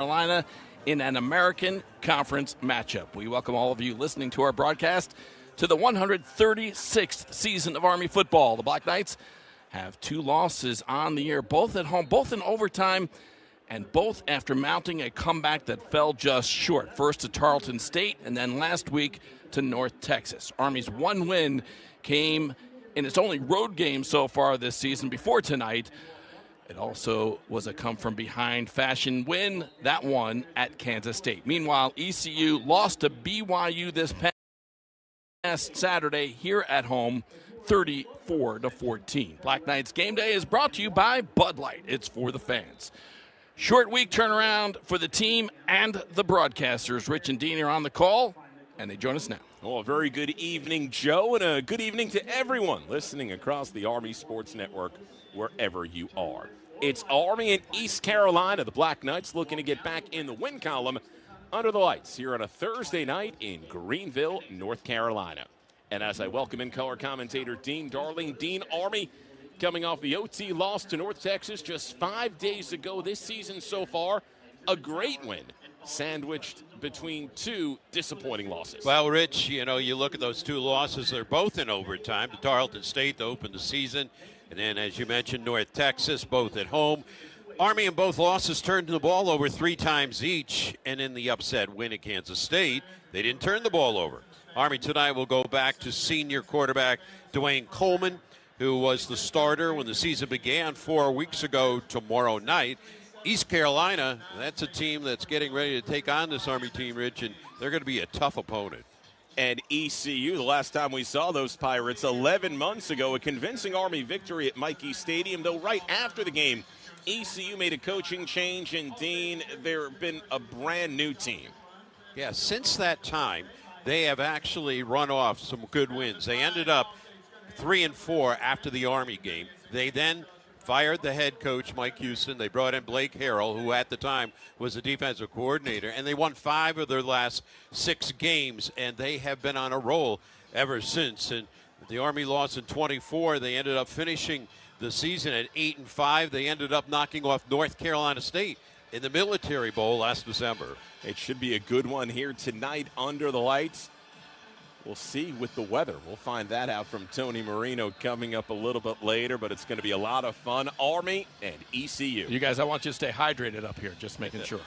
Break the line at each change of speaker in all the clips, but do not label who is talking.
Carolina in an American Conference matchup. We welcome all of you listening to our broadcast to the 136th season of Army football. The Black Knights have 2 losses on the year, both at home, both in overtime, and both after mounting a comeback that fell just short. First to Tarleton State, and then last week to North Texas. Army's one win came in its only road game so far this season before tonight. It also was a come-from-behind fashion win, that one at Kansas State. Meanwhile, ECU lost to BYU this past Saturday here at home, 34-14. Black Knights Game Day is brought to you by Bud Light. It's for the fans. Short week turnaround for the team and the broadcasters. Rich and Dean are on the call, and they join us now.
Well, a very good evening, Joe, and a good evening to everyone listening across the Army Sports Network, wherever you are. It's Army and East Carolina. The Black Knights looking to get back in the win column under the lights here on a Thursday night in Greenville, North Carolina. And as I welcome in color commentator Dean Darling. Dean, Army coming off the OT loss to North Texas just 5 days ago this season so far. A great win, sandwiched between 2 disappointing losses.
Well, Rich, you look at those 2 losses. They're both in overtime. To Tarleton State to open the season. And then, as you mentioned, North Texas, both at home. Army in both losses turned the ball over 3 times each. And in the upset win at Kansas State, they didn't turn the ball over. Army tonight will go back to senior quarterback Dwayne Coleman, who was the starter when the season began 4 weeks ago tomorrow night. East Carolina, that's a team that's getting ready to take on this Army team, Rich, and they're going to be a tough opponent.
And ECU, the last time we saw those Pirates 11 months ago, a convincing Army victory at Michie Stadium, though right after the game, ECU made a coaching change, and Dean, they've been a brand new team.
Yeah, since that time, they have actually run off some good wins. They ended up 3-4 after the Army game. They then fired the head coach, Mike Houston. They brought in Blake Harrell, who at the time was the defensive coordinator, and they won 5 of their last 6 games, and they have been on a roll ever since. And the Army lost in 24. They ended up finishing the season at 8-5. They ended up knocking off North Carolina State in the Military Bowl last December.
It should be a good one here tonight under the lights. We'll see with the weather. We'll find that out from Tony Marino coming up a little bit later, but it's going to be a lot of fun. Army and ECU.
You guys, I want you to stay hydrated up here, just making sure.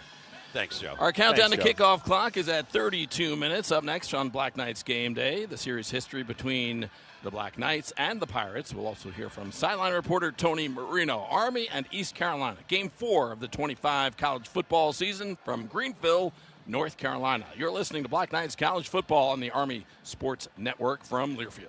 Thanks, Joe.
Our countdown
Thanks,
to
Joe.
kickoff clock is at 32 minutes. Up next on Black Knights Game Day, the series history between the Black Knights and the Pirates. We'll also hear from sideline reporter Tony Marino. Army and East Carolina, Game 4 of the 25 college football season from Greenville, North Carolina. You're listening to Black Knights College Football on the Army Sports Network from Learfield.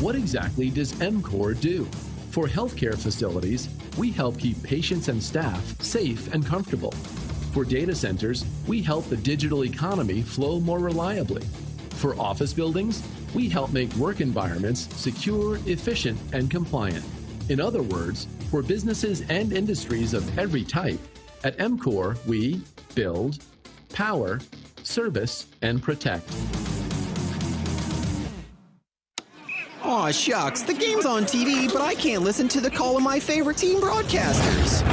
What exactly does MCOR do? For healthcare facilities, we help keep patients and staff safe and comfortable. For data centers, we help the digital economy flow more reliably. For office buildings, we help make work environments secure, efficient, and compliant. In other words, for businesses and industries of every type, at MCOR, we build, power, service, and protect.
Aw, shucks, the game's on TV, but I can't listen to the call of my favorite team broadcasters.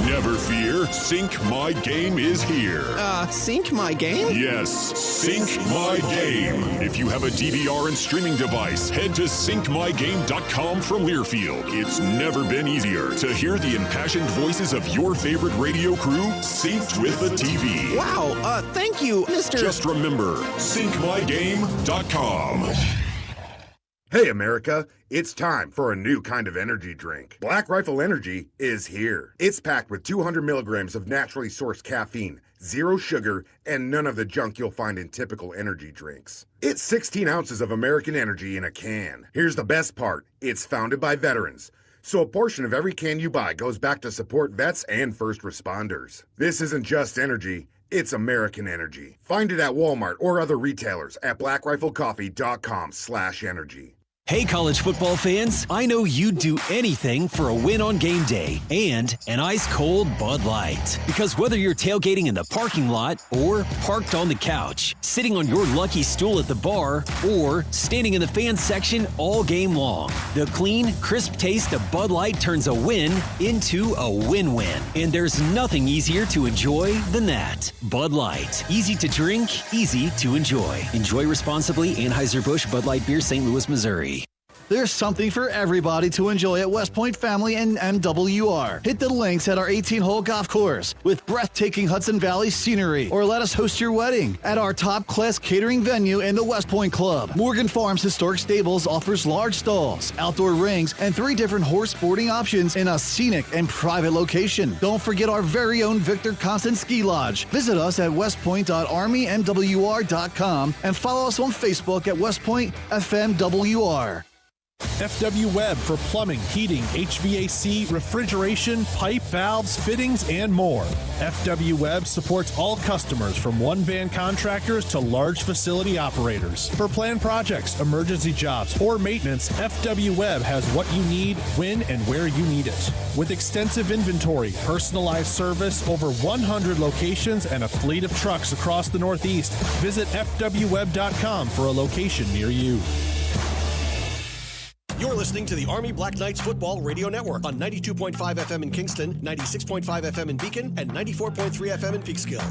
Never fear, Sync My Game is here.
Sync my game?
Yes, Sync My Game. If you have a DVR and streaming device, head to syncmygame.com from Learfield. It's never been easier to hear the impassioned voices of your favorite radio crew synced with the TV.
Wow, thank you, Mr.
Just remember, syncmygame.com.
Hey America, it's time for a new kind of energy drink. Black Rifle Energy is here. It's packed with 200 milligrams of naturally sourced caffeine, 0 sugar, and none of the junk you'll find in typical energy drinks. It's 16 ounces of American energy in a can. Here's the best part, it's founded by veterans. So a portion of every can you buy goes back to support vets and first responders. This isn't just energy, it's American energy. Find it at Walmart or other retailers at blackriflecoffee.com/energy.
Hey, college football fans, I know you'd do anything for a win on game day and an ice-cold Bud Light. Because whether you're tailgating in the parking lot or parked on the couch, sitting on your lucky stool at the bar, or standing in the fan section all game long, the clean, crisp taste of Bud Light turns a win into a win-win. And there's nothing easier to enjoy than that. Bud Light. Easy to drink, easy to enjoy. Enjoy responsibly. Anheuser-Busch Bud Light Beer, St. Louis, Missouri.
There's something for everybody to enjoy at West Point Family and MWR. Hit the links at our 18-hole golf course with breathtaking Hudson Valley scenery, or let us host your wedding at our top-class catering venue in the West Point Club. Morgan Farms Historic Stables offers large stalls, outdoor rings, and 3 different horse boarding options in a scenic and private location. Don't forget our very own Victor Constant Ski Lodge. Visit us at westpoint.armymwr.com and follow us on Facebook at West Point FMWR.
FW Webb for plumbing, heating, HVAC, refrigeration, pipe, valves, fittings, and more. FW Webb supports all customers from one-van contractors to large facility operators. For planned projects, emergency jobs, or maintenance, FW Webb has what you need, when and where you need it. With extensive inventory, personalized service, over 100 locations, and a fleet of trucks across the Northeast, visit fwweb.com for a location near you.
You're listening to the Army Black Knights Football Radio Network on 92.5 FM in Kingston, 96.5 FM in Beacon, and 94.3 FM in Peekskill.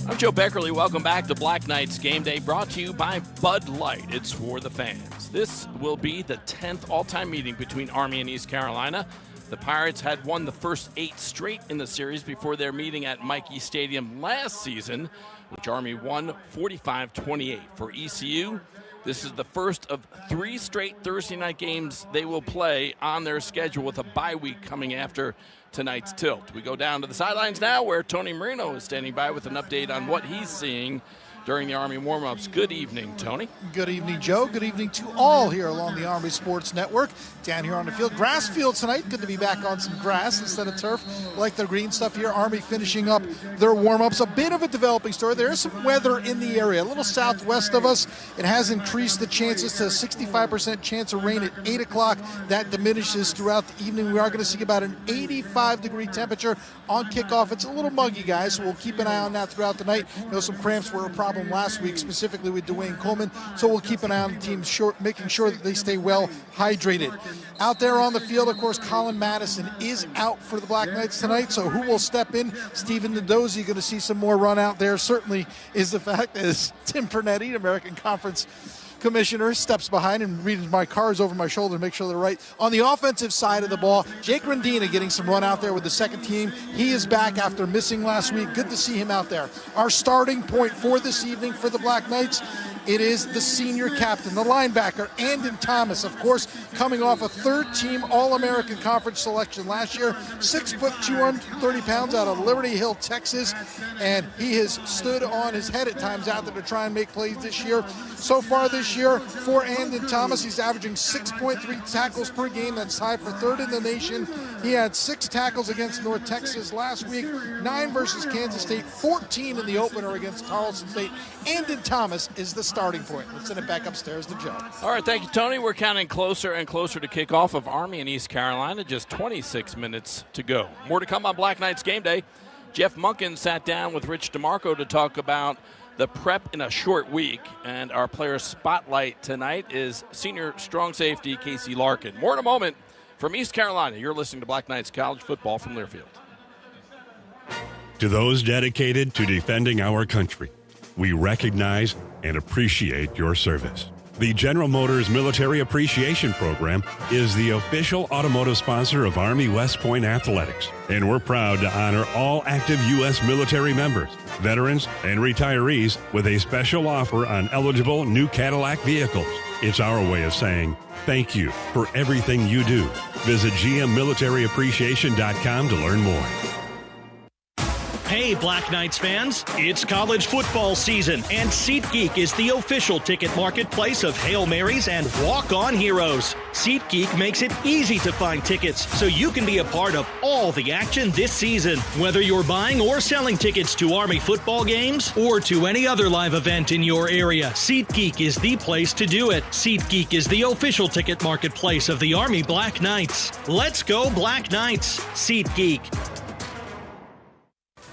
I'm Joe Beckerly. Welcome back to Black Knights Game Day, brought to you by Bud Light. It's for the fans. This will be the 10th all-time meeting between Army and East Carolina. The Pirates had won the first 8 straight in the series before their meeting at Michie Stadium last season, which Army won 45-28. For ECU, this is the first of 3 straight Thursday night games they will play on their schedule, with a bye week coming after tonight's tilt. We go down to the sidelines now, where Tony Marino is standing by with an update on what he's seeing during the Army warm-ups. Good evening, Tony.
Good evening, Joe. Good evening to all here along the Army Sports Network. Down here on the field, grass field tonight. Good to be back on some grass instead of turf. Like the green stuff here. Army finishing up their warm-ups. A bit of a developing story. There is some weather in the area, a little southwest of us. It has increased the chances to a 65% chance of rain at 8 o'clock. That diminishes throughout the evening. We are going to see about an 85-degree temperature on kickoff. It's a little muggy, guys, so we'll keep an eye on that throughout the night. You know, some cramps were a problem last week, specifically with Dwayne Coleman, so we'll keep an eye on the team, making sure that they stay well hydrated. Out there on the field, of course, Colin Madison is out for the Black Knights tonight, so who will step in? Stephen Ndozi, going to see some more run out there. Certainly is the fact as Tim Pernetti, American Conference Commissioner, steps behind and reads my cards over my shoulder to make sure they're right. On the offensive side of the ball, Jake Rendina getting some run out there with the second team. He is back after missing last week. Good to see him out there. Our starting point for this evening for the Black Knights, it is the senior captain, the linebacker, Andon Thomas, of course, coming off a third-team All-American Conference selection last year, 6 foot, 230 pounds out of Liberty Hill, Texas, and he has stood on his head at times out there to try and make plays this year. So far this year, for Andon Thomas, he's averaging 6.3 tackles per game. That's tied for third in the nation. He had 6 tackles against North Texas last week, 9 versus Kansas State, 14 in the opener against Tarleton State. Andon Thomas is the starting point. Let's send it back upstairs to Joe.
All right, thank you, Tony. We're counting closer and closer to kickoff of Army in East Carolina. Just 26 minutes to go. More to come on Black Knights Game Day. Jeff Munkin sat down with Rich DeMarco to talk about the prep in a short week, and our player spotlight tonight is senior strong safety Casey Larkin. More in a moment from East Carolina. You're listening to Black Knights College Football from Learfield.
To those dedicated to defending our country, we recognize and appreciate your service. The General Motors Military Appreciation Program is the official automotive sponsor of Army West Point Athletics, and we're proud to honor all active U.S. military members, veterans, and retirees with a special offer on eligible new Cadillac vehicles. It's our way of saying thank you for everything you do. Visit gmmilitaryappreciation.com to learn more.
Hey, Black Knights fans, it's college football season, and SeatGeek is the official ticket marketplace of Hail Marys and walk-on heroes. SeatGeek makes it easy to find tickets so you can be a part of all the action this season. Whether you're buying or selling tickets to Army football games or to any other live event in your area, SeatGeek is the place to do it. SeatGeek is the official ticket marketplace of the Army Black Knights. Let's go Black Knights! SeatGeek.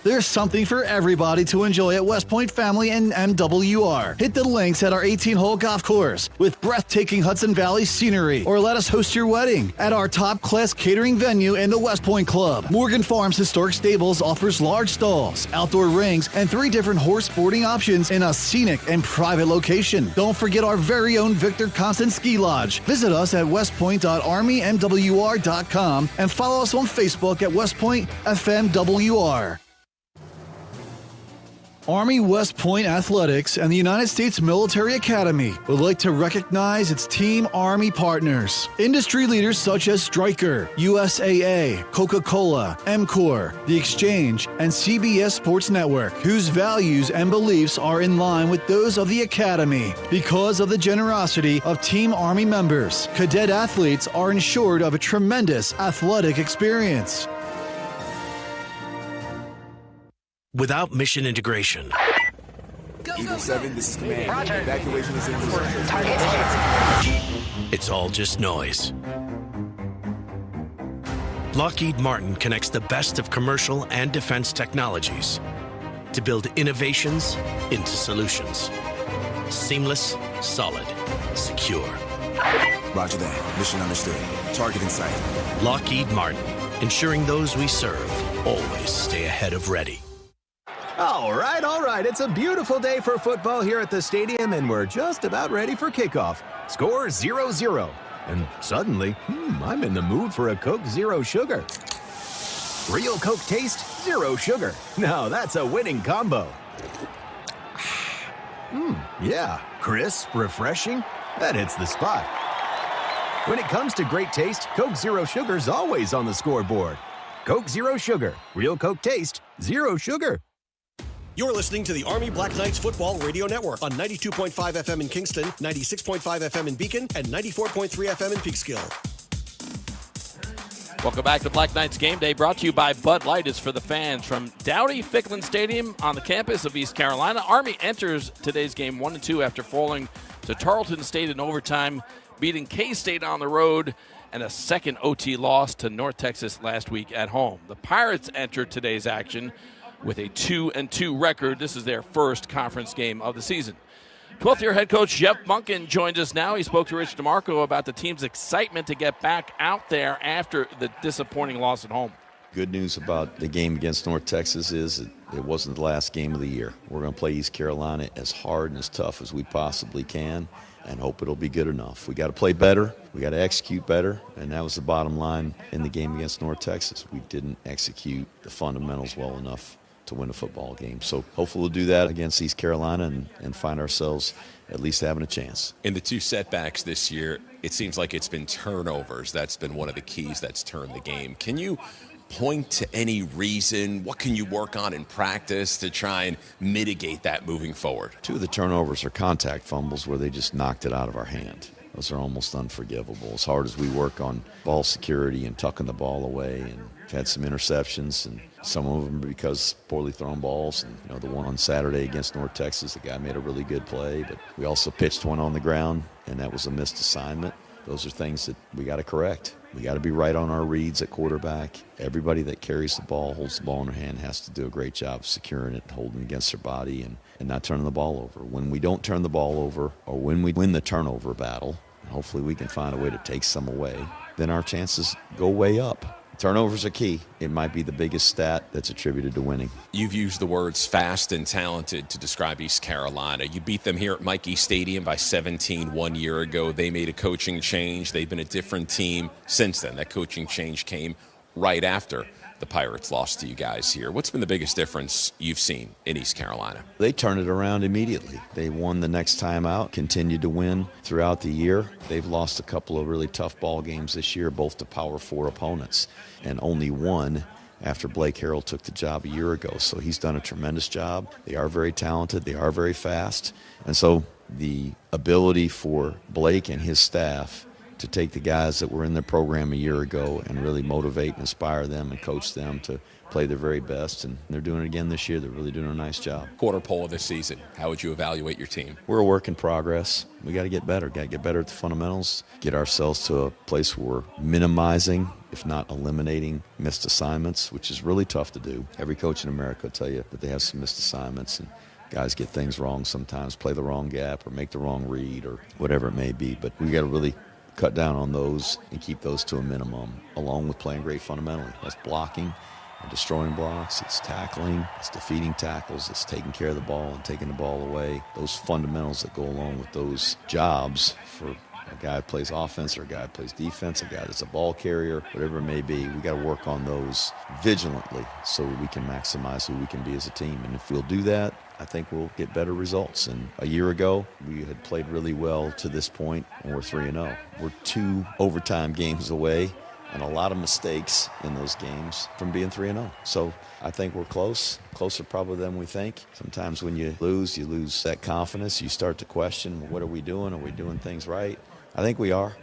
There's something for everybody to enjoy at West Point Family and MWR. Hit the links at our 18-hole golf course with breathtaking Hudson Valley scenery, or let us host your wedding at our top-class catering venue in the West Point Club. Morgan Farms Historic Stables offers large stalls, outdoor rings, and 3 different horse boarding options in a scenic and private location. Don't forget our very own Victor Constant Ski Lodge. Visit us at westpoint.armymwr.com and follow us on Facebook at West Point FMWR. Army West Point Athletics and the United States Military Academy would like to recognize its Team Army partners. Industry leaders such as Stryker, USAA, Coca-Cola, MCOR, The Exchange, and CBS Sports Network, whose values and beliefs are in line with those of the Academy. Because of the generosity of Team Army members, cadet athletes are ensured of a tremendous athletic experience.
Without mission integration,
Eagle 7, this is command. Roger. Evacuation is in position.
It's all just noise. Lockheed Martin connects the best of commercial and defense technologies to build innovations into solutions. Seamless, solid, secure.
Roger that. Mission understood. Target in sight.
Lockheed Martin, ensuring those we serve always stay ahead of ready.
All right. It's a beautiful day for football here at the stadium, and we're just about ready for kickoff. Score 0-0. And suddenly, I'm in the mood for a Coke Zero Sugar. Real Coke taste, zero sugar. Now that's a winning combo. Yeah, crisp, refreshing. That hits the spot. When it comes to great taste, Coke Zero Sugar's always on the scoreboard. Coke Zero Sugar. Real Coke taste, zero sugar.
You're listening to the Army Black Knights Football Radio Network on 92.5 FM in Kingston, 96.5 FM in Beacon, and 94.3 FM in Peekskill.
Welcome back to Black Knights Game Day, brought to you by Bud Light. Is for the fans from Dowdy-Ficklin Stadium on the campus of East Carolina. Army enters today's game 1-2 after falling to Tarleton State in overtime, beating K-State on the road, and a second OT loss to North Texas last week at home. The Pirates enter today's action with a 2-2 record. This is their first conference game of the season. 12th-year head coach Jeff Monken joins us now. He spoke to Rich DeMarco about the team's excitement to get back out there after the disappointing loss at home.
Good news about the game against North Texas is it wasn't the last game of the year. We're going to play East Carolina as hard and as tough as we possibly can and hope it'll be good enough. We got to play better. We got to execute better, and that was the bottom line in the game against North Texas. We didn't execute the fundamentals well enough to win a football game. So hopefully we'll do that against East Carolina and find ourselves at least having a chance.
In the 2 setbacks this year, it seems like it's been turnovers. That's been one of the keys that's turned the game. Can you point to any reason? What can you work on in practice to try and mitigate that moving forward?
2 of the turnovers are contact fumbles where they just knocked it out of our hand. Those are almost unforgivable. As hard as we work on ball security and tucking the ball away, and we've had some interceptions, and some of them because poorly thrown balls. And the one on Saturday against North Texas, the guy made a really good play, but we also pitched one on the ground, and that was a missed assignment. Those are things that we got to correct. We got to be right on our reads at quarterback. Everybody that carries the ball, holds the ball in their hand, has to do a great job of securing it, holding it against their body, and not turning the ball over. When we don't turn the ball over, or when we win the turnover battle, hopefully we can find a way to take some away, then our chances go way up. Turnovers are key. It might be the biggest stat that's attributed to winning.
You've used the words fast and talented to describe East Carolina. You beat them here at Michie Stadium by 17 1 year ago. They made a coaching change. They've been a different team since then. That coaching change came right after the Pirates lost to you guys here. What's been the biggest difference you've seen in East Carolina?
They turned it around immediately. They won the next time out, continued to win throughout the year. They've lost a couple of really tough ball games this year, both to Power 4 opponents, and only one after Blake Harrell took the job a year ago. So he's done a tremendous job. They are very talented. They are very fast. And so the ability for Blake and his staff to take the guys that were in the program a year ago and really motivate and inspire them and coach them to play their very best, and they're doing it again this year. They're really doing a nice job.
Quarter pole of this season, how would you evaluate your team?
We're a work in progress. We got to get better. Got to get better at the fundamentals, get ourselves to a place where we're minimizing, if not eliminating, missed assignments, which is really tough to do. Every coach in America will tell you that they have some missed assignments, and guys get things wrong sometimes, play the wrong gap or make the wrong read or whatever it may be. But we got to really cut down on those and keep those to a minimum, along with playing great fundamentally. That's blocking and destroying blocks, it's tackling, it's defeating tackles, it's taking care of the ball and taking the ball away. Those fundamentals that go along with those jobs for a guy who plays offense or a guy who plays defense, a guy that's a ball carrier, whatever it may be, we got to work on those vigilantly so that we can maximize who we can be as a team. And if we'll do that, I think we'll get better results. And a year ago, we had played really well to this point, and we're 3-0. We're 2 overtime games away and a lot of mistakes in those games from being 3-0. So I think we're closer probably than we think. Sometimes when you lose that confidence. You start to question, well, what are we doing? Are we doing things right? I think we are,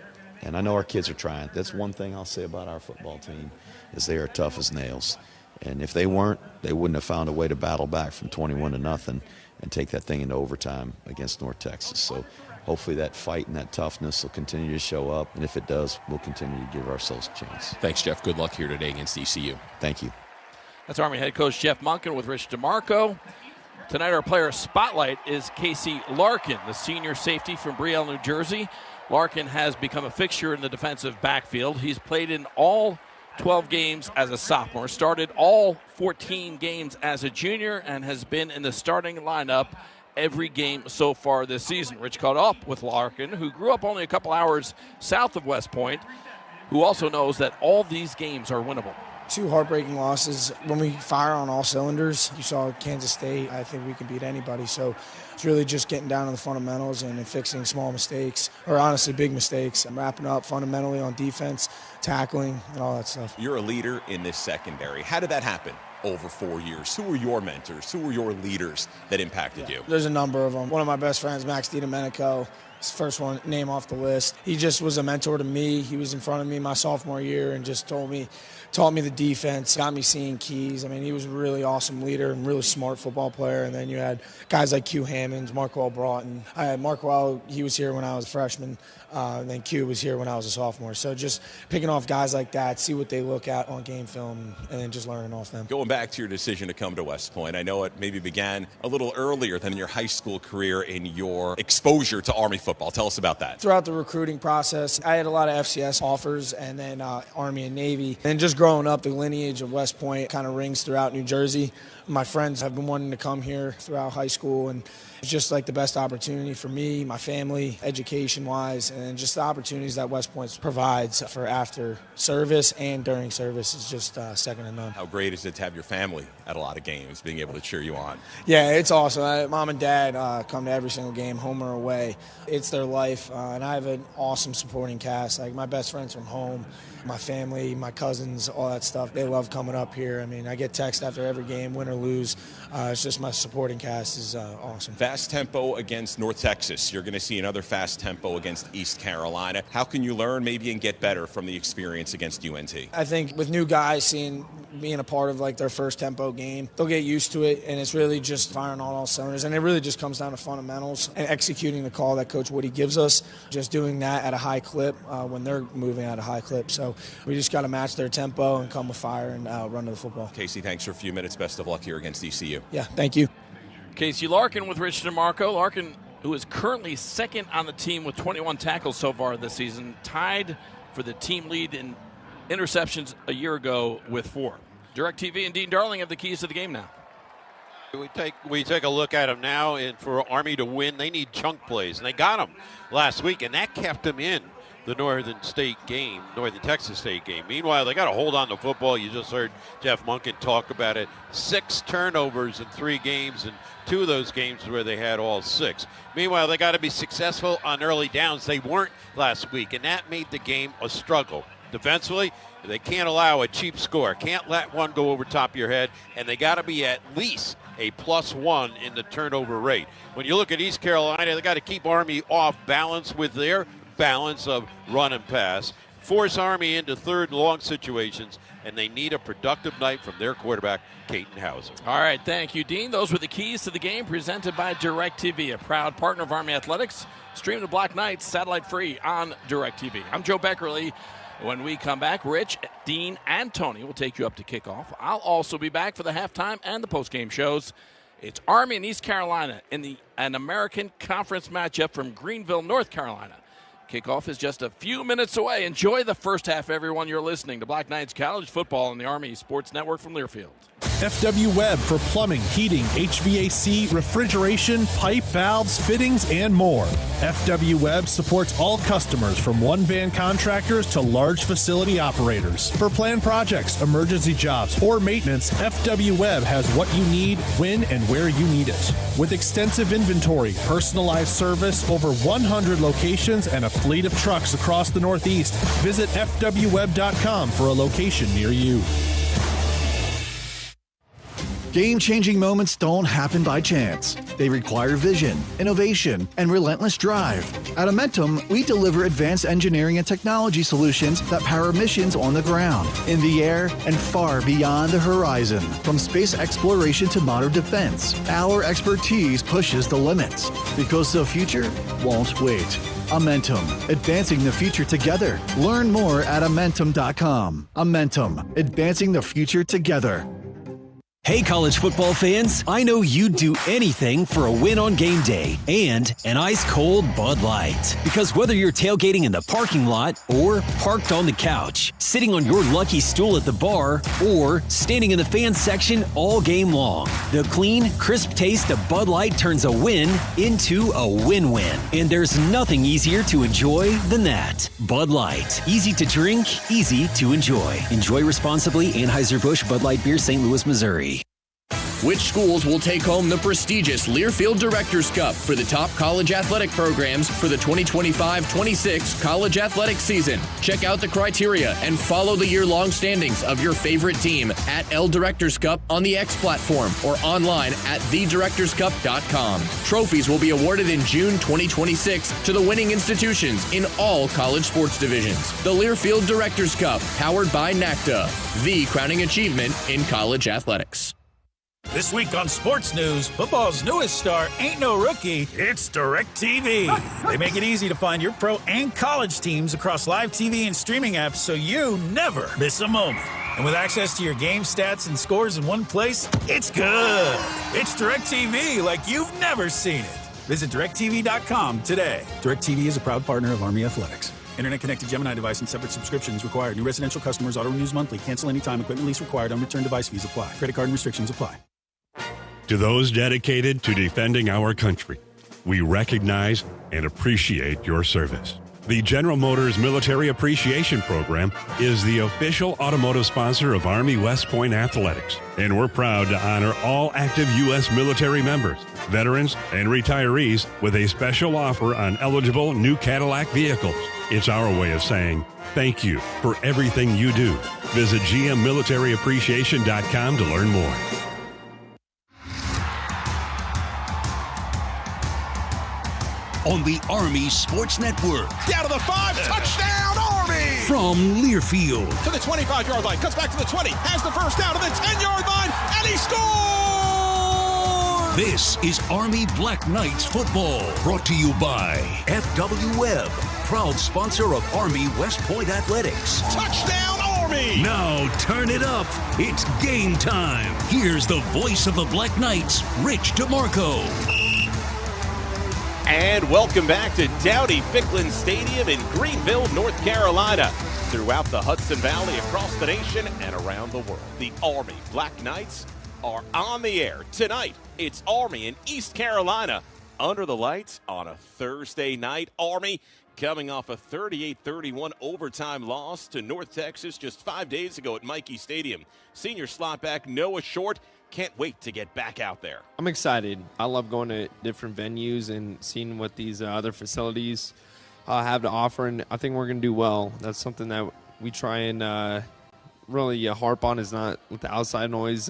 and I know our kids are trying. That's one thing I'll say about our football team is they are tough as nails. And if they weren't, they wouldn't have found a way to battle back from 21-0 and take that thing into overtime against North Texas. So hopefully that fight and that toughness will continue to show up. And if it does, we'll continue to give ourselves a chance.
Thanks, Jeff. Good luck here today against ECU.
Thank you.
That's Army head coach Jeff Monken with Rich DeMarco. Tonight our player spotlight is Casey Larkin, the senior safety from Brielle, New Jersey. Larkin has become a fixture in the defensive backfield. He's played in all 12 games as a sophomore, started all 14 games as a junior, and has been in the starting lineup every game so far this season. Rich caught up with Larkin, who grew up only a couple hours south of West Point, who also knows that all these games are winnable.
2 heartbreaking losses. When we fire on all cylinders, you saw Kansas State, I think we can beat anybody. So it's really just getting down to the fundamentals and fixing small mistakes, or honestly big mistakes, and wrapping up fundamentally on defense, tackling, and all that stuff.
You're a leader in this secondary. How did that happen over 4 years? Who were your mentors? Who were your leaders that impacted you?
There's a number of them. One of my best friends, Max DiDomenico, his first name off the list. He just was a mentor to me. He was in front of me my sophomore year and just taught me the defense, got me seeing keys. I mean, he was a really awesome leader and really smart football player. And then you had guys like Q Hammonds, Marquell Broughton. I had Marquell, he was here when I was a freshman. And then Q was here when I was a sophomore. So just picking off guys like that, see what they look at on game film, and then just learning off them.
Going back to your decision to come to West Point, I know it maybe began a little earlier than your high school career in your exposure to Army football. Tell us about that.
Throughout the recruiting process, I had a lot of FCS offers, and then Army and Navy. And just growing up, the lineage of West Point kind of rings throughout New Jersey. My friends have been wanting to come here throughout high school, and it's just like the best opportunity for me, my family, education-wise, and just the opportunities that West Point provides for after service and during service is just second to none.
How great is it to have your family at a lot of games, being able to cheer you on?
Yeah, it's awesome. Mom and Dad come to every single game, home or away. It's their life, and I have an awesome supporting cast. Like my best friends from home, my family, my cousins, all that stuff. They love coming up here. I mean, I get text after every game, win or lose. It's just my supporting cast is awesome.
Fast tempo against North Texas. You're going to see another fast tempo against East Carolina. How can you learn maybe and get better from the experience against UNT?
I think with new guys being a part of like their first tempo game, they'll get used to it, and it's really just firing on all cylinders. And it really just comes down to fundamentals and executing the call that Coach Woody gives us, just doing that at a high clip when they're moving at a high clip. So we just got to match their tempo and come with fire and run to the football.
Casey, thanks for a few minutes. Best of luck here against ECU.
Yeah, thank you.
Casey Larkin with Rich DeMarco. Larkin, who is currently second on the team with 21 tackles so far this season, tied for the team lead in interceptions a year ago with 4. DirecTV and Dean Darling have the keys to the game now.
We take a look at them now, and for Army to win, they need chunk plays, and they got them last week, and that kept them in the Northern Texas State game. Meanwhile, they got to hold on to football. You just heard Jeff Monken talk about it. 6 turnovers in 3 games, and 2 of those games where they had all 6. Meanwhile, they got to be successful on early downs. They weren't last week, and that made the game a struggle Defensively, they can't allow a cheap score. Can't let one go over top of your head, and they got to be at least a +1 in the turnover rate. When you look at East Carolina, they got to keep Army off balance with their balance of run and pass, force Army into third and long situations, and they need a productive night from their quarterback, Caton Hauser.
All right, thank you, Dean. Those were the keys to the game presented by DirecTV, a proud partner of Army Athletics. Stream the Black Knights satellite free on DirecTV. I'm Joe Beckerly. When we come back, Rich, Dean, and Tony will take you up to kickoff. I'll also be back for the halftime and the postgame shows. It's Army and East Carolina in an American Conference matchup from Greenville, North Carolina. Kickoff is just a few minutes away. Enjoy the first half, everyone. You're listening to Black Knights College Football on the Army Sports Network from Learfield.
FW Webb for plumbing, heating, HVAC, refrigeration, pipe, valves, fittings, and more. FW Webb supports all customers from one-van contractors to large facility operators. For planned projects, emergency jobs, or maintenance, FW Webb has what you need, when and where you need it. With extensive inventory, personalized service, over 100 locations, and a fleet of trucks across the Northeast, visit fwweb.com for a location near you.
Game-changing moments don't happen by chance. They require vision, innovation, and relentless drive. At Amentum, we deliver advanced engineering and technology solutions that power missions on the ground, in the air, and far beyond the horizon. From space exploration to modern defense, our expertise pushes the limits, because the future won't wait. Amentum, advancing the future together. Learn more at Amentum.com. Amentum, advancing the future together.
Hey, college football fans, I know you'd do anything for a win on game day and an ice-cold Bud Light. Because whether you're tailgating in the parking lot or parked on the couch, sitting on your lucky stool at the bar, or standing in the fan section all game long, the clean, crisp taste of Bud Light turns a win into a win-win. And there's nothing easier to enjoy than that. Bud Light. Easy to drink, easy to enjoy. Enjoy responsibly. Anheuser-Busch Bud Light Beer, St. Louis, Missouri.
Which schools will take home the prestigious Learfield Directors Cup for the top college athletic programs for the 2025-26 college athletic season? Check out the criteria and follow the year-long standings of your favorite team at L Directors Cup on the X platform or online at thedirectorscup.com. Trophies will be awarded in June 2026 to the winning institutions in all college sports divisions. The Learfield Directors Cup, powered by NACDA, the crowning achievement in college athletics.
This week on Sports News, football's newest star ain't no rookie, it's DirecTV. They make it easy to find your pro and college teams across live TV and streaming apps so you never miss a moment. And with access to your game stats and scores in one place, it's good. It's DirecTV like you've never seen it. Visit DirecTV.com today. DirecTV is a proud partner of Army Athletics. Internet-connected Gemini device and separate subscriptions required. New residential customers auto-renews monthly. Cancel anytime. Equipment lease required. Unreturned device fees apply. Credit card and restrictions apply.
To those dedicated to defending our country, we recognize and appreciate your service. The General Motors Military Appreciation Program is the official automotive sponsor of Army West Point Athletics, and we're proud to honor all active U.S. military members, veterans, and retirees with a special offer on eligible new Cadillac vehicles. It's our way of saying thank you for everything you do. Visit gmmilitaryappreciation.com to learn more.
On the Army Sports Network.
Down to the 5, touchdown Army!
From Learfield.
To the 25-yard line, cuts back to the 20, has the first down to the 10-yard line, and he scores!
This is Army Black Knights football, brought to you by FW Webb, proud sponsor of Army West Point Athletics.
Touchdown Army!
Now turn it up. It's game time. Here's the voice of the Black Knights, Rich DeMarco.
And welcome back to Dowdy Ficklin Stadium in Greenville, North Carolina. Throughout the Hudson Valley, across the nation, and around the world, the Army Black Knights are on the air. Tonight, it's Army in East Carolina under the lights on a Thursday night. Army coming off a 38-31 overtime loss to North Texas just 5 days ago at Michie Stadium. Senior slot back Noah Short can't wait to get back out there.
I'm excited. I love going to different venues and seeing what these other facilities have to offer, and I think we're going to do well. That's something that we try and really harp on is not let the outside noise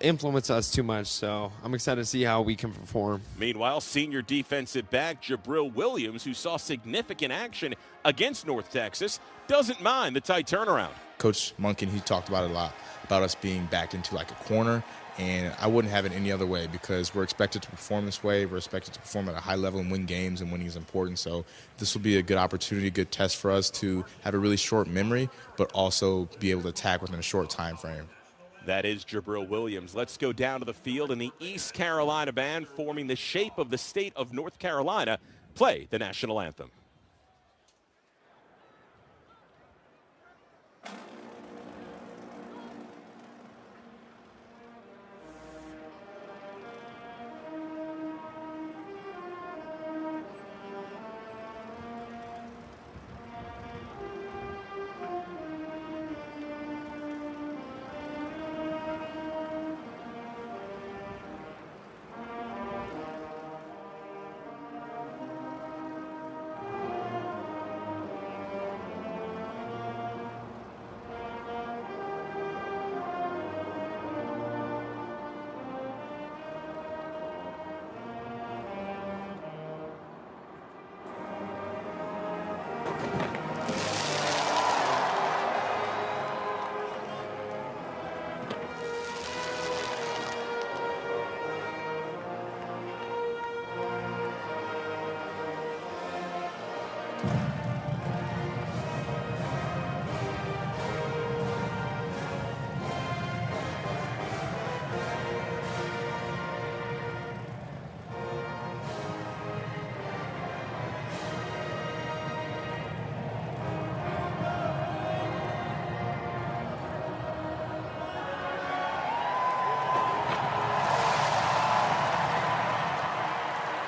influence us too much. So I'm excited to see how we can perform.
Meanwhile, senior defensive back Jabril Williams, who saw significant action against North Texas, doesn't mind the tight turnaround.
Coach Monken, he talked about it a lot, about us being backed into like a corner, and I wouldn't have it any other way because we're expected to perform this way. We're expected to perform at a high level and win games, and winning is important. So this will be a good opportunity, a good test for us to have a really short memory, but also be able to attack within a short time frame.
That is Jabril Williams. Let's go down to the field, and the East Carolina band, forming the shape of the state of North Carolina, play the national anthem.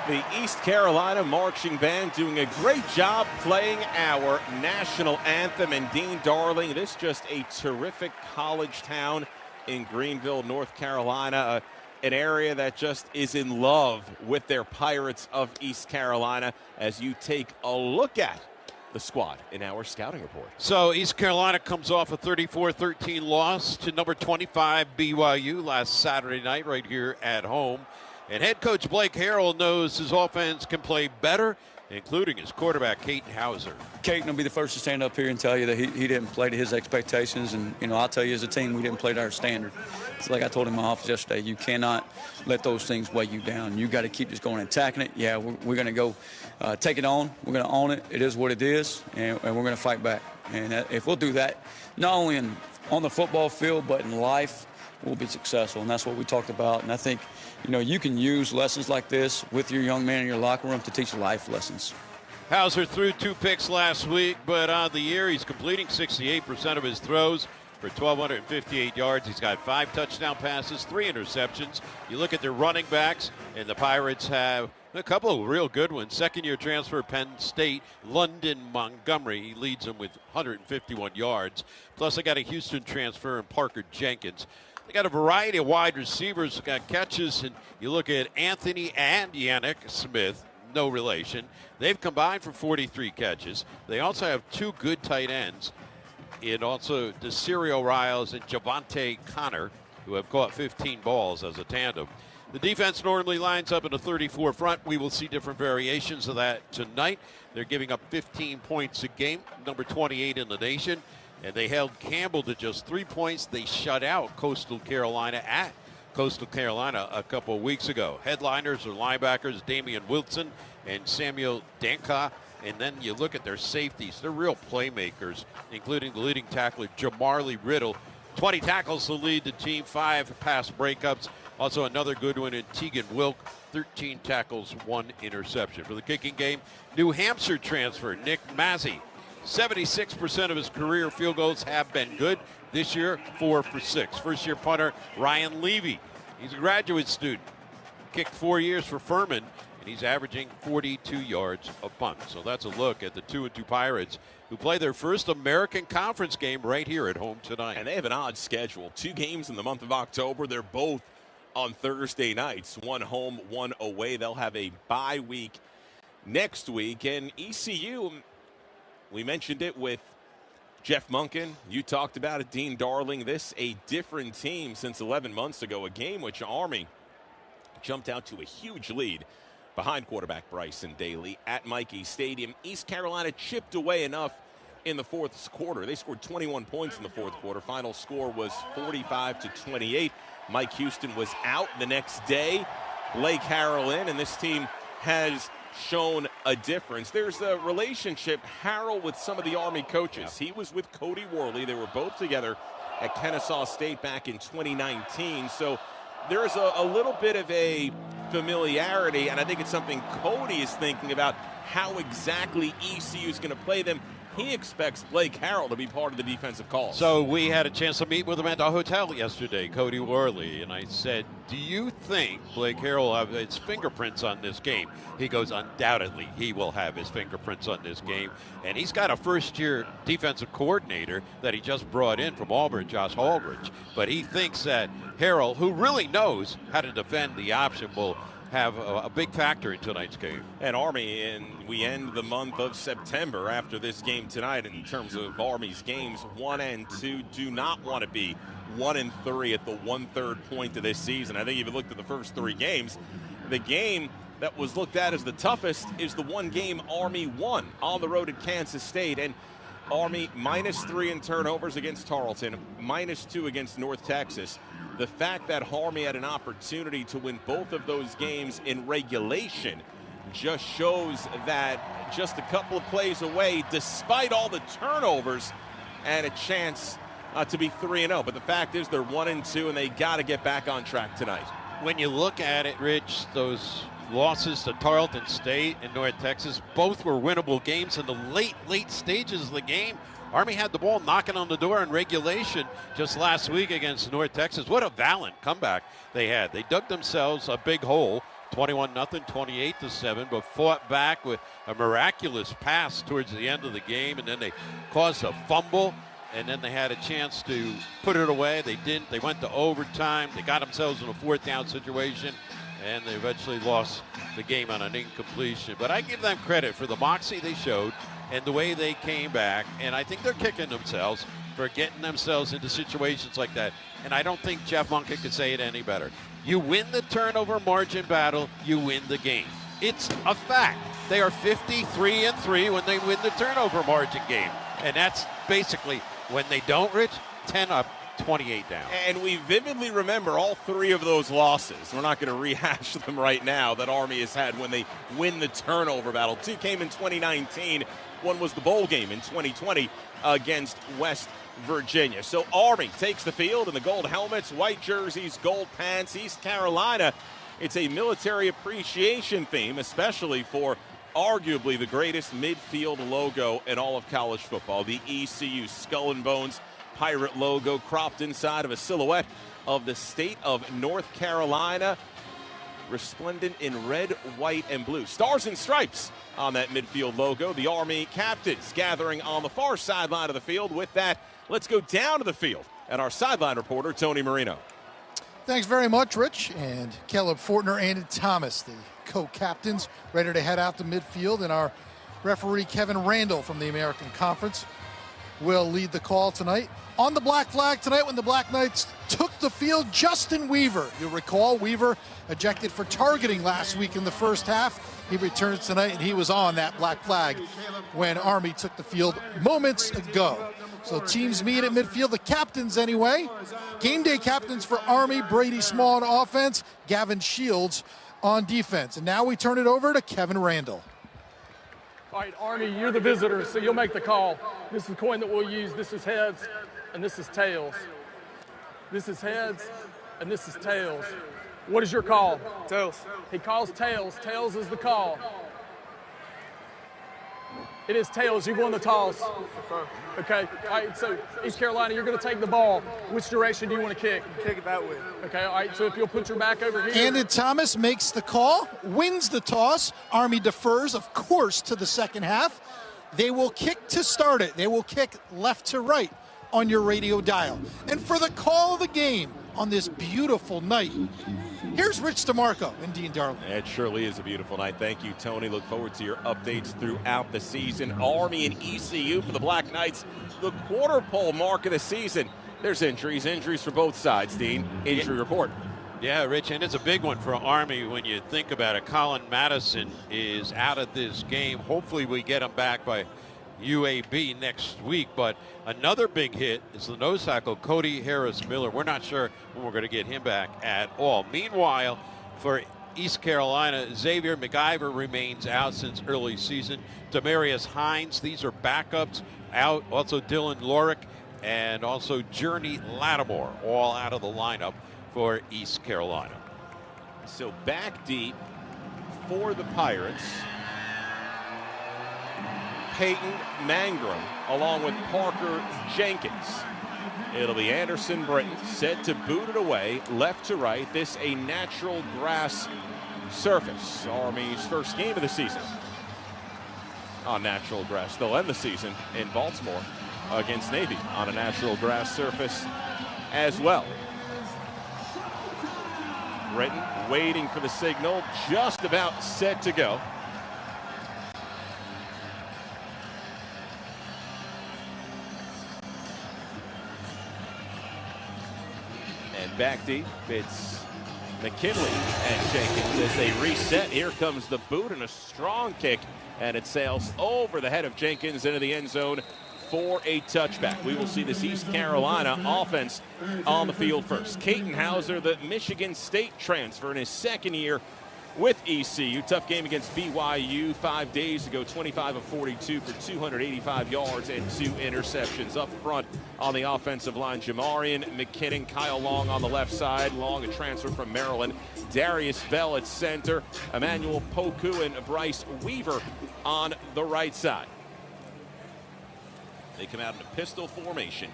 The East Carolina Marching Band doing a great job playing our national anthem. And Dean Darling, this just a terrific college town in Greenville, North Carolina, an area that just is in love with their Pirates of East Carolina, as you take a look at the squad in our scouting report.
So East Carolina comes off a 34-13 loss to number 25 BYU last Saturday night right here at home. And head coach Blake Harrell knows his offense can play better, including his quarterback, Caden Hauser.
Caden will be the first to stand up here and tell you that he didn't play to his expectations. And, you know, I'll tell you as a team, we didn't play to our standard. It's like I told him in my office yesterday, you cannot let those things weigh you down. You got to keep just going and attacking it. Yeah, we're going to go take it on. We're going to own it. It is what it is, and we're going to fight back. And if we'll do that, not only on the football field, but in life, we'll be successful. And that's what we talked about. And I think, you know, you can use lessons like this with your young man in your locker room to teach life lessons.
Hauser threw 2 picks last week, but on the year he's completing 68% of his throws for 1,258 yards. He's got 5 touchdown passes, 3 interceptions. You look at their running backs, and the Pirates have a couple of real good ones. Second-year transfer, Penn State, London Montgomery. He leads them with 151 yards. Plus, they got a Houston transfer in Parker Jenkins. They got a variety of wide receivers, got catches, and you look at Anthony and Yannick Smith, no relation. They've combined for 43 catches. They also have 2 good tight ends, and also Desirio Riles and Javante Connor, who have caught 15 balls as a tandem. The defense normally lines up in a 34 front. We will see different variations of that tonight. They're giving up 15 points a game, number 28 in the nation. And they held Campbell to just 3 points. They shut out Coastal Carolina at Coastal Carolina a couple of weeks ago. Headliners are linebackers Damian Wilson and Samuel Ncaaf. And then you look at their safeties. They're real playmakers, including the leading tackler, Jamarly Riddle. 20 tackles to lead the team, 5 pass breakups. Also another good one in Tegan Wilk, 13 tackles, 1 interception. For the kicking game, New Hampshire transfer Nick Mazzy. 76% of his career field goals have been good. This year, 4 for 6. First-year punter Ryan Levy. He's a graduate student. Kicked 4 years for Furman, and he's averaging 42 yards a punt. So that's a look at the 2-2 Pirates, who play their first American Conference game right here at home tonight.
And they have an odd schedule. 2 games in the month of October. They're both on Thursday nights. 1 home, 1 away. They'll have a bye week next week. And ECU, we mentioned it with Jeff Monken, you talked about it. Dean Darling, this a different team since 11 months ago, a game which Army jumped out to a huge lead behind quarterback Bryson Daly at Michie Stadium. East Carolina chipped away enough in the fourth quarter. They scored 21 points in the fourth quarter. Final score was 45-28. Mike Houston was out the next day. Blake Harrell in, and this team has shown a difference. There's a relationship, Harrell, with some of the Army coaches. He was with Cody Worley. They were both together at Kennesaw State back in 2019. So there's a little bit of a familiarity, and I think it's something Cody is thinking about, how exactly ECU is going to play them. He expects Blake Harrell to be part of the defensive calls.
So we had a chance to meet with him at the hotel yesterday, Cody Worley, and I said, do you think Blake Harrell will have his fingerprints on this game? He goes, undoubtedly he will have his fingerprints on this game. And he's got a first-year defensive coordinator that he just brought in from Auburn, Josh Aldridge. But he thinks that Harrell, who really knows how to defend the option, will have a big factor in tonight's game.
And Army, and we end the month of September after this game tonight in terms of Army's games. 1 and 2 do not want to be 1 and 3 at the 1/3 point of this season. I think if you looked at the first 3 games, the game that was looked at as the toughest is the one game Army won on the road at Kansas State. And Army -3 in turnovers against Tarleton, -2 against North Texas. The fact that Army had an opportunity to win both of those games in regulation just shows that just a couple of plays away, despite all the turnovers, and a chance to be 3-0. But the fact is they're 1 and 2, and they got to get back on track tonight.
When you look at it, Rich, those losses to Tarleton State and North Texas, both were winnable games in the late stages of the game. Army had the ball knocking on the door in regulation just last week against North Texas. What a valiant comeback they had. They dug themselves a big hole, 21-0, 28-7, but fought back with a miraculous pass towards the end of the game, and then they caused a fumble, and then they had a chance to put it away. They didn't. They went to overtime. They got themselves in a 4th down situation, and they eventually lost the game on an incompletion. But I give them credit for the moxie they showed and the way they came back, and I think they're kicking themselves for getting themselves into situations like that. And I don't think Jeff Monken could say it any better. You win the turnover margin battle, you win the game. It's a fact. They are 53-3 when they win the turnover margin game. And that's basically when they don't, Rich, 10 up, 28 down.
And we vividly remember all 3 of those losses. We're not going to rehash them right now that Army has had when they win the turnover battle. 2 came in 2019. One was the bowl game in 2020 against West Virginia. So Army takes the field in the gold helmets, white jerseys, gold pants. East Carolina, it's a military appreciation theme, especially for arguably the greatest midfield logo in all of college football, the ECU Skull and Bones Pirate logo cropped inside of a silhouette of the state of North Carolina, resplendent in red, white, and blue. Stars and stripes on that midfield logo. The Army captains gathering on the far sideline of the field. With that, let's go down to the field and our sideline reporter, Tony Marino.
Thanks very much, Rich. And Caleb Fortner and Thomas, the co-captains, ready to head out to midfield. And our referee, Kevin Randall from the American Conference, will lead the call tonight. On the black flag tonight, when the Black Knights took the field, Justin Weaver. You'll recall Weaver ejected for targeting last week in the first half. He returns tonight, and he was on that black flag when Army took the field moments ago. So teams meet at midfield, the captains anyway. Game day captains for Army, Brady Small on offense, Gavin Shields on defense. And now we turn it over to Kevin Randall.
All right, Army, you're the visitor, so you'll make the call. This is the coin that we'll use. This is heads, and this is tails. This is heads, and this is tails. What is your call? Tails. He calls tails. Tails is the call. It is tails. You won the toss. Okay. All right. So East Carolina, you're going to take the ball. Which direction do you want to kick? Kick it that way. Okay. All right. So if you'll put your back over here.
Andon Thomas makes the call, wins the toss. Army defers, of course, to the second half. They will kick to start it. They will kick left to right on your radio dial. And for the call of the game, on this beautiful night. Here's Rich DeMarco and Dean Darling.
It surely is a beautiful night. Thank you, Tony. Look forward to your updates throughout the season. Army and ECU for the Black Knights, the quarter pole mark of the season. There's injuries for both sides, Dean. Injury report.
Yeah, Rich, and it's a big one for Army when you think about it. Colin Madison is out of this game. Hopefully we get him back by UAB next week, but another big hit is the nose tackle, Cody Harris-Miller. We're not sure when we're going to get him back at all. Meanwhile, for East Carolina, Xavier McIver remains out since early season. Demarius Hines, these are backups out. Also Dylan Lorick and also Journey Lattimore, all out of the lineup for East Carolina.
So back deep for the Pirates, Peyton Mangrum along with Parker Jenkins. It'll be Anderson Britton set to boot it away left to right. This a natural grass surface. Army's first game of the season on natural grass. They'll end the season in Baltimore against Navy on a natural grass surface as well. Britton waiting for the signal, just about set to go. And back deep, it's McKinley and Jenkins as they reset. Here comes the boot and a strong kick, and it sails over the head of Jenkins into the end zone for a touchback. We will see this East Carolina offense on the field first. Caton Hauser, the Michigan State transfer in his second year with ECU. Tough game against BYU 5 days ago, 25 of 42 for 285 yards and 2 interceptions. Up front on the offensive line, Jamarian McKinnon, Kyle Long on the left side. Long, a transfer from Maryland. Darius Bell at center. Emmanuel Poku and Bryce Weaver on the right side. They come out in a pistol formation.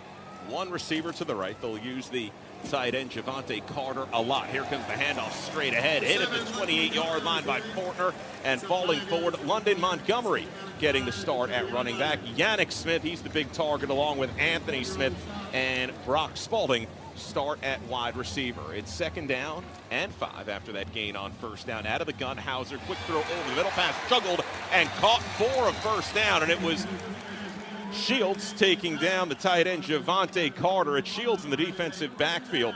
One receiver to the right. They'll use the tight end Javante Carter a lot. Here comes the handoff straight ahead. Hit at the 28-yard line by Fortner, and falling forward, London Montgomery getting the start at running back. Yannick Smith, he's the big target, along with Anthony Smith and Brock Spalding start at wide receiver. It's 2nd down and 5 after that gain on 1st down. Out of the gun, Hauser, quick throw over the middle, pass juggled and caught for a 1st down, and it was Shields taking down the tight end Javante Carter. It's Shields in the defensive backfield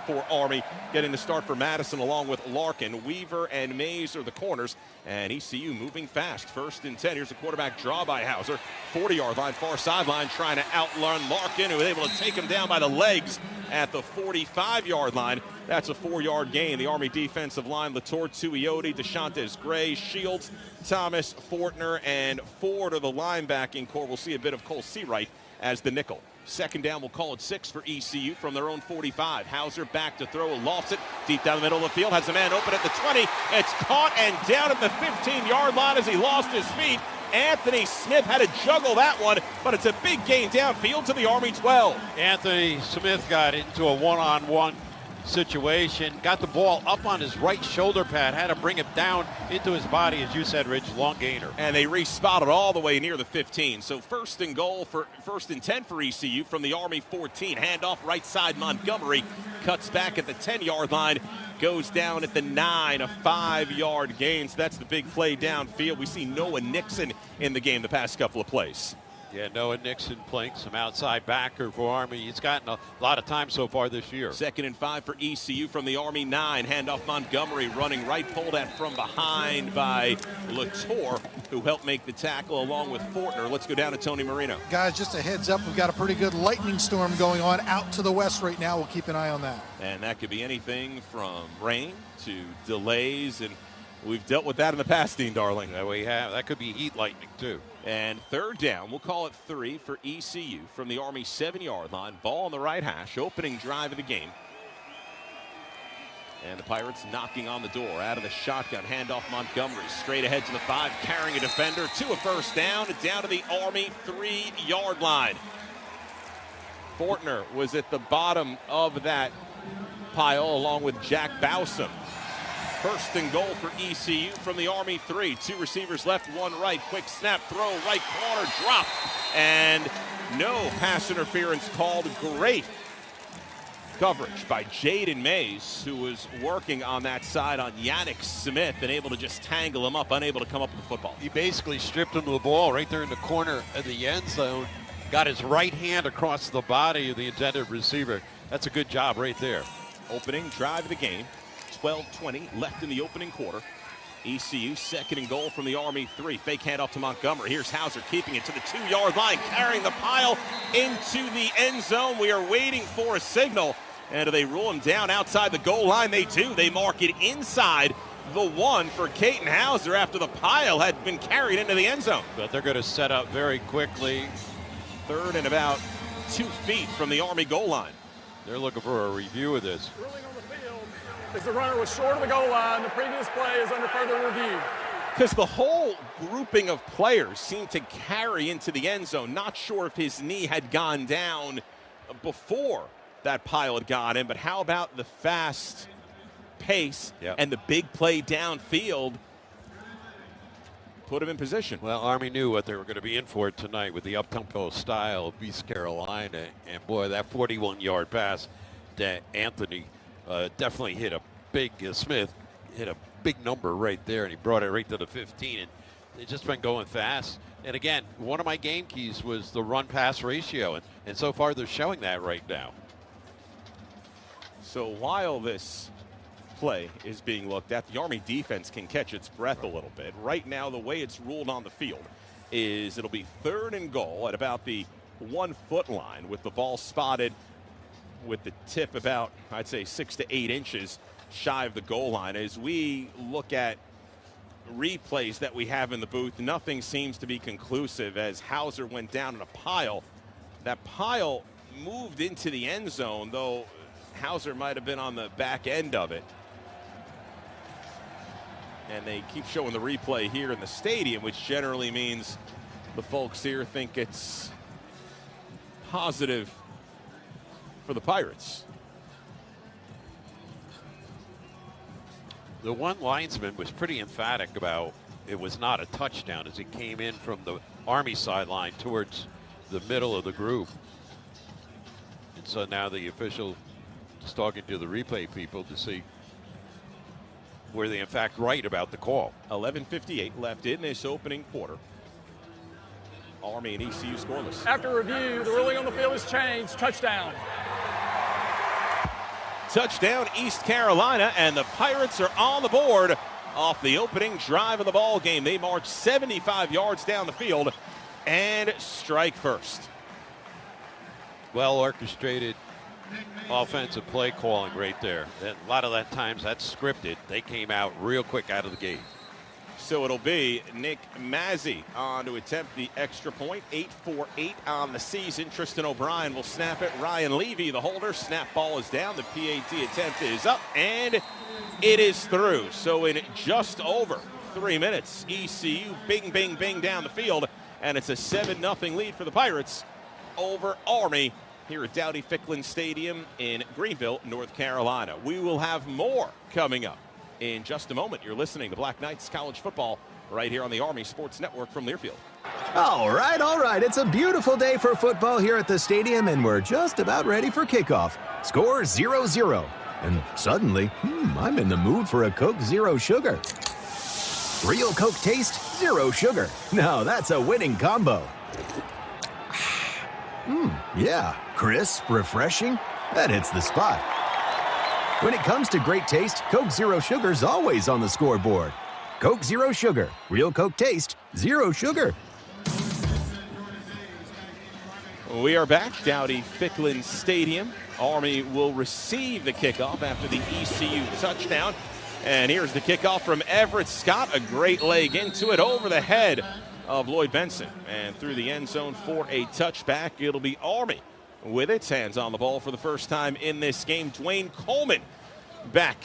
for Army, getting the start for Madison along with Larkin. Weaver and Mays are the corners, and ECU moving fast. 1st and 10. Here's a quarterback draw by Hauser. 40-yard line, far sideline, trying to outrun Larkin, who was able to take him down by the legs at the 45-yard line. That's a 4-yard gain. The Army defensive line, Lator Tuioti, DeShantes Gray, Shields, Thomas, Fortner, and Ford are the linebacking core. We'll see a bit of Cole Seawright as the nickel. 2nd down, we'll call it 6 for ECU from their own 45. Hauser back to throw, lofts it deep down the middle of the field, has a man open at the 20. It's caught and down at the 15-yard line as he lost his feet. Anthony Smith had to juggle that one, but it's a big gain downfield to the Army 12.
Anthony Smith got into a one-on-one situation, got the ball up on his right shoulder pad, had to bring it down into his body, as you said, Rich, long gainer.
And they respotted all the way near the 15. So 1st and goal for 1st and 10 for ECU from the Army 14. Handoff right side, Montgomery cuts back at the 10-yard line, goes down at the 9, a 5-yard gain. So that's the big play downfield. We see Noah Nixon in the game the past couple of plays.
Yeah, Noah Nixon playing some outside backer for Army. He's gotten a lot of time so far this year.
2nd and 5 for ECU from the Army 9. Handoff Montgomery running right, pulled at from behind by Lator, who helped make the tackle along with Fortner. Let's go down to Tony Marino.
Guys, just a heads up, we've got a pretty good lightning storm going on out to the west right now. We'll keep an eye on that.
And that could be anything from rain to delays, and we've dealt with that in the past, Dean Darling.
That we have. That could be heat lightning, too.
And 3rd down, we'll call it 3 for ECU from the Army 7-yard line. Ball on the right hash, opening drive of the game. And the Pirates knocking on the door out of the shotgun. Handoff Montgomery straight ahead to the 5, carrying a defender to a 1st down to the Army 3-yard line. Fortner was at the bottom of that pile along with Jack Bowsam. 1st and goal for ECU from the Army 3. 2 receivers left, 1 right. Quick snap, throw, right corner, drop. And no pass interference called. Great coverage by Jaden Mays, who was working on that side on Yannick Smith and able to just tangle him up, unable to come up with the football.
He basically stripped him of the ball right there in the corner of the end zone, got his right hand across the body of the intended receiver. That's a good job right there.
Opening drive of the game, 12:20 left in the opening quarter. ECU 2nd and goal from the Army 3. Fake handoff to Montgomery. Here's Hauser keeping it to the 2-yard line, carrying the pile into the end zone. We are waiting for a signal. And do they rule him down outside the goal line? They do. They mark it inside the 1 for Caton Hauser after the pile had been carried into the end zone.
But they're going to set up very quickly.
3rd and about 2 feet from the Army goal line.
They're looking for a review of this.
As the runner was short of the goal line, the previous play is under further review.
Because the whole grouping of players seemed to carry into the end zone. Not sure if his knee had gone down before that pile had gone in, but how about the fast pace and the big play downfield put him in position.
Well, Army knew what they were going to be in for tonight with the up-tempo style of East Carolina. And, boy, that 41-yard pass that Anthony definitely hit a big Smith hit a big number right there, and he brought it right to the 15. And they've just been going fast. And, again, one of my game keys was the run-pass ratio, and so far they're showing that right now.
So while this play is being looked at, the Army defense can catch its breath a little bit. Right now, the way it's ruled on the field is it'll be 3rd and goal at about the 1-foot line with the ball spotted with the tip about, I'd say, 6 to 8 inches shy of the goal line. As we look at replays that we have in the booth, nothing seems to be conclusive as Hauser went down in a pile. That pile moved into the end zone, though Hauser might have been on the back end of it. And they keep showing the replay here in the stadium, which generally means the folks here think it's positive for the Pirates.
The one linesman was pretty emphatic about it was not a touchdown as he came in from the Army sideline towards the middle of the group. And so now the official is talking to the replay people to see were they in fact right about the call.
11:58 left in this opening quarter. Army and ECU scoreless.
After review, the ruling on the field has changed. Touchdown.
Touchdown, East Carolina, and the Pirates are on the board off the opening drive of the ball game. They march 75 yards down the field and strike first.
Well orchestrated offensive play calling right there. A lot of that times that's scripted. They came out real quick out of the gate.
So it'll be Nick Mazzy on to attempt the extra point. 8 for 8 on the season. Tristan O'Brien will snap it. Ryan Levy, the holder. Snap ball is down. The PAT attempt is up, and it is through. So in just over 3 minutes, ECU bing, bing, bing down the field, and it's a 7-0 lead for the Pirates over Army here at Dowdy-Ficklin Stadium in Greenville, North Carolina. We will have more coming up in just a moment. You're listening to Black Knights College Football right here on the Army Sports Network from Learfield.
All right. It's a beautiful day for football here at the stadium, and we're just about ready for kickoff. Score 0-0. And suddenly, I'm in the mood for a Coke Zero Sugar. Real Coke taste, zero sugar. Now that's a winning combo. Yeah, crisp, refreshing. That hits the spot. When it comes to great taste, Coke Zero Sugar's always on the scoreboard. Coke Zero Sugar. Real Coke taste, zero sugar.
We are back, Dowdy-Ficklin Stadium. Army will receive the kickoff after the ECU touchdown. And here's the kickoff from Everett Scott. A great leg into it over the head of Lloyd Benson. And through the end zone for a touchback. It'll be Army with its hands on the ball for the first time in this game. Dwayne Coleman back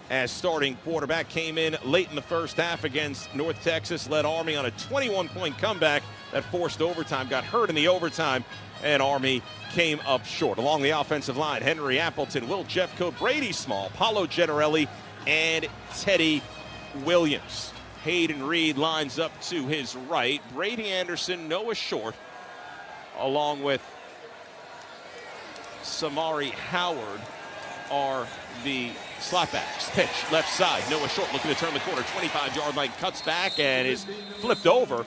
as starting quarterback. Came in late in the first half against North Texas. Led Army on a 21-point comeback that forced overtime. Got hurt in the overtime, and Army came up short. Along the offensive line, Henry Appleton, Will Jeffcoat, Brady Small, Paulo Generelli, and Teddy Williams. Hayden Reed lines up to his right. Brady Anderson, Noah Short, along with Samari Howard are the slotbacks. Pitch, left side. Noah Short looking to turn the corner. 25-yard line, cuts back and is flipped over.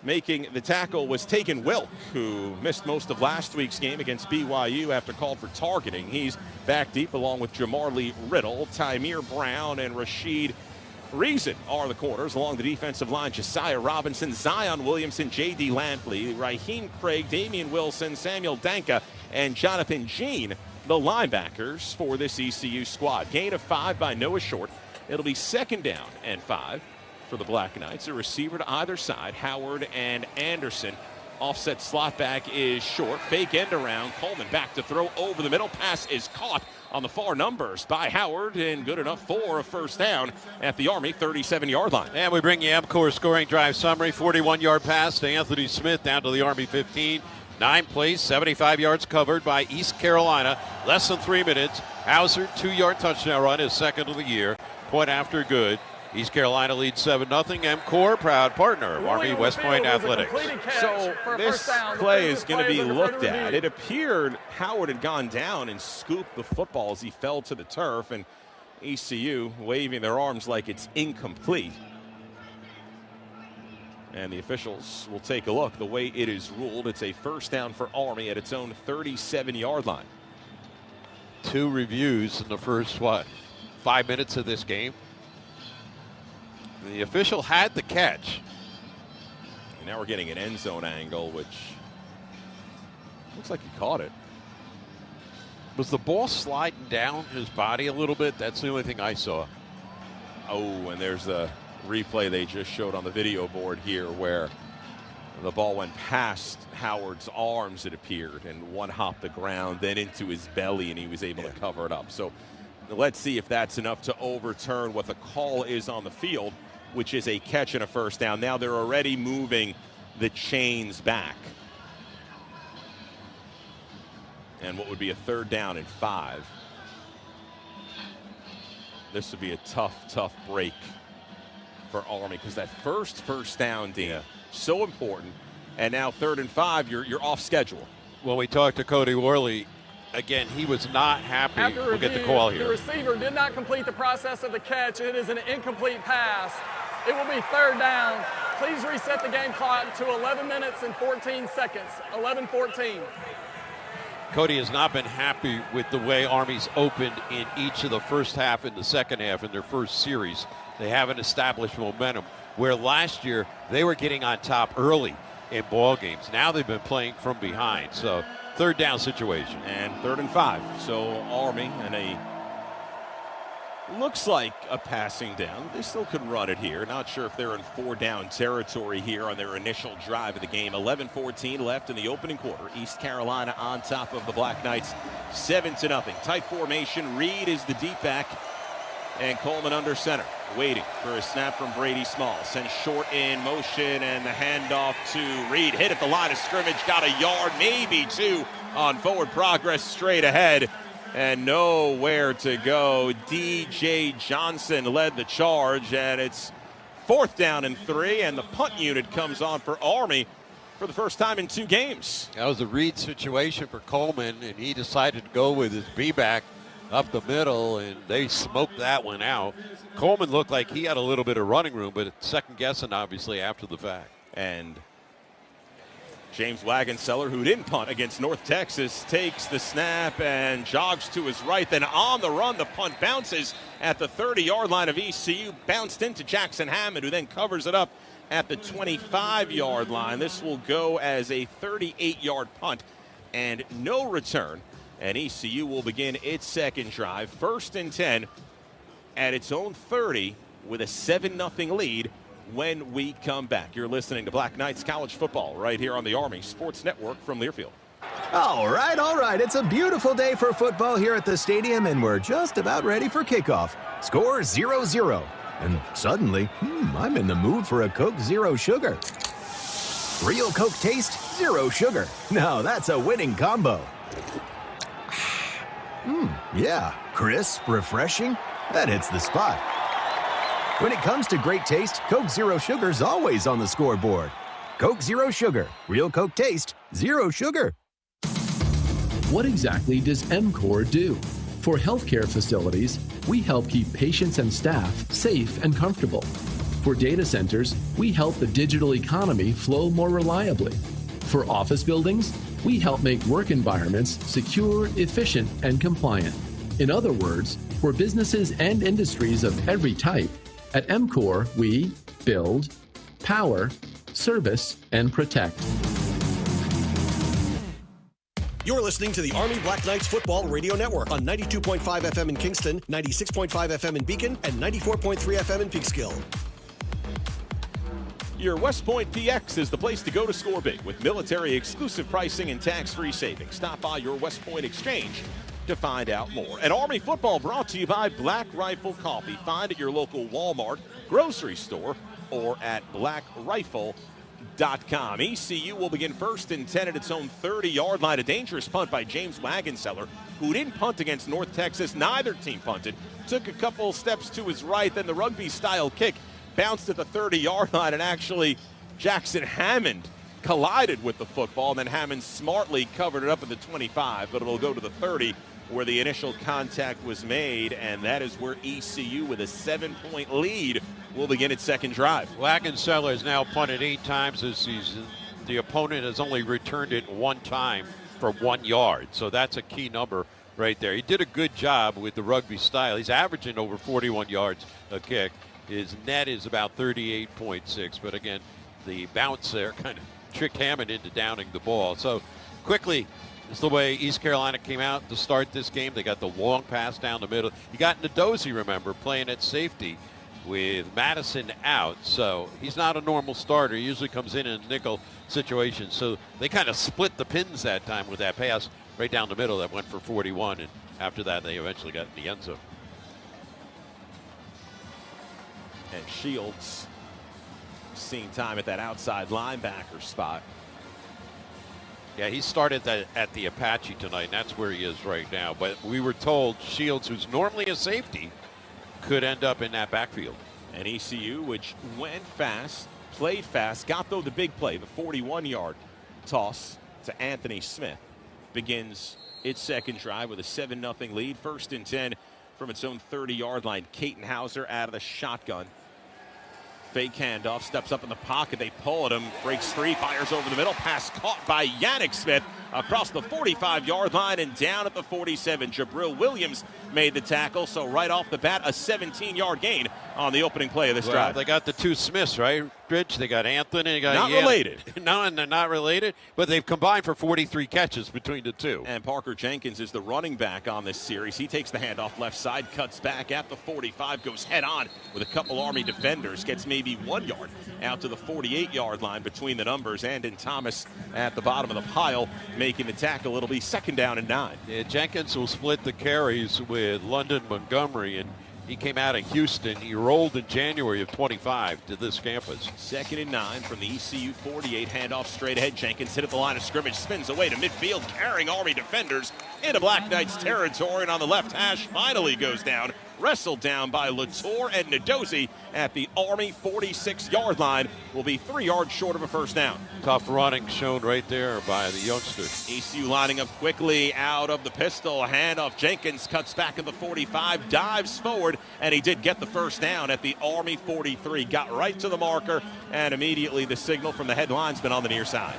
Making the tackle was Taken Wilk, who missed most of last week's game against BYU after called for targeting. He's back deep along with Jamarlee Riddle, Tymir Brown, and Rashid Reason are the corners. Along the defensive line, Josiah Robinson, Zion Williamson, J.D. Lampley, Raheem Craig, Damian Wilson, Samuel Danka, and Jonathan Jean, the linebackers for this ECU squad. Gain of 5 by Noah Short. It'll be 2nd down and 5 for the Black Knights. A receiver to either side, Howard and Anderson. Offset slot back is Short. Fake end around. Coleman back to throw over the middle. Pass is caught on the far numbers by Howard, and good enough for a first down at the Army 37-yard line.
And we bring you MCOR scoring drive summary. 41-yard pass to Anthony Smith down to the Army 15. 9 plays, 75 yards covered by East Carolina. Less than 3 minutes. Hauser, 2-yard touchdown run, his second of the year. Point after good. East Carolina leads 7-0. MCOR, proud partner of Army West Point Athletics.
So this play is going to be looked at. It appeared Howard had gone down and scooped the football as he fell to the turf, and ECU waving their arms like it's incomplete. And the officials will take a look. The way it is ruled, it's a first down for Army at its own 37-yard line.
2 reviews in the first, 5 minutes of this game. The official had the catch.
And now we're getting an end zone angle, which looks like he caught it.
Was the ball sliding down his body a little bit? That's the only thing I saw.
Oh, and there's a replay they just showed on the video board here where the ball went past Howard's arms, it appeared, and one hopped the ground, then into his belly, and he was able to cover it up. So let's see if that's enough to overturn what the call is on the field, which is a catch and a first down. Now they're already moving the chains back. And what would be a 3rd down and 5. This would be a tough break for Army, because that first down, Dean, so important. And now 3rd and 5, you're off schedule.
Well, we talked to Cody Worley. Again, he was not happy. We'll get the call here.
The receiver did not complete the process of the catch. It is an incomplete pass. It will be 3rd down. Please reset the game clock to 11 minutes and 14 seconds. 11:14.
Cody has not been happy with the way Army's opened in each of the first half and the second half in their first series. They haven't established momentum, where last year they were getting on top early in ball games. Now they've been playing from behind. So 3rd down situation.
And 3rd and 5. So Army and a looks like a passing down. They still could run it here. Not sure if they're in 4-down territory here on their initial drive of the game. 11:14 left in the opening quarter. East Carolina on top of the Black Knights, 7-0. Tight formation. Reed is the deep back, and Coleman under center, waiting for a snap from Brady Small. Sends Short in motion, and the handoff to Reed. Hit at the line of scrimmage, got a yard, maybe 2 on forward progress straight ahead, and nowhere to go. DJ Johnson led the charge, and it's 4th down and 3, and the punt unit comes on for Army for the first time in 2 games.
That was a Reed situation for Coleman, and he decided to go with his B-back up the middle, and they smoked that one out. Coleman looked like he had a little bit of running room, but second guessing obviously after the fact.
And James Wagonseller, who didn't punt against North Texas, takes the snap and jogs to his right. Then on the run, the punt bounces at the 30-yard line of ECU, bounced into Jackson Hammond, who then covers it up at the 25-yard line. This will go as a 38-yard punt and no return. And ECU will begin its second drive, 1st and 10 at its own 30 with a 7-0 lead when we come back. You're listening to Black Knights College Football right here on the Army Sports Network from Learfield.
All right. It's a beautiful day for football here at the stadium, and we're just about ready for kickoff. Score 0-0. And suddenly, I'm in the mood for a Coke Zero Sugar. Real Coke taste, zero sugar. Now that's a winning combo. Yeah, crisp, refreshing. That hits the spot. When it comes to great taste, Coke Zero Sugar's always on the scoreboard. Coke Zero Sugar. Real Coke taste, zero sugar.
What exactly does MCOR do?
For healthcare facilities, we help keep patients and staff safe and comfortable. For data centers, we help the digital economy flow more reliably. For office buildings, we help make work environments secure, efficient, and compliant. In other words, for businesses and industries of every type, at MCOR, we build, power, service, and protect.
You're listening to the Army Black Knights Football Radio Network on 92.5 FM in Kingston, 96.5 FM in Beacon, and 94.3 FM in Peekskill.
Your West Point PX is the place to go to score big with military exclusive pricing and tax-free savings. Stop by your West Point Exchange to find out more. And Army football brought to you by Black Rifle Coffee. Find at your local Walmart, grocery store, or at blackrifle.com. ECU will begin first and 10 at its own 30-yard line. A dangerous punt by James Wagenseller, who didn't punt against North Texas. Neither team punted. Took a couple steps to his right, then the rugby-style kick bounced at the 30-yard line, and actually Jackson Hammond collided with the football, and then Hammond smartly covered it up at the 25, but it'll go to the 30 where the initial contact was made, and that is where ECU with a 7-point lead will begin its second drive.
Wagenseller has now punted 8 times this season. The opponent has only returned it 1 time for 1 yard, so that's a key number right there. He did a good job with the rugby style. He's averaging over 41 yards a kick. His net is about 38.6, but again, the bounce there kind of tricked Hammond into downing the ball. So quickly, it's the way East Carolina came out to start this game. They got the long pass down the middle. You got Ndozi, remember, playing at safety with Madison out. So he's not a normal starter. He usually comes in a nickel situation. So they kind of split the pins that time with that pass right down the middle that went for 41. And after that, they eventually got in the end zone.
And Shields seeing time at that outside linebacker spot.
Yeah, he started at the Apache tonight, and that's where he is right now. But we were told Shields, who's normally a safety, could end up in that backfield.
And ECU, which went fast, played fast, got, though, the big play, the 41-yard toss to Anthony Smith, begins its second drive with a 7-0 lead. First and 10 from its own 30-yard line. Caton Hauser out of the shotgun. Fake handoff, steps up in the pocket. They pull at him, breaks free, fires over the middle. Pass caught by Yannick Smith across the 45-yard line and down at the 47. Jabril Williams made the tackle, so right off the bat, a 17-yard gain on the opening play of this drive.
They got the 2 Smiths, right, Rich? They got Anthony. They got
not related.
No, and they're not related, but they've combined for 43 catches between the two.
And Parker Jenkins is the running back on this series. He takes the handoff left side, cuts back at the 45, goes head on with a couple Army defenders, gets maybe 1 yard out to the 48-yard line between the numbers. Andon Thomas at the bottom of the pile making the tackle. It'll be 2nd down and 9.
Yeah, Jenkins will split the carries with London Montgomery, and he came out of Houston. He rolled in January of 25 to this campus.
2nd and 9 from the ECU 48. Handoff straight ahead. Jenkins hit at the line of scrimmage, spins away to midfield, carrying Army defenders into Black Knights territory, and on the left hash finally goes down. Wrestled down by Latour, and Ndozi at the Army 46-yard line will be 3 yards short of a first down.
Tough running shown right there by the youngster.
ECU lining up quickly out of the pistol. Handoff. Jenkins cuts back at the 45, dives forward, and he did get the first down at the Army 43. Got right to the marker, and immediately the signal from the head linesman on the near side.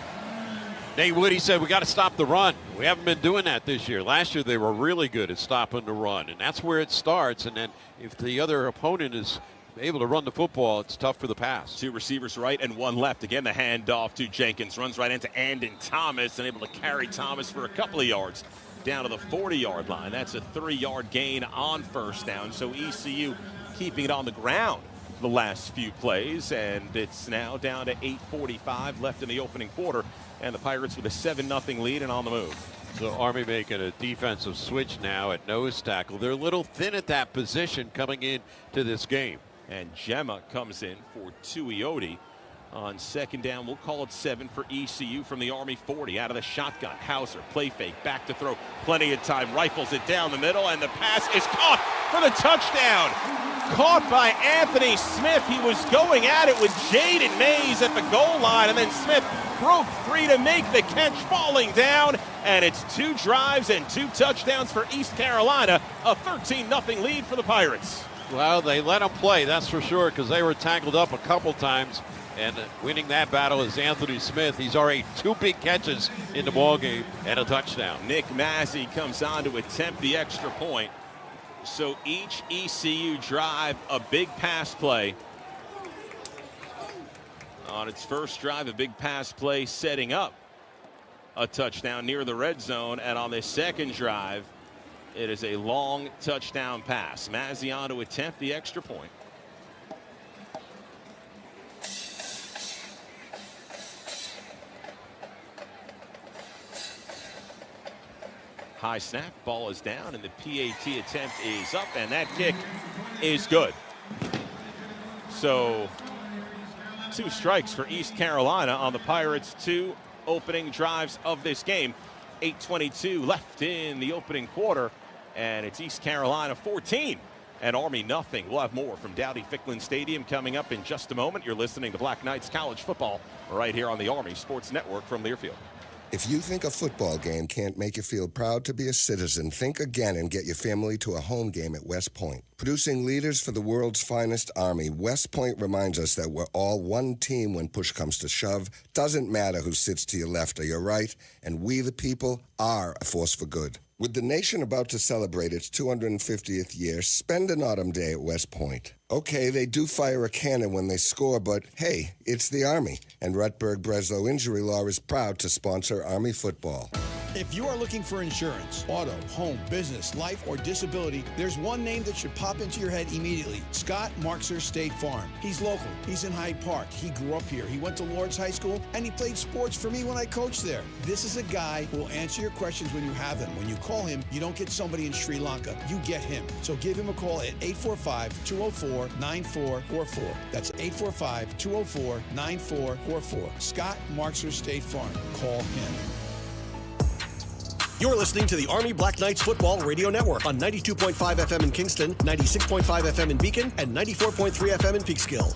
Nate Woody said, we got to stop the run. We haven't been doing that this year. Last year they were really good at stopping the run, and that's where it starts. And then if the other opponent is able to run the football, it's tough for the pass.
2 receivers right and 1 left. Again, the handoff to Jenkins. Runs right into Andon Thomas and able to carry Thomas for a couple of yards down to the 40-yard line. That's a 3-yard gain on first down. So ECU keeping it on the ground the last few plays, and it's now down to 8:45 left in the opening quarter. And the Pirates with a 7-0 lead and on the move.
So Army making a defensive switch now at nose tackle. They're a little thin at that position coming into this game.
And Gemma comes in for Tuioti on 2nd down. We'll call it 7 for ECU from the Army 40. Out of the shotgun, Hauser, play fake, back to throw. Plenty of time, rifles it down the middle, and the pass is caught for the touchdown. Caught by Anthony Smith. He was going at it with Jaden Mays at the goal line, and then Smith broke free to make the catch, falling down, And it's 2 drives and 2 touchdowns for East Carolina, a 13-0 lead for the Pirates.
Well, they let them play, that's for sure, because they were tangled up a couple times. And winning that battle is Anthony Smith. He's already 2 big catches in the ballgame and a touchdown.
Nick Massey comes on to attempt the extra point. So each ECU drive, a big pass play. On its first drive, a big pass play setting up a touchdown near the red zone. And on this second drive, it is a long touchdown pass. Massey on to attempt the extra point. High snap, ball is down, and the PAT attempt is up, and that kick is good. So 2 strikes for East Carolina on the Pirates' 2 opening drives of this game. 8:22 left in the opening quarter, and it's East Carolina 14 and Army nothing. We'll have more from Dowdy-Ficklin Stadium coming up in just a moment. You're listening to Black Knights College Football right here on the Army Sports Network from Learfield.
If you think a football game can't make you feel proud to be a citizen, think again and get your family to a home game at West Point. Producing leaders for the world's finest Army, West Point reminds us that we're all one team when push comes to shove. Doesn't matter who sits to your left or your right, and we the people are a force for good. With the nation about to celebrate its 250th year, spend an autumn day at West Point. Okay, they do fire a cannon when they score, but hey, it's the Army. And Rutberg Breslow Injury Law is proud to sponsor Army football.
If you are looking for insurance, auto, home, business, life, or disability, there's one name that should pop into your head immediately. Scott Markser State Farm. He's local. He's in Hyde Park. He grew up here. He went to Lord's High School, and he played sports for me when I coached there. This is a guy who will answer your questions when you have them. When you call him, you don't get somebody in Sri Lanka. You get him. So give him a call at 845-204-9444. That's 845-204-9444. Scott Markser State Farm. Call him.
You're listening to the Army Black Knights Football Radio Network on 92.5 FM in Kingston, 96.5 FM in Beacon, and 94.3 FM in Peekskill.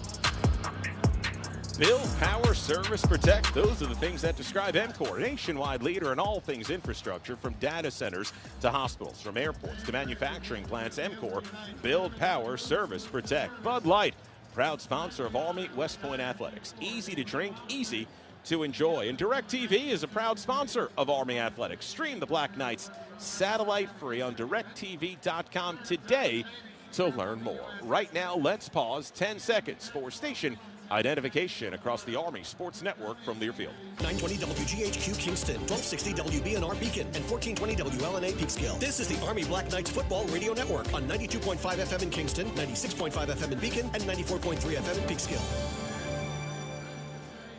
Build, power, service, protect. Those are the things that describe EMCOR, a nationwide leader in all things infrastructure, from data centers to hospitals, from airports to manufacturing plants. EMCOR, build, power, service, protect. Bud Light, proud sponsor of Army West Point Athletics. Easy to drink, easy to enjoy. And DirecTV is a proud sponsor of Army Athletics. Stream the Black Knights satellite free on directtv.com today to learn more. Right now, let's pause 10 seconds for station identification across the Army Sports Network from Learfield.
920 WGHQ Kingston, 1260 WBNR Beacon, and 1420 WLNA Peekskill. This is the Army Black Knights Football Radio Network on 92.5 FM in Kingston, 96.5 FM in Beacon, and 94.3 FM in Peekskill.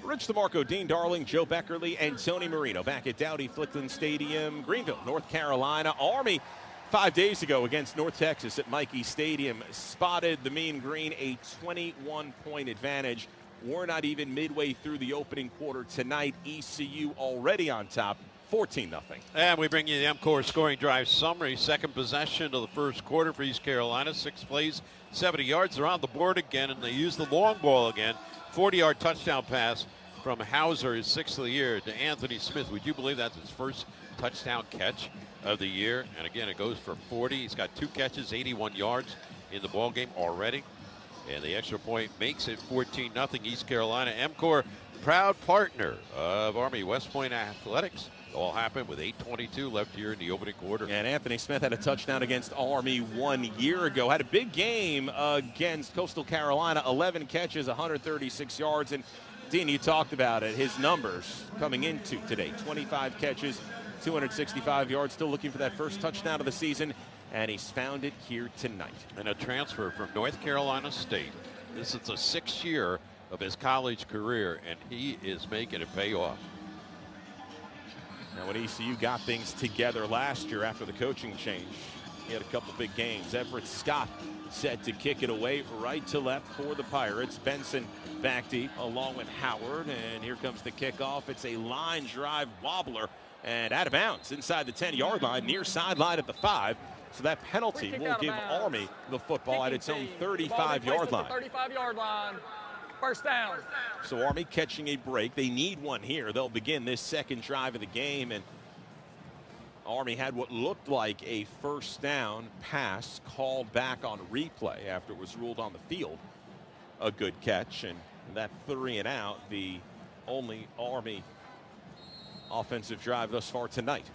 Rich DeMarco, Dean Darling, Joe Beckerly, and Tony Marino back at Dowdy-Ficklin Stadium, Greenville, North Carolina. Army 5 days ago against North Texas at Mikey Stadium spotted the Mean Green a 21-point advantage. We're not even midway through the opening quarter tonight. ECU already on top, 14-0.
And we bring you the EMCOR scoring drive summary. Second possession of the first quarter for East Carolina. 6 plays, 70 yards. They're on the board again, and they use the long ball again. 40-yard touchdown pass from Hauser, his 6th of the year, to Anthony Smith. Would you believe that's his first touchdown catch of the year? And again, it goes for 40. He's got 2 catches, 81 yards in the ballgame already. And the extra point makes it 14-0 East Carolina. EMCOR, proud partner of Army West Point Athletics. It all happened with 8:22 left here in the opening quarter.
And Anthony Smith had a touchdown against Army 1 year ago. Had a big game against Coastal Carolina, 11 catches, 136 yards. And Dean, you talked about it, his numbers coming into today. 25 catches, 265 yards, still looking for that first touchdown of the season, and he's found it here tonight.
And a transfer from North Carolina State. This is the 6th year of his college career, and he is making it pay off.
Now, when ECU got things together last year after the coaching change, he had a couple big games. Everett Scott set to kick it away right to left for the Pirates. Benson back deep along with Howard, and here comes the kickoff. It's a line drive wobbler and out of bounds inside the 10-yard line, near sideline at the 5. So that penalty will give Army the football at its own 35-yard line.
35-yard line. First down.
So Army catching a break. They need one here. They'll begin this second drive of the game, and Army had what looked like a first down pass called back on replay after it was ruled on the field a good catch, and that 3 and out, the only Army offensive drive thus far tonight.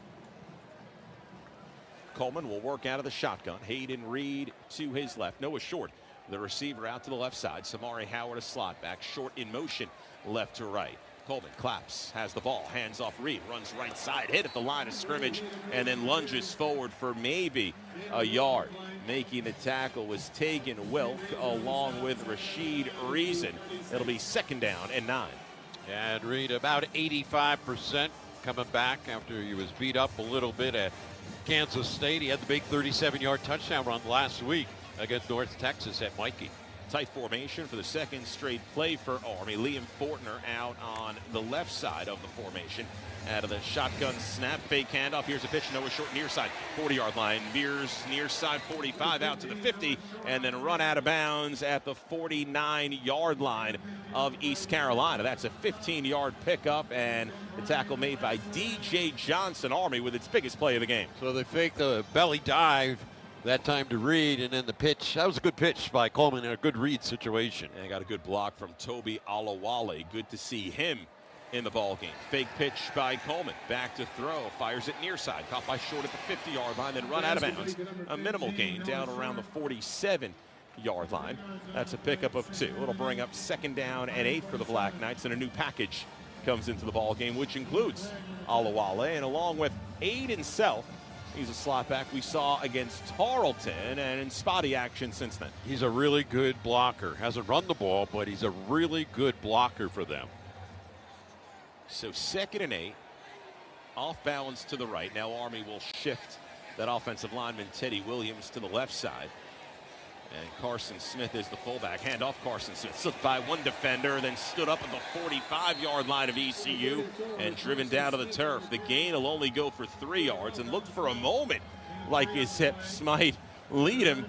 Coleman will work out of the shotgun. Hayden Reed to his left. Noah Short, the receiver, out to the left side. Samari Howard, a slot back. Short in motion, left to right. Coleman claps, has the ball, hands off Reed, runs right side, hit at the line of scrimmage, and then lunges forward for maybe a yard. Making the tackle was Tegan Wilk along with Rashid Reason. It'll be 2nd down and 9.
And Reed about 85% coming back after he was beat up a little bit at Kansas State. He had the big 37-yard touchdown run last week against North Texas at Mikey.
Tight formation for the 2nd straight play for Army. Liam Fortner out on the left side of the formation. Out of the shotgun snap, fake handoff. Here's a pitch, Noah Short near side, 40-yard line. Veers near side, 45 out to the 50, and then run out of bounds at the 49-yard line of East Carolina. That's a 15-yard pickup, and the tackle made by DJ Johnson. Army with its biggest play of the game.
So they faked the belly dive that time to Reed, and then the pitch. That was a good pitch by Coleman in a good read situation.
And got a good block from Toby Alawale. Good to see him in the ball game. Fake pitch by Coleman. Back to throw. Fires it near side. Caught by Short at the 50-yard line, then run out of bounds. A minimal gain down around the 47-yard line. That's a pickup of 2. It'll bring up 2nd down and 8 for the Black Knights, and a new package comes into the ball game, which includes Alawale, and along with Aiden Self. He's a slot back we saw against Tarleton, and in spotty action since then.
He's a really good blocker. Hasn't run the ball, but he's a really good blocker for them.
So 2nd and 8. Off balance to the right. Now Army will shift that offensive lineman, Teddy Williams, to the left side. And Carson Smith is the fullback. Hand off Carson Smith. Slipped by one defender, then stood up at the 45-yard line of ECU and driven down to the turf. The gain will only go for 3 yards, and looked for a moment like his hips might lead him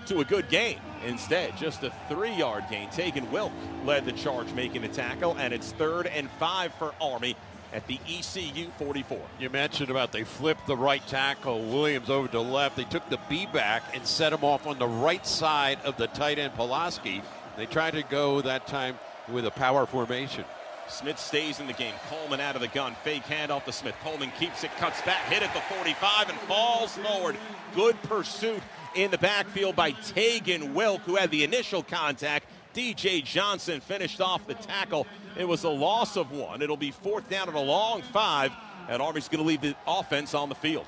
to a good gain. Instead, just a 3-yard gain. Tegan Wilk led the charge making the tackle, and it's 3rd and 5 for Army at the ECU 44.
You mentioned about they flipped the right tackle, Williams, over to the left. They took the B back and set him off on the right side of the tight end Pulaski. They tried to go that time with a power formation.
Smith stays in the game. Coleman out of the gun. Fake handoff to Smith. Coleman keeps it, cuts back, hit at the 45, and falls forward. Good pursuit in the backfield by Tegan Wilk, who had the initial contact. DJ Johnson finished off the tackle. It was a loss of 1. It'll be 4th down and a long 5, and Army's going to leave the offense on the field.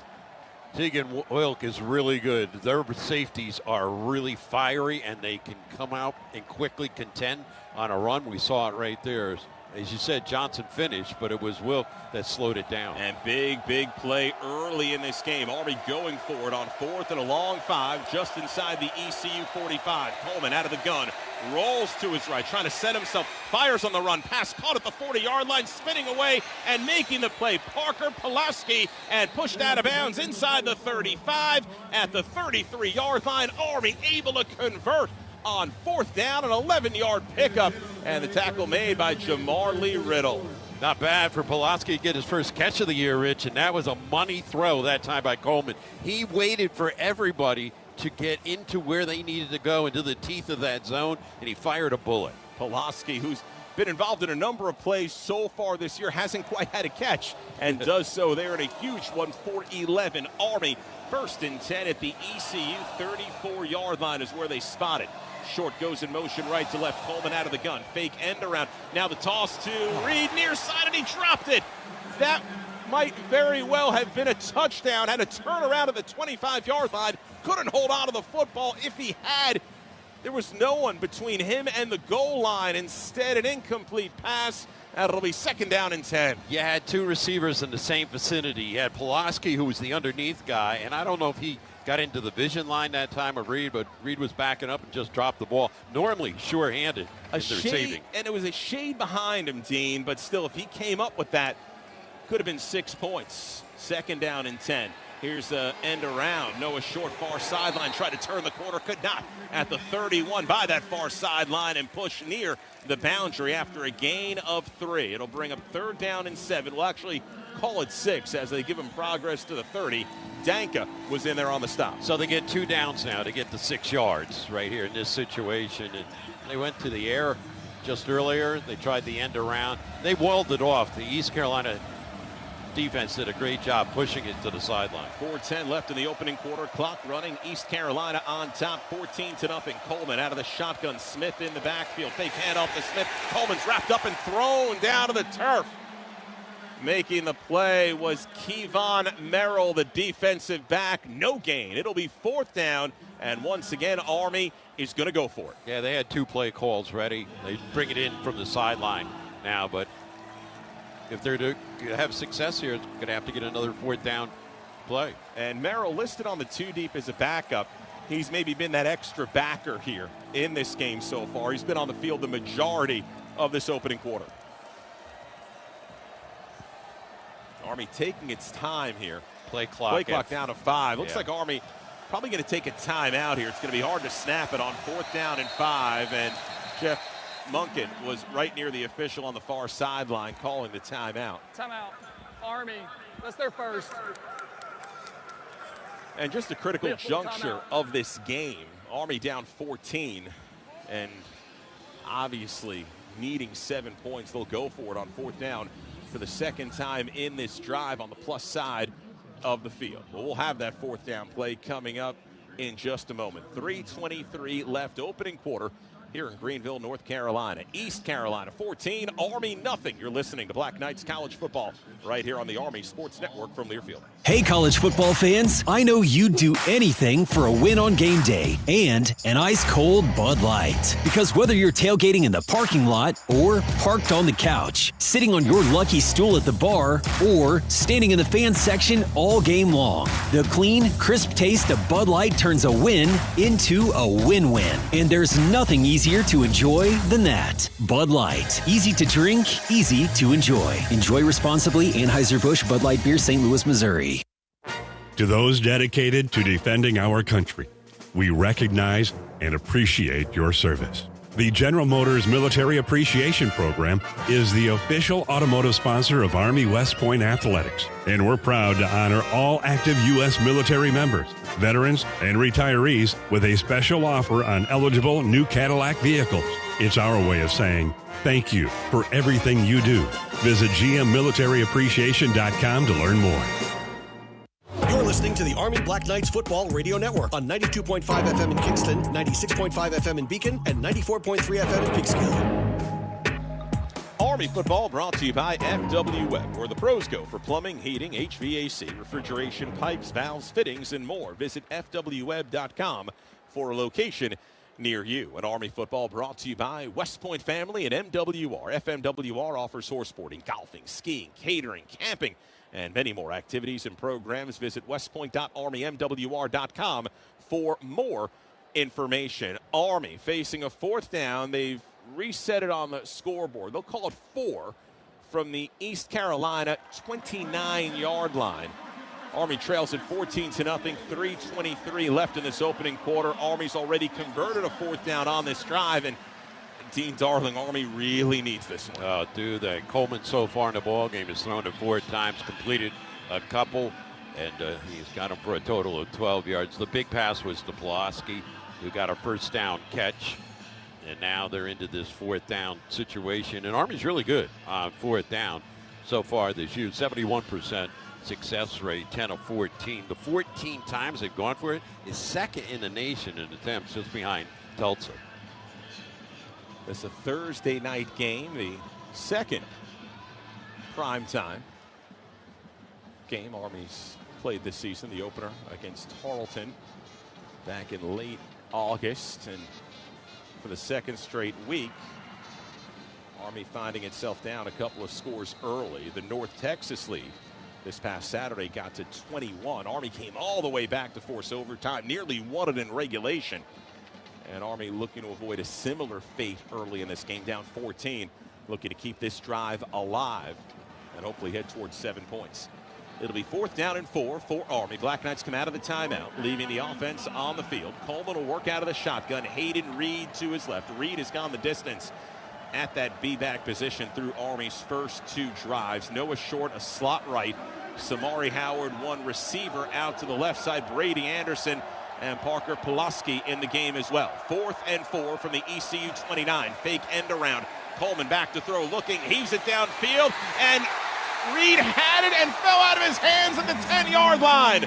Tegan Wilk is really good. Their safeties are really fiery, and they can come out and quickly contend on a run. We saw it right there. As you said, Johnson finished, but it was Wilk that slowed it down.
And big play early in this game. Army going for it on 4th and a long 5, just inside the ECU 45. Coleman out of the gun, rolls to his right, trying to set himself, fires on the run, pass caught at the 40-yard line, spinning away and making the play. Parker Pulaski, and pushed out of bounds inside the 35 at the 33-yard line. Army able to convert on 4th down, an 11-yard pickup, and the tackle made by Jamar Lee Riddle.
Not bad for Pulaski to get his first catch of the year, Rich, and that was a money throw that time by Coleman. He waited for everybody to get into where they needed to go, into the teeth of that zone, and he fired a bullet.
Pulaski, who's been involved in a number of plays so far this year, hasn't quite had a catch, and does so there in a huge one for 11. Army 1st and 10 at the ECU 34-yard line is where they spot it. Short goes in motion right to left. Coleman out of the gun. Fake end around. Now the toss to Reed near side, and he dropped it. That might very well have been a touchdown. Had a turnaround at the 25-yard line. Couldn't hold on to the football. If he had, there was no one between him and the goal line. Instead, an incomplete pass. That'll be 2nd down and 10.
You had 2 receivers in the same vicinity. You had Pulaski, who was the underneath guy, and I don't know if he got into the vision line that time of Reed, but Reed was backing up and just dropped the ball. Normally sure-handed if they're saving.
And it was a shade behind him, Dean, but still, if he came up with that, could have been 6 points. 2nd down and 10. Here's the end around. Noah short, far sideline, tried to turn the corner, could not. At the 31 by that far sideline and push near the boundary after a gain of 3. It'll bring up 3rd down and 7. We'll actually call it 6 as they give him progress to the 30. Danka was in there on the stop.
So they get 2 downs now to get the 6 yards right here in this situation. And they went to the air just earlier. They tried the end around. They walled it off. The East Carolina defense did a great job pushing it to the sideline.
4:10 left in the opening quarter. Clock running. East Carolina on top, 14-0. Coleman out of the shotgun. Smith in the backfield. Fake handoff to Smith. Coleman's wrapped up and thrown down to the turf. Making the play was Kevon Merrill, the defensive back. No gain. It'll be 4th down. And once again, Army is going to go for it.
Yeah, they had 2 play calls ready. They bring it in from the sideline now, but if they're to have success here, it's going to have to get another 4th down play.
And Merrill listed on the 2 deep as a backup. He's maybe been that extra backer here in this game so far. He's been on the field the majority of this opening quarter. Army taking its time here.
Play clock
down to 5. Looks like Army probably going to take a timeout here. It's going to be hard to snap it on 4th down and 5. And Jeff Munkin was right near the official on the far sideline calling the timeout.
Timeout. Army, that's their first.
And just a critical juncture of this game. Army down 14 and obviously needing 7 points. They'll go for it on 4th down for the 2nd time in this drive on the plus side of the field. Well, we'll have that 4th down play coming up in just a moment. 3:23 left, opening quarter here in Greenville, North Carolina. East Carolina 14, Army nothing. You're listening to Black Knights College Football right here on the Army Sports Network from Learfield.
Hey, college football fans, I know you'd do anything for a win on game day and an ice-cold Bud Light. Because whether you're tailgating in the parking lot or parked on the couch, sitting on your lucky stool at the bar, or standing in the fan section all game long, the clean, crisp taste of Bud Light turns a win into a win-win. And there's nothing easier to enjoy than that. Bud Light. Easy to drink, easy to enjoy. Enjoy responsibly. Anheuser-Busch Bud Light Beer, St. Louis, Missouri.
To those dedicated to defending our country, we recognize and appreciate your service. The General Motors Military Appreciation Program is the official automotive sponsor of Army West Point Athletics, and we're proud to honor all active U.S. military members, veterans, and retirees with a special offer on eligible new Cadillac vehicles. It's our way of saying thank you for everything you do. Visit gmmilitaryappreciation.com to learn more.
You're listening to the Army Black Knights Football Radio Network on 92.5 FM in Kingston, 96.5 FM in Beacon, and 94.3 FM in Peekskill.
Army football brought to you by FW Web, where the pros go for plumbing, heating, HVAC, refrigeration, pipes, valves, fittings, and more. Visit fwweb.com for a location near you. And Army football brought to you by West Point Family and MWR. FMWR offers horseboarding, golfing, skiing, catering, camping, and many more activities and programs. Visit westpoint.armymwr.com for more information. Army facing a 4th down. They've reset it on the scoreboard. They'll call it 4 from the East Carolina 29-yard line. Army trails at 14-0, 3:23 left in this opening quarter. Army's already converted a 4th down on this drive, and Dean Darling, Army really needs this one.
Oh, dude, Coleman so far in the ball game has thrown it 4 times, completed a couple, and he's got him for a total of 12 yards. The big pass was to Pulaski, who got a 1st down catch, and now they're into this 4th down situation. And Army's really good on 4th down so far this year. 71% success rate, 10 of 14. The 14 times they've gone for it is 2nd in the nation in attempts, just behind Tulsa.
It's a Thursday night game, the 2nd primetime game Army's played this season. The opener against Tarleton back in late August, and for the 2nd straight week, Army finding itself down a couple of scores early. The North Texas lead this past Saturday got to 21. Army came all the way back to force overtime, nearly won it in regulation. And Army looking to avoid a similar fate early in this game, down 14, looking to keep this drive alive and hopefully head towards 7 points. It'll be 4th down and 4 for Army. Black Knights come out of the timeout, leaving the offense on the field. Coleman will work out of the shotgun. Hayden Reed to his left. Reed has gone the distance at that B-back position through Army's first 2 drives. Noah Short, a slot right. Samari Howard, one receiver out to the left side. Brady Anderson and Parker Pulaski in the game as well. 4th and 4 from the ECU 29. Fake end around. Coleman back to throw, looking, heaves it downfield, and Reed had it and fell out of his hands at the 10-yard line.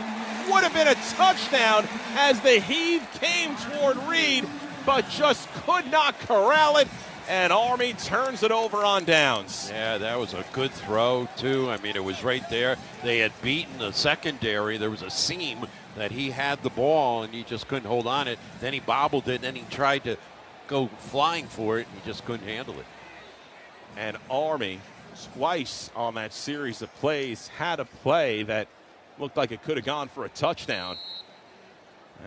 Would have been a touchdown as the heave came toward Reed, but just could not corral it, and Army turns it over on downs.
Yeah, that was a good throw, too. I mean, it was right there. They had beaten the secondary. There was a seam that he had the ball, and he just couldn't hold on it. Then he bobbled it, and then he tried to go flying for it, and he just couldn't handle it.
And Army, twice on that series of plays, had a play that looked like it could have gone for a touchdown.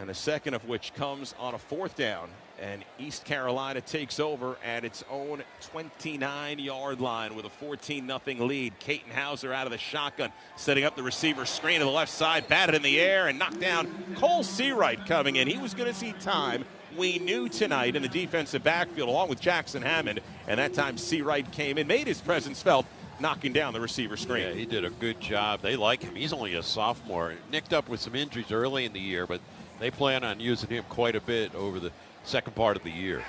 And a second of which comes on a 4th down. And East Carolina takes over at its own 29-yard line with a 14-0 lead. Caton Hauser out of the shotgun, setting up the receiver screen to the left side, batted in the air and knocked down. Cole Seawright coming in. He was going to see time, we knew, tonight in the defensive backfield along with Jackson Hammond. And that time Seawright came in, made his presence felt, knocking down the receiver screen.
Yeah, he did a good job. They like him. He's only a sophomore. Nicked up with some injuries early in the year, but they plan on using him quite a bit over the second part of the year.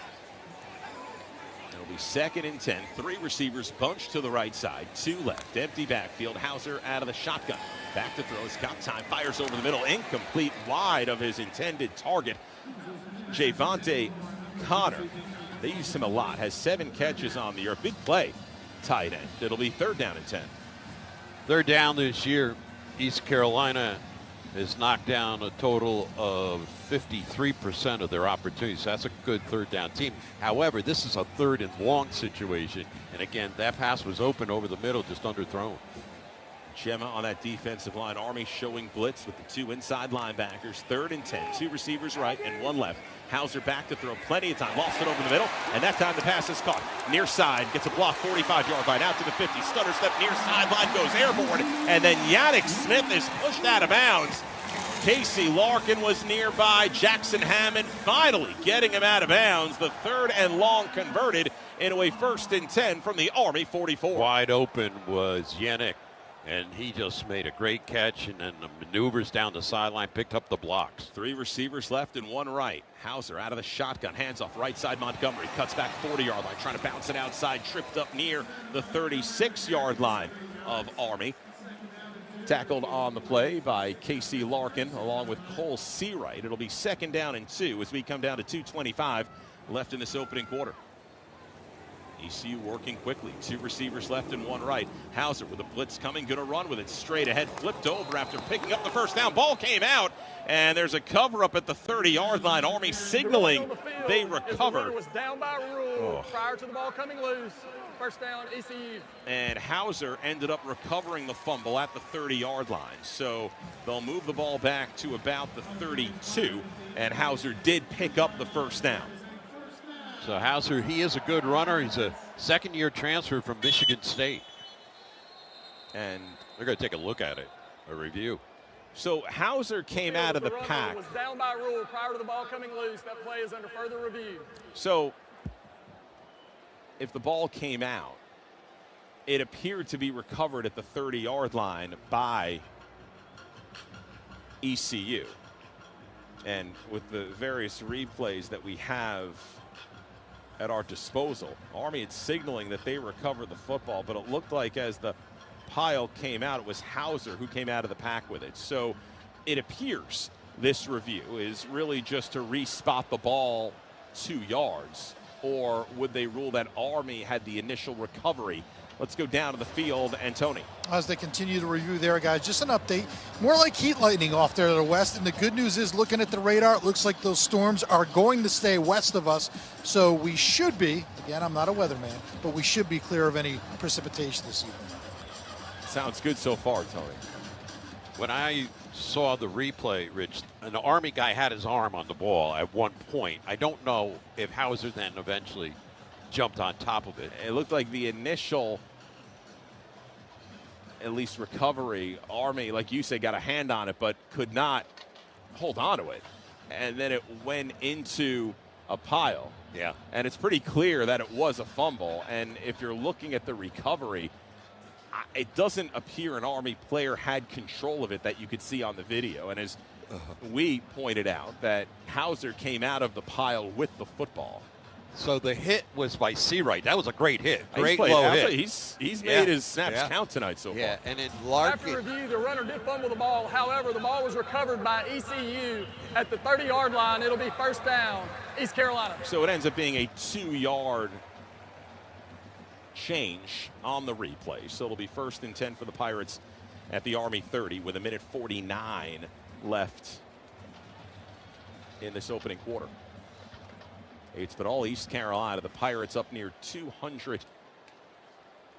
It'll be 2nd and 10. 3 receivers bunched to the right side, 2 left. Empty backfield. Hauser out of the shotgun. Back to throw. He's got time. Fires over the middle. Incomplete, wide of his intended target. Javonte Connor. They use him a lot. Has 7 catches on the year. Big play. Tight end. It'll be 3rd down and 10.
3rd down this year. East Carolina has knocked down a total of 53% of their opportunities. That's a good 3rd down team. However, this is a 3rd and long situation. And again, that pass was open over the middle, just underthrown.
Gemma on that defensive line. Army showing blitz with the 2 inside linebackers. 3rd and 10. 2 receivers right and 1 left. Hauser back to throw. Plenty of time. Lost it over the middle. And that time the pass is caught. Near side. Gets a block. 45-yard line. Out to the 50. Stutter step. Near sideline. Goes airborne. And then Yannick Smith is pushed out of bounds. Casey Larkin was nearby. Jackson Hammond finally getting him out of bounds. The 3rd and long converted into a 1st and 10 from the Army 44.
Wide open was Yannick. And he just made a great catch, and then the maneuvers down the sideline, picked up the blocks.
3 receivers left and 1 right. Hauser out of the shotgun, hands off right side Montgomery, cuts back 40-yard line, trying to bounce it outside, tripped up near the 36-yard line of Army. Tackled on the play by Casey Larkin along with Cole Seawright. It'll be 2nd down and 2 as we come down to 2:25 left in this opening quarter. ECU working quickly. 2 receivers left and 1 right. Hauser with a blitz coming, going to run with it straight ahead. Flipped over after picking up the 1st down. Ball came out, and there's a cover up at the 30-yard line. Army signaling they recover.
Was down by rule prior to the ball coming loose. 1st down, ECU.
And Hauser ended up recovering the fumble at the 30-yard line. So they'll move the ball back to about the 32, and Hauser did pick up the 1st down.
So Hauser, he is a good runner. He's a 2nd-year transfer from Michigan State.
And
they're going to take a look at it, a review.
So Hauser came out of the pack.
Was down by rule prior to the ball coming loose. That play is under further review.
So if the ball came out, it appeared to be recovered at the 30-yard line by ECU. And with the various replays that we have at our disposal, Army is signaling that they recovered the football, but it looked like as the pile came out, it was Hauser who came out of the pack with it. So it appears this review is really just to re-spot the ball 2 yards, or would they rule that Army had the initial recovery? Let's go down to the field, and Tony.
As they continue to review there, guys, just an update. More like heat lightning off there to the west. And the good news is, looking at the radar, it looks like those storms are going to stay west of us. So we should be, again, I'm not a weatherman, but we should be clear of any precipitation this evening.
Sounds good so far, Tony.
When I saw the replay, Rich, an Army guy had his arm on the ball at one point. I don't know if Hauser then eventually jumped on top of it.
It looked like the initial at least recovery. Army, like you said, got a hand on it, but could not hold on to it. And then it went into a pile.
Yeah.
And it's pretty clear that it was a fumble. And if you're looking at the recovery, it doesn't appear an Army player had control of it that you could see on the video. And as we pointed out, that Hauser came out of the pile with the football.
So the hit was by Seawright. That was a great hit. Great
He's
low hit.
He's made his snaps count tonight so far.
Yeah, and then
After review, the runner did fumble the ball. However, the ball was recovered by ECU at the 30-yard line. It'll be first down, East Carolina.
So it ends up being a 2-yard change on the replay. So it'll be 1st and 10 for the Pirates at the Army 30 with 1:49 left in this opening quarter. It's been all East Carolina. The Pirates up near 200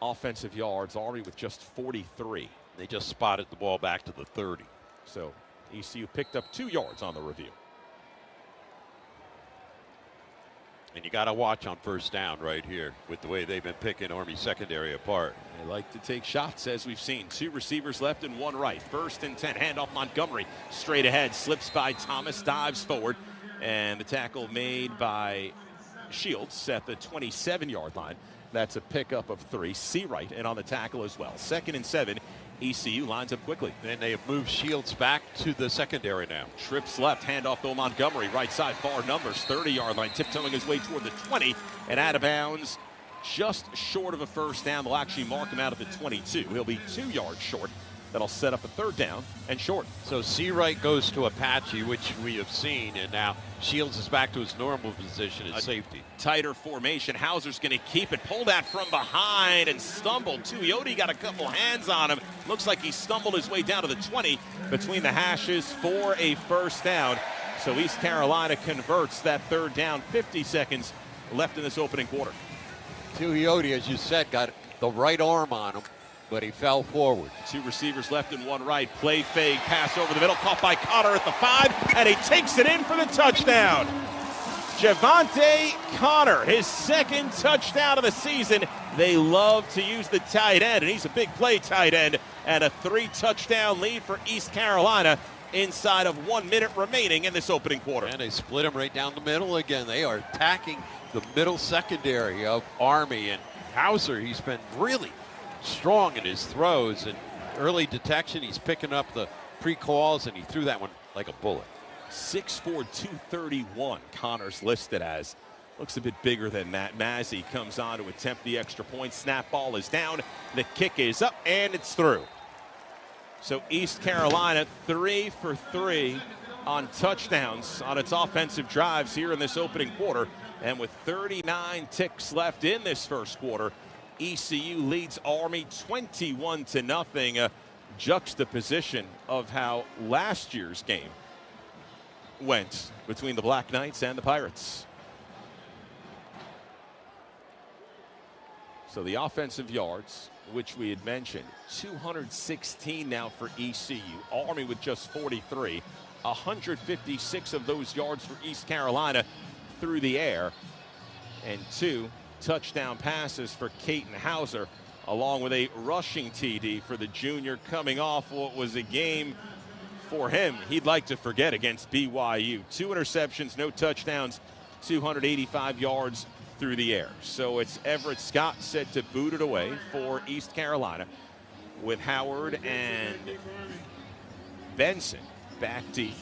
offensive yards. Army with just 43.
They just spotted the ball back to the 30.
So ECU picked up 2 yards on the review.
And you got to watch on first down right here with the way they've been picking Army secondary apart.
They like to take shots, as we've seen. 2 receivers left and 1 right. 1st and 10. Handoff Montgomery. Straight ahead. Slips by Thomas. Dives forward. And the tackle made by Shields at the 27-yard line. That's a pickup of 3. Seawright in on the tackle as well. 2nd and 7. ECU lines up quickly.
And they have moved Shields back to the secondary now.
Trips left, handoff though Montgomery. Right side, far numbers, 30-yard line, tiptoeing his way toward the 20 and out of bounds. Just short of a first down. They'll actually mark him out at the 22. He'll be 2 yards short. That'll set up a 3rd down and short.
So Seawright goes to Apache, which we have seen, and now Shields is back to his normal position at safety.
Tighter formation. Hauser's going to keep it. Pulled out from behind and stumbled. Tuioti got a couple hands on him. Looks like he stumbled his way down to the 20 between the hashes for a first down. So East Carolina converts that 3rd down. 50 seconds left in this opening quarter.
Tuioti, as you said, got the right arm on him, but he fell forward.
2 receivers left and 1 right. Play fake, pass over the middle, caught by Connor at the 5, and he takes it in for the touchdown. Javante Connor, his 2nd touchdown of the season. They love to use the tight end, and he's a big play tight end, and a 3-touchdown lead for East Carolina inside of 1 minute remaining in this opening quarter.
And they split him right down the middle again. They are attacking the middle secondary of Army, and Hauser, he's been really strong in his throws and early detection. He's picking up the pre-calls, and he threw that one like a bullet.
6'4", 231, Connor's listed as. Looks a bit bigger than that. Mazzy comes on to attempt the extra point. Snap ball is down. The kick is up, and it's through. So East Carolina 3 for 3 on touchdowns on its offensive drives here in this opening quarter. And with 39 ticks left in this first quarter, ECU leads Army 21-0. A juxtaposition of how last year's game went between the Black Knights and the Pirates. So the offensive yards, which we had mentioned, 216 now for ECU. Army with just 43. 156 of those yards for East Carolina through the air. And 2 touchdown passes for Caton Hauser, along with a rushing TD for the junior, coming off what was a game for him he'd like to forget against BYU. 2 interceptions, no touchdowns, 285 yards through the air. So it's Everett Scott set to boot it away for East Carolina, with Howard and Benson back deep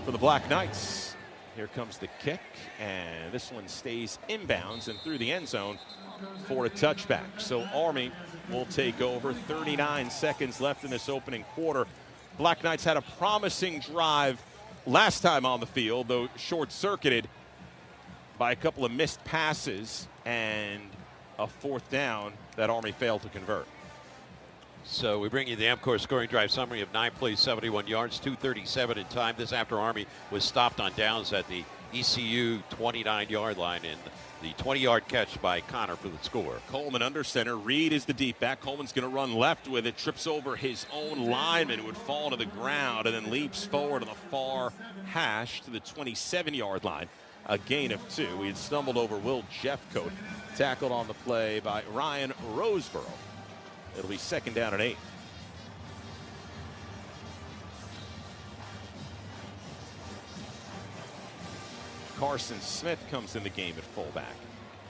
for the Black Knights. Here comes the kick, and this one stays inbounds and through the end zone for a touchback. So Army will take over. 39 seconds left in this opening quarter. Black Knights had a promising drive last time on the field, though short-circuited by a couple of missed passes and a 4th down that Army failed to convert.
So we bring you the Amcor scoring drive summary of 9 plays, 71 yards, 2:37 in time. This after Army was stopped on downs at the ECU 29-yard line, and the 20-yard catch by Connor for the score.
Coleman under center. Reed is the deep back. Coleman's going to run left with it. Trips over his own lineman, who would fall to the ground, and then leaps forward to the far hash to the 27-yard line. A gain of 2. He had stumbled over Will Jeffcoat. Tackled on the play by Ryan Roseborough. It'll be 2nd down and 8. Carson Smith comes in the game at fullback.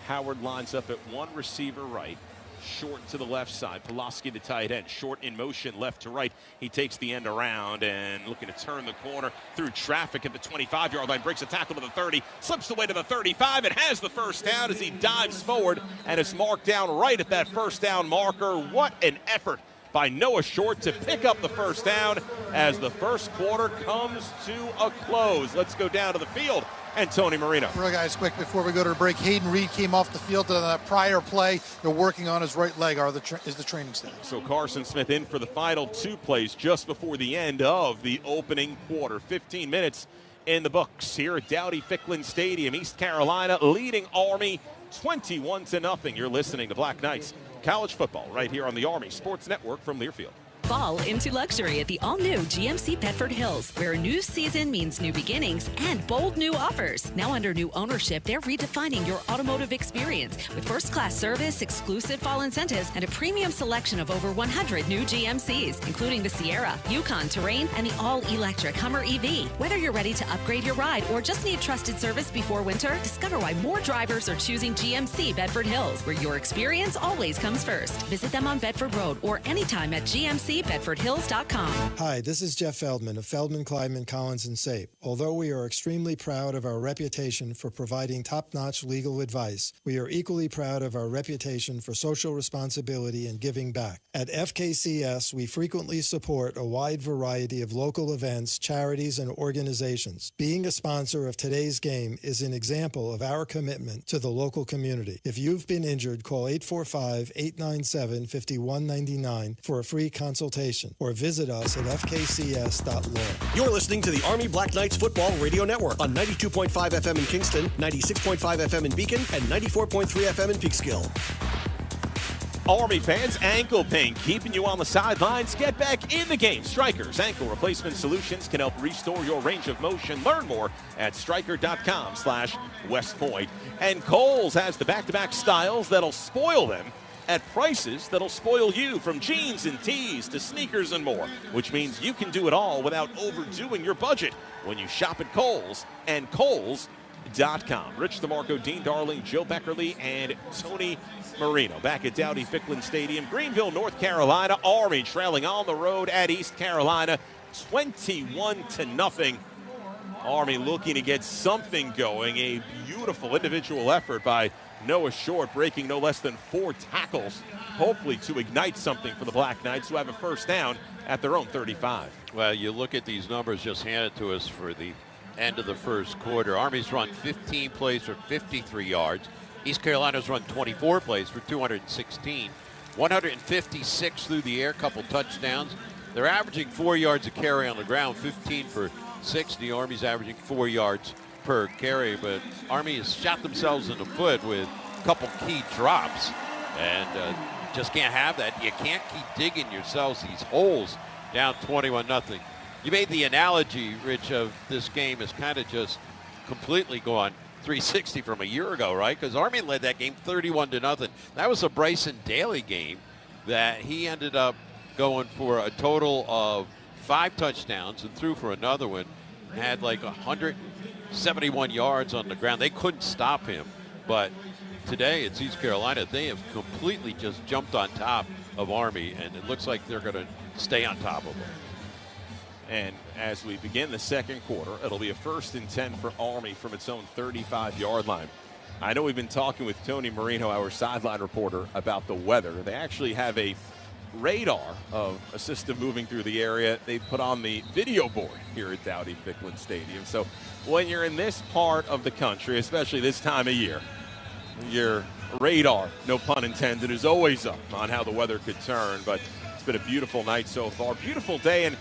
Howard lines up at one receiver right, short to the left side. Pulaski, the tight end, short in motion, left to right. He takes the end around and looking to turn the corner through traffic at the 25-yard line. Breaks a tackle to the 30, slips away to the 35, and has the first down as he dives forward and is marked down right at that first down marker. What an effort by Noah Short to pick up the first down as the first quarter comes to a close. Let's go down to the field. And Tony Marino.
Real guys, quick before we go to the break, Hayden Reed came off the field on that prior play. They're working on his right leg, is the training staff.
So Carson Smith in for the final 2 plays just before the end of the opening quarter. 15 minutes in the books here at Dowdy-Ficklin Stadium. East Carolina leading Army 21-0. You're listening to Black Knights College Football right here on the Army Sports Network from Learfield.
Fall into luxury at the all-new GMC Bedford Hills, where a new season means new beginnings and bold new offers. Now under new ownership, they're redefining your automotive experience with first-class service, exclusive fall incentives, and a premium selection of over 100 new GMCs, including the Sierra, Yukon Terrain, and the all-electric Hummer EV. Whether you're ready to upgrade your ride or just need trusted service before winter, discover why more drivers are choosing GMC Bedford Hills, where your experience always comes first. Visit them on Bedford Road or anytime at GMCBedfordHills.com.
Hi, this is Jeff Feldman of Feldman, Kleinman, Collins & Sape. Although we are extremely proud of our reputation for providing top-notch legal advice, we are equally proud of our reputation for social responsibility and giving back. At FKCS, we frequently support a wide variety of local events, charities, and organizations. Being a sponsor of today's game is an example of our commitment to the local community. If you've been injured, call 845-897-5199 for a free consultation or visit us at fkcs.law.
You're listening to the Army Black Knights Football Radio Network on 92.5 FM in Kingston, 96.5 FM in Beacon, and 94.3 FM in Peekskill.
Army fans, ankle pain keeping you on the sidelines? Get back in the game. Stryker's Ankle Replacement Solutions can help restore your range of motion. Learn more at stryker.com/West Point. And Kohl's has the back-to-back styles that'll spoil them at prices that'll spoil you, from jeans and tees to sneakers and more, which means you can do it all without overdoing your budget when you shop at Kohl's and Kohl's.com. Rich DeMarco, Dean Darling, Joe Beckerly, and Tony Marino back at Dowdy-Ficklin Stadium. Greenville, North Carolina. Army trailing on the road at East Carolina 21-0. Army looking to get something going. A beautiful individual effort by Noah Short, breaking no less than 4 tackles, hopefully to ignite something for the Black Knights, who have a first down at their own 35.
Well, you look at these numbers just handed to us for the end of the first quarter. Army's run 15 plays for 53 yards. East Carolina's run 24 plays for 216. 156 through the air, couple touchdowns. They're averaging 4 yards a carry on the ground, 15 for 60. Army's averaging 4 yards per carry, but Army has shot themselves in the foot with a couple key drops, and just can't have that. You can't keep digging yourselves these holes down 21-0. You made the analogy, Rich, of this game is kind of just completely gone 360 from a year ago, right? Because Army led that game 31-0. That was a Bryson Daly game that he ended up going for a total of 5 touchdowns and threw for another one. Had like 171 yards on the ground. They couldn't stop him. But today it's East Carolina. They have completely just jumped on top of Army, and it looks like they're going to stay on top of them.
And as we begin the second quarter, it'll be a 1st and 10 for Army from its own 35-yard line. I know we've been talking with Tony Marino, our sideline reporter, about the weather. They actually have a radar of a system moving through the area they put on the video board here at Dowdy-Ficklin Stadium. So when you're in this part of the country, especially this time of year, your radar, no pun intended, is always up on how the weather could turn. But it's been a beautiful night so far, beautiful day, and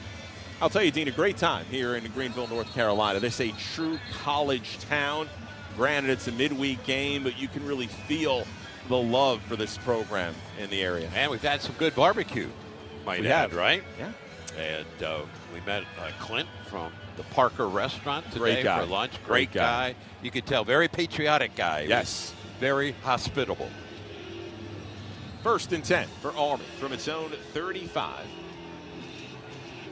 I'll tell you, Dean, a great time here in Greenville, North Carolina. This is a true college town. Granted, it's a midweek game, but you can really feel the love for this program in the area.
And we've had some good barbecue, might add, right?
Yeah.
And we met Clint from the Parker Restaurant today
Great guy.
for lunch. Great guy. You could tell, very patriotic guy.
Yes.
Very hospitable.
First and 10 for Army from its own 35.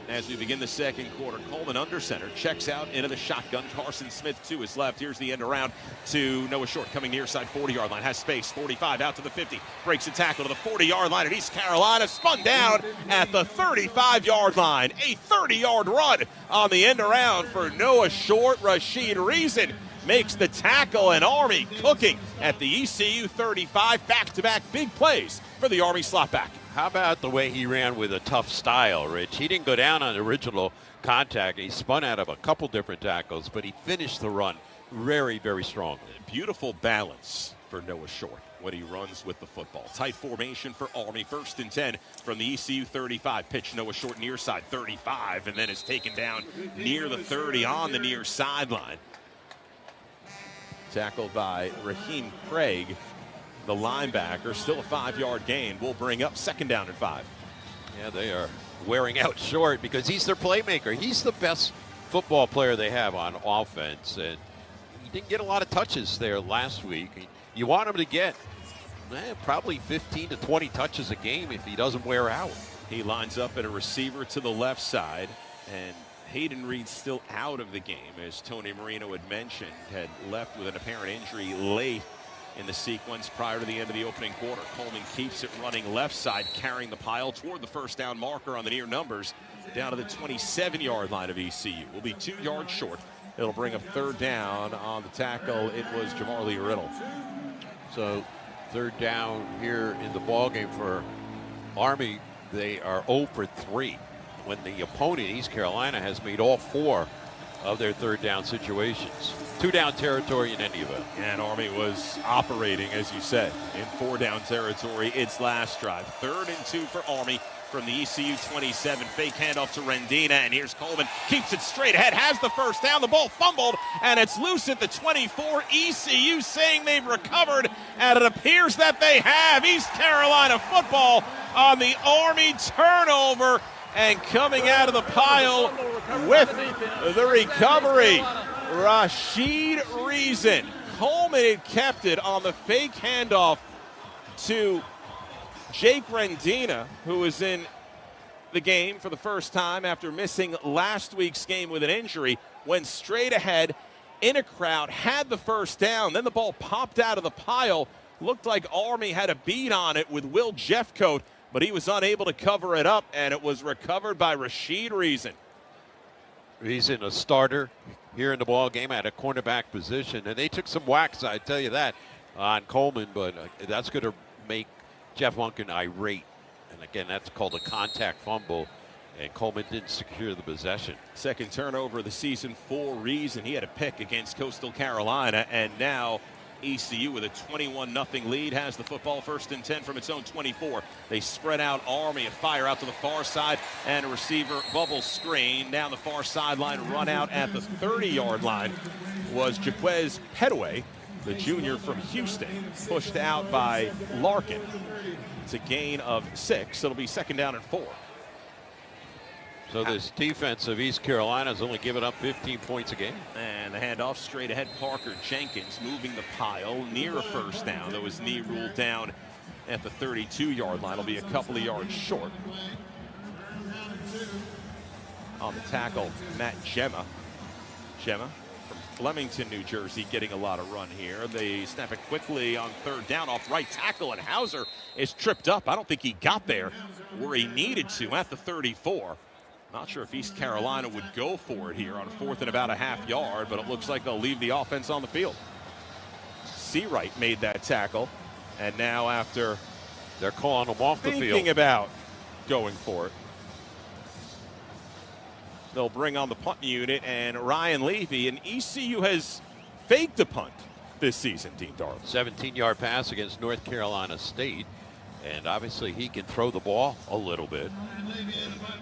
As we begin the second quarter, Coleman under center, checks out into the shotgun. Carson Smith to his left. Here's the end around to Noah Short, coming near side 40-yard line. Has space, 45 out to the 50. Breaks a tackle to the 40-yard line at East Carolina. Spun down at the 35-yard line. A 30-yard run on the end around for Noah Short. Rashid Reason makes the tackle, and Army cooking at the ECU 35. Back-to-back big plays for the Army slot back.
How about the way he ran with a tough style, Rich? He didn't go down on the original contact. He spun out of a couple different tackles, but he finished the run very, very strongly.
Beautiful balance for Noah Short when he runs with the football. Tight formation for Army. First and 10 from the ECU 35. Pitch Noah Short near side 35, and then is taken down near the 30 on the near sideline. Tackled by Raheem Craig, the linebacker. Still a 5-yard gain. Will bring up second down and 5.
Yeah, they are wearing out Short because he's their playmaker. He's the best football player they have on offense, and he didn't get a lot of touches there last week. You want him to get probably 15 to 20 touches a game if he doesn't wear out.
He lines up at a receiver to the left side, and Hayden Reed still out of the game, as Tony Marino had mentioned, had left with an apparent injury late in the sequence prior to the end of the opening quarter. Coleman keeps it running left side, carrying the pile toward the first down marker on the near numbers, down to the 27-yard line of ECU. Will be 2 yards short. It'll bring up third down. On the tackle, it was Jamarlee Riddle.
So third down here in the ballgame for Army. They are 0 for 3. When the opponent, East Carolina, has made all 4 of their third down situations. 2-down territory in any event.
And Army was operating, as you said, in 4-down territory its last drive. 3rd and 2 for Army from the ECU 27. Fake handoff to Rendina, and here's Coleman. Keeps it straight ahead, has the first down. The ball fumbled, and it's loose at the 24. ECU saying they've recovered, and it appears that they have. East Carolina football on the Army turnover. And coming out of the pile with the recovery, Rashid Reason. Coleman had kept it on the fake handoff to Jake Rendina, who was in the game for the first time after missing last week's game with an injury. Went straight ahead in a crowd, had the first down. Then the ball popped out of the pile. Looked like Army had a beat on it with Will Jeffcoat, but he was unable to cover it up, and it was recovered by Rashid Reason.
Reason, a starter here in the ball game at a cornerback position, and they took some whacks, I tell you that, on Coleman, but that's going to make Jeff Lunkin irate. And again, that's called a contact fumble, and Coleman didn't secure the possession.
Second turnover of the season for Reason. He had a pick against Coastal Carolina, and now ECU with a 21-0 lead has the football. First and 10 from its own 24. They spread out Army, a fire out to the far side, and a receiver bubble screen down the far sideline. Run out at the 30-yard line was Jaquez Petaway, the junior from Houston, pushed out by Larkin. It's a gain of 6. It'll be second down and 4.
So this defense of East Carolina has only given up 15 points a game.
And the handoff straight ahead. Parker Jenkins moving the pile near a first down. That was knee ruled down at the 32-yard line. It'll be a couple of yards short. On the tackle, Matt Gemma. Gemma from Flemington, New Jersey, getting a lot of run here. They snap it quickly on third down off right tackle, and Hauser is tripped up. I don't think he got there where he needed to at the 34. Not sure if East Carolina would go for it here on 4th and about a half yard, but it looks like they'll leave the offense on the field. Seawright made that tackle, and now after
they're calling him off the field,
thinking about going for it, they'll bring on the punt unit and Ryan Levy, and ECU has faked a punt this season, Dean Darling.
17-yard pass against North Carolina State. And obviously he can throw the ball a little bit.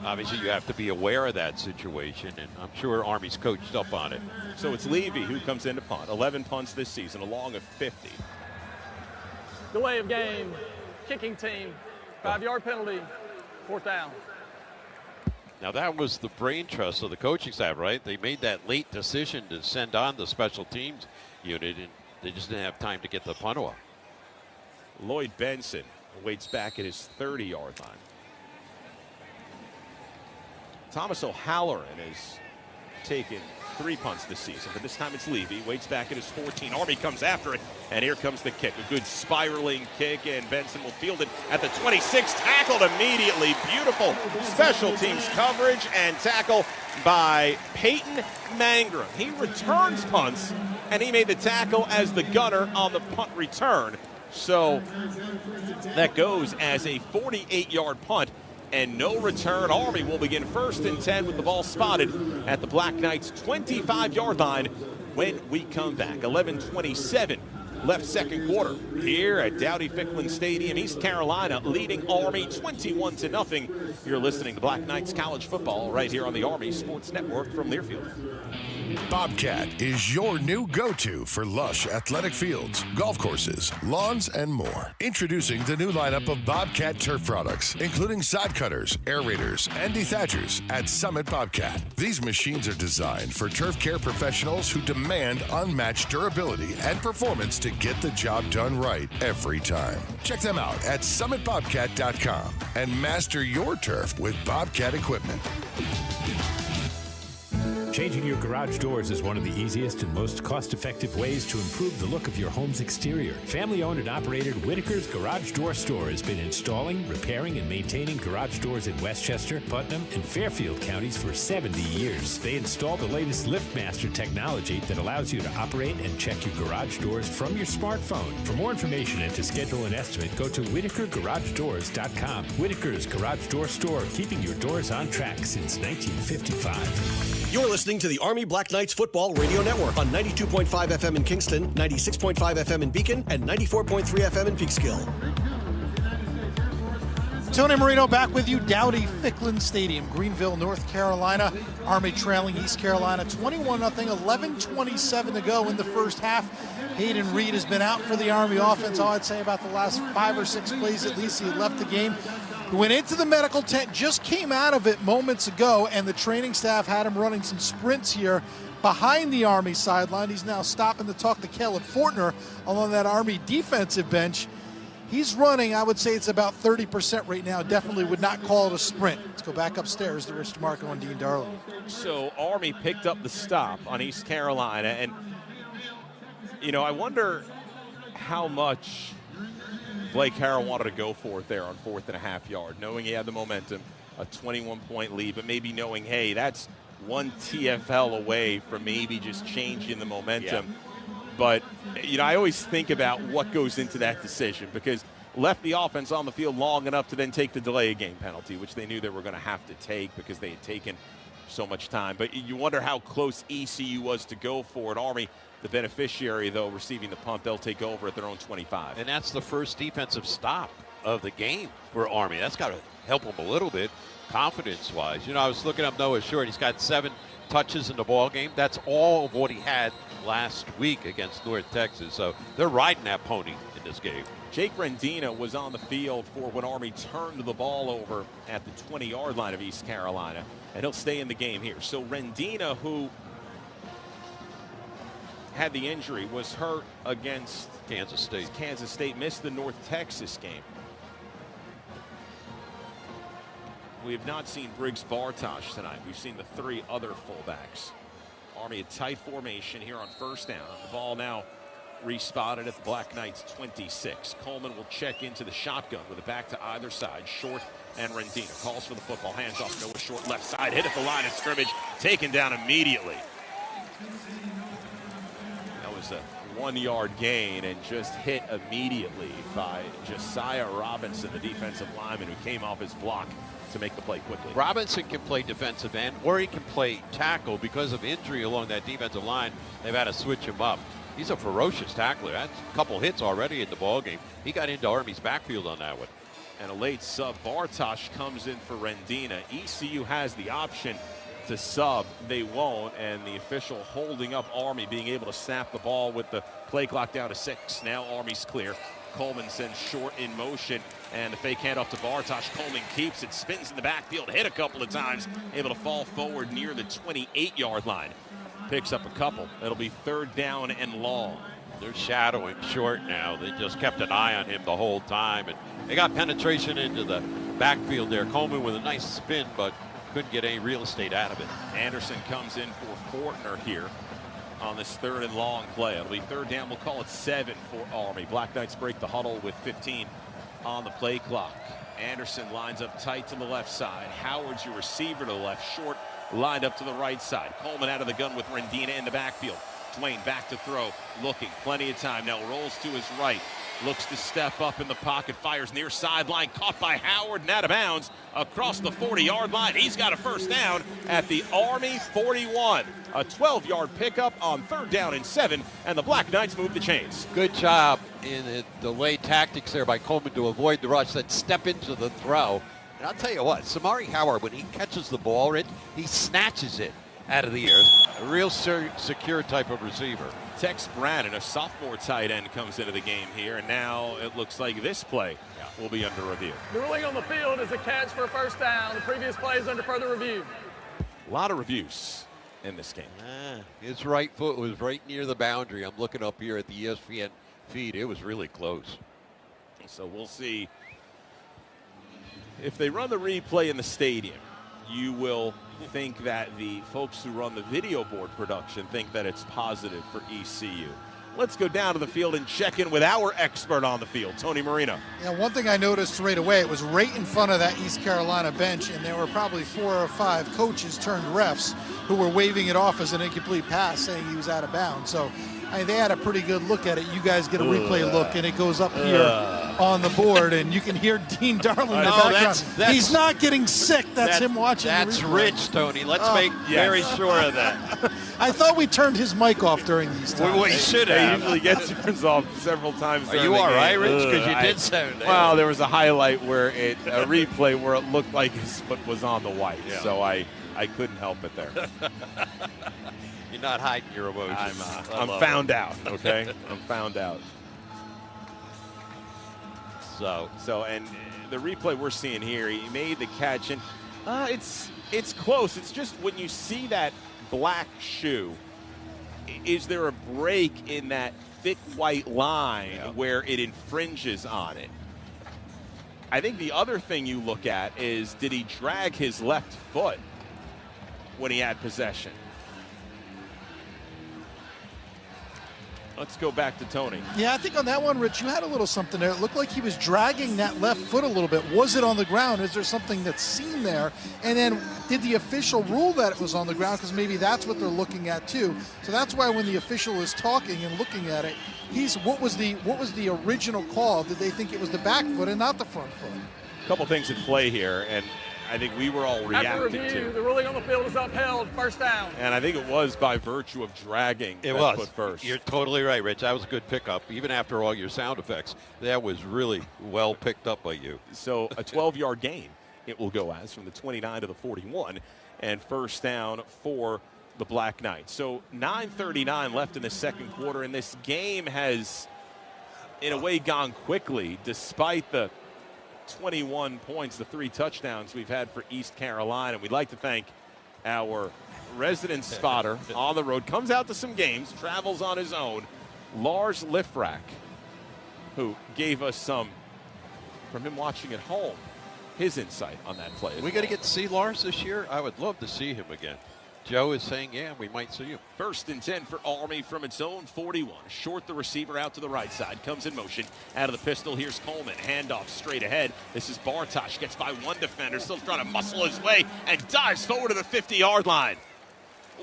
Obviously you have to be aware of that situation, and I'm sure Army's coached up on it.
So it's Levy who comes in to punt. 11 punts this season, along of 50.
Delay of game, kicking team, 5-yard penalty, 4th down.
Now that was the brain trust of the coaching staff, right? They made that late decision to send on the special teams unit, and they just didn't have time to get the punt off.
Lloyd Benson Waits back at his 30-yard line. Thomas O'Halloran has taken 3 punts this season, but this time it's Levy. Waits back at his 14. Army comes after it, and here comes the kick. A good spiraling kick, and Benson will field it at the 26. Tackled immediately. Beautiful special teams coverage and tackle by Peyton Mangrum. He returns punts, and he made the tackle as the gunner on the punt return. So that goes as a 48-yard punt and no return. Army will begin 1st and 10 with the ball spotted at the Black Knights' 25-yard line when we come back. 11:27 left second quarter here at Dowdy-Ficklin Stadium. East Carolina leading Army 21-0. You're listening to Black Knights College Football right here on the Army Sports Network from Learfield.
Bobcat is your new go-to for lush athletic fields, golf courses, lawns, and more. Introducing the new lineup of Bobcat turf products, including side cutters, aerators, and dethatchers at Summit Bobcat. These machines are designed for turf care professionals who demand unmatched durability and performance to get the job done right every time. Check them out at summitbobcat.com and master your turf with Bobcat equipment.
Changing your garage doors is one of the easiest and most cost-effective ways to improve the look of your home's exterior. Family-owned and operated Whitaker's Garage Door Store has been installing, repairing, and maintaining garage doors in Westchester, Putnam, and Fairfield counties for 70 years. They install the latest LiftMaster technology that allows you to operate and check your garage doors from your smartphone. For more information and to schedule an estimate, go to WhitakerGarageDoors.com. Whitaker's Garage Door Store, keeping your doors on track since 1955.
You're listening to the Army Black Knights Football Radio Network on 92.5 FM in Kingston, 96.5 FM in Beacon, and 94.3 FM in Peekskill.
Tony Marino back with you, Dowdy-Ficklin Stadium, Greenville, North Carolina. Army trailing East Carolina 21-0, 11:27 to go in the first half. Hayden Reed has been out for the Army offense, I'd say about the last 5 or 6 plays at least. He had left the game. He went into the medical tent, just came out of it moments ago, and the training staff had him running some sprints here behind the Army sideline. He's now stopping to talk to Caleb Fortner along that Army defensive bench. He's running, I would say it's about 30% right now. Definitely would not call it a sprint. Let's go back upstairs to Rich DeMarco and Dean Darling.
So Army picked up the stop on East Carolina, and, you know, I wonder how much Blake Harrell wanted to go for it there on 4th and a half yard, knowing he had the momentum, a 21-point lead, but maybe knowing, hey, that's one TFL away from maybe just changing the momentum. Yeah. But, you know, I always think about what goes into that decision, because left the offense on the field long enough to then take the delay game penalty, which they knew they were going to have to take because they had taken so much time. But you wonder how close ECU was to go for it. Army, the beneficiary, though, receiving the punt. They'll take over at their own 25.
And that's the first defensive stop of the game for Army. That's got to help them a little bit confidence-wise. You know, I was looking up Noah Short. He's got 7 touches in the ball game. That's all of what he had last week against North Texas. So they're riding that pony in this game.
Jake Rendina was on the field for when Army turned the ball over at the 20-yard line of East Carolina, and he'll stay in the game here. So Rendina, who had the injury, was hurt against
Kansas State.
Kansas State, missed the North Texas game. We have not seen Briggs Bartosh tonight. We've seen the 3 other fullbacks. Army a tight formation here on first down. The ball now respotted at the Black Knights 26. Coleman will check into the shotgun with a back to either side. Short and Rendina calls for the football. Hands off Noah Short, left side, hit at the line of scrimmage, taken down immediately. That was a 1-yard gain and just hit immediately by Josiah Robinson, the defensive lineman who came off his block to make the play quickly.
Robinson can play defensive end, or he can play tackle. Because of injury along that defensive line, they've had to switch him up. He's a ferocious tackler. That's a couple hits already in the ball game. He got into Army's backfield on that one.
And a late sub. Bartosh comes in for Rendina. ECU has the option to sub. They won't, and the official holding up Army, being able to snap the ball with the play clock down to 6. Now Army's clear. Coleman sends Short in motion, and the fake handoff to Bartosh. Coleman keeps it, spins in the backfield, hit a couple of times, able to fall forward near the 28-yard line. Picks up a couple. It'll be 3rd down and long.
They're shadowing Short now. They just kept an eye on him the whole time, They got penetration into the backfield there. Coleman with a nice spin, but couldn't get any real estate out of it.
Anderson comes in for Fortner here on this 3rd and long play. It'll be 3rd down. We'll call it 7 for Army. Black Knights break the huddle with 15 on the play clock. Anderson lines up tight to the left side. Howard's your receiver to the left, short lined up to the right side. Coleman out of the gun with Rendina in the backfield. Twain back to throw, looking, plenty of time. Now rolls to his right, looks to step up in the pocket, fires near sideline, caught by Howard and out of bounds across the 40-yard line. He's got a first down at the Army 41. A 12-yard pickup on 3rd down and 7, and the Black Knights move the chains.
Good job in the delayed tactics there by Coleman to avoid the rush, then step into the throw. And I'll tell you what, Samari Howard, when he catches the ball, he snatches it out of the air. A real secure type of receiver.
Tex Brannon, a sophomore tight end, comes into the game here, and now it looks like this play will be under review.
The ruling on the field is a catch for a first down. The previous play is under further review.
A lot of reviews in this game.
His right foot was right near the boundary. I'm looking up here at the ESPN feed. It was really close.
So we'll see if they run the replay in the stadium. You will think that the folks who run the video board production think that it's positive for ECU. Let's go down to the field and check in with our expert on the field, Tony Marino.
Yeah, one thing I noticed right away, it was right in front of that East Carolina bench, and there were probably 4 or 5 coaches turned refs who were waving it off as an incomplete pass, saying he was out of bounds. So they had a pretty good look at it. You guys get a replay look, and it goes up here on the board, and you can hear Dean Darling in the background. He's not getting sick. That's him watching
That's
the replay.
Rich, Tony. Let's make very sure of that.
I thought we turned his mic off during these times.
We should
He
have.
usually gets turns off several times.
Are you all right, Rich? Because you did sound.
Well, there was a highlight where a replay where it looked like his foot was on the white, so I couldn't help it there.
You're not hiding your emotions.
I'm found out, okay? I'm found out. So, and the replay we're seeing here, he made the catch, and it's close. It's just when you see that black shoe, is there a break in that thick white line where it infringes on it? I think the other thing you look at is, did he drag his left foot when he had possession? Let's go back to Tony.
Yeah, I think on that one, Rich, you had a little something there. It looked like he was dragging that left foot a little bit. Was it on the ground? Is there something that's seen there? And then did the official rule that it was on the ground? Because maybe that's what they're looking at too. So that's why when the official is talking and looking at it, what was the original call? Did they think it was the back foot and not the front foot?
A couple things in play here, and I think we were all reacting
After review,
to.
the ruling on the field is upheld. First down.
And I think it was by virtue of dragging that foot first.
You're totally right, Rich. That was a good pickup. Even after all your sound effects, that was really well picked up by you.
So a 12-yard gain it will go as from the 29 to the 41, and first down for the Black Knights. So 9:39 left in the second quarter, and this game has, in a way, gone quickly despite the 21 points, the 3 touchdowns we've had for East Carolina. We'd like to thank our resident spotter on the road, comes out to some games, travels on his own, Lars Lifrak, who gave us some, from him watching at home, his insight on that play.
We got to get to see Lars this year. I would love to see him again. Joe is saying, yeah, we might see him.
First and 10 for Army from its own 41. Short the receiver out to the right side. Comes in motion. Out of the pistol, here's Coleman. Handoff straight ahead. This is Bartosh. Gets by one defender. Still trying to muscle his way and dives forward to the 50-yard line.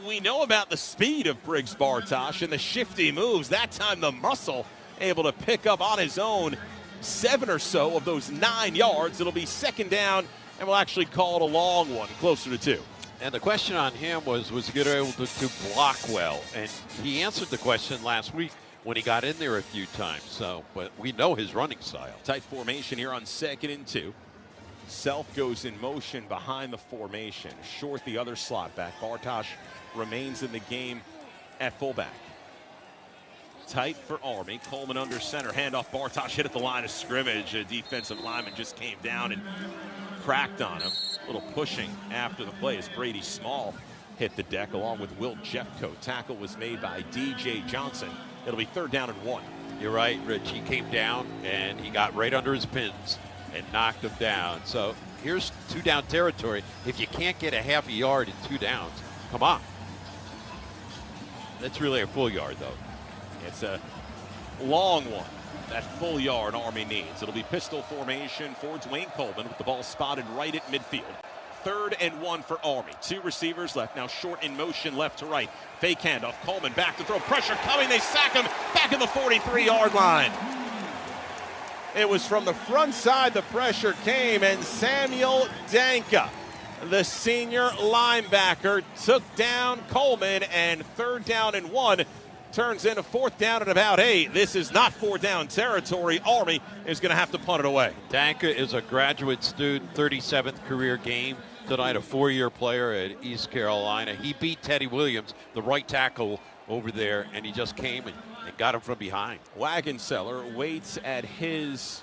We know about the speed of Briggs Bartosh and the shifty moves. That time the muscle able to pick up on his own 7 or so of those 9 yards. It'll be second down, and we'll actually call it a long one, closer to 2.
And the question on him was he going to be able to block well? And he answered the question last week when he got in there a few times. So, but we know his running style.
Tight formation here on 2nd and 2. Self goes in motion behind the formation. Short the other slot back. Bartosh remains in the game at fullback. Tight for Army. Coleman under center. Handoff. Bartosh hit at the line of scrimmage. A defensive lineman just came down and cracked on him. A little pushing after the play as Brady Small hit the deck along with Will Jeffcoat. Tackle was made by DJ Johnson. It'll be third down and 1.
You're right, Rich. He came down and he got right under his pins. and knocked him down. So here's 2 down territory. If you can't get a half a yard in 2 downs, come on. That's really a full yard, though.
It's a long one. That full yard Army needs. It'll be pistol formation for Dwayne Coleman with the ball spotted right at midfield. 3rd and 1 for Army. 2 receivers left. Now short in motion left to right. Fake handoff. Coleman back to throw. Pressure coming. They sack him back in the 43-yard line. It was from the front side the pressure came, and Samuel Danka, the senior linebacker, took down Coleman, and 3rd down and 1 turns into 4th down and about 8. This is not 4 down territory. Army is going to have to punt it away.
Danka is a graduate student, 37th career game tonight, a 4-year player at East Carolina. He beat Teddy Williams, the right tackle over there, and he just came and got him from behind.
Wagenseller waits at his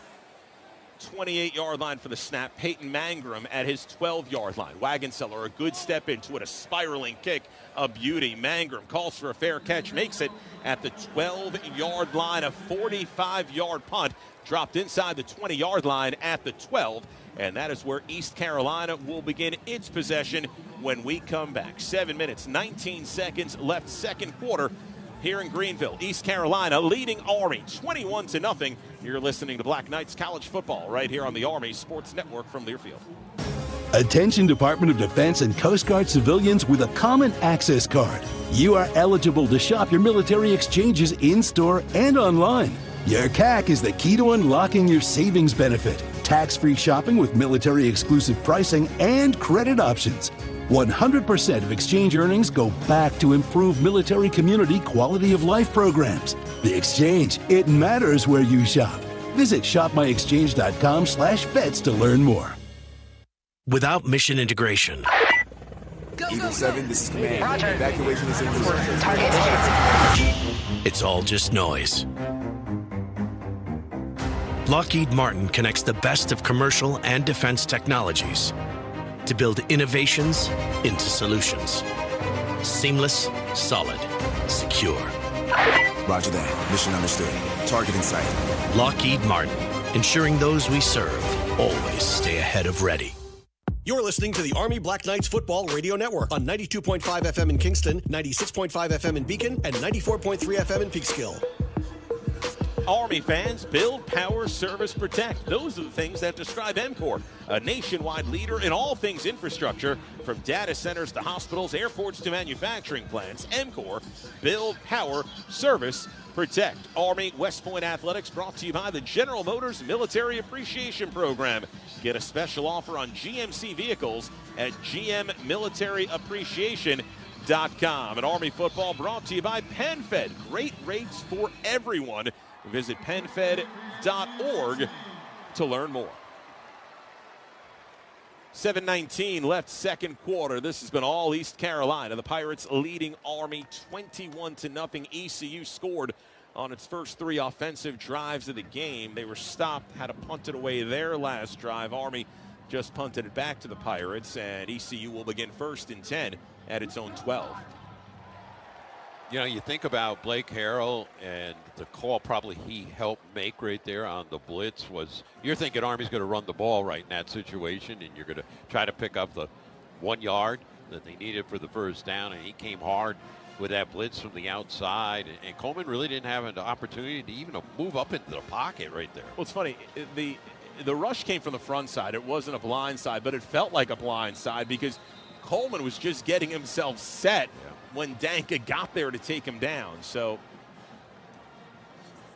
28-yard line for the snap. Peyton Mangrum at his 12-yard line. Wagenseller, a good step into it, a spiraling kick, a beauty. Mangrum calls for a fair catch, makes it at the 12-yard line. A 45-yard punt dropped inside the 20-yard line at the 12, and that is where East Carolina will begin its possession when we come back. 7 minutes, 19 seconds left, second quarter. Here in Greenville, East Carolina leading Army 21-0. You're listening to Black Knights College Football right here on the Army Sports Network from Learfield.
Attention Department of Defense and Coast Guard civilians with a common access card. You are eligible to shop your military exchanges in-store and online. Your CAC is the key to unlocking your savings benefit. Tax-free shopping with military exclusive pricing and credit options. 100% of exchange earnings go back to improve military community quality of life programs. The exchange, it matters where you shop. Visit shopmyexchange.com/vets to learn more.
Without mission integration.
Eagle 7, this is command.
Roger.
Evacuation is in
It's all just noise. Lockheed Martin connects the best of commercial and defense technologies to build innovations into solutions. Seamless, solid, secure.
Roger that. Mission understood. Target in sight.
Lockheed Martin, ensuring those we serve always stay ahead of ready.
You're listening to the Army Black Knights Football Radio Network on 92.5 FM in Kingston, 96.5 FM in Beacon, and 94.3 FM in Peekskill.
Army fans, build, power, service, protect. Those are the things that describe EMCOR, a nationwide leader in all things infrastructure, from data centers to hospitals, airports to manufacturing plants. EMCOR, build, power, service, protect. Army West Point Athletics brought to you by the General Motors Military Appreciation Program. Get a special offer on GMC vehicles at gmmilitaryappreciation.com. And Army football brought to you by PenFed. Great rates for everyone. Visit penfed.org to learn more. 7:19 left, second quarter. This has been all East Carolina. The Pirates leading Army 21-0. ECU scored on its first 3 offensive drives of the game. They were stopped, had to punt it away their last drive. Army just punted it back to the Pirates, and ECU will begin 1st and 10 at its own 12.
You know, you think about Blake Harrell and the call probably he helped make right there on the blitz was, you're thinking Army's going to run the ball right in that situation, and you're going to try to pick up the 1 yard that they needed for the first down, and he came hard with that blitz from the outside, and Coleman really didn't have an opportunity to even move up into the pocket right there.
Well, it's funny, the rush came from the front side. It wasn't a blind side, but it felt like a blind side because Coleman was just getting himself set when Danka got there to take him down. So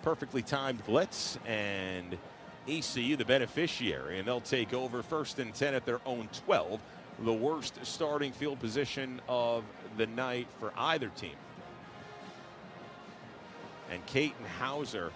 perfectly timed blitz, and ECU the beneficiary, and they'll take over 1st and 10 at their own 12. The worst starting field position of the night for either team. And Caton Hauser,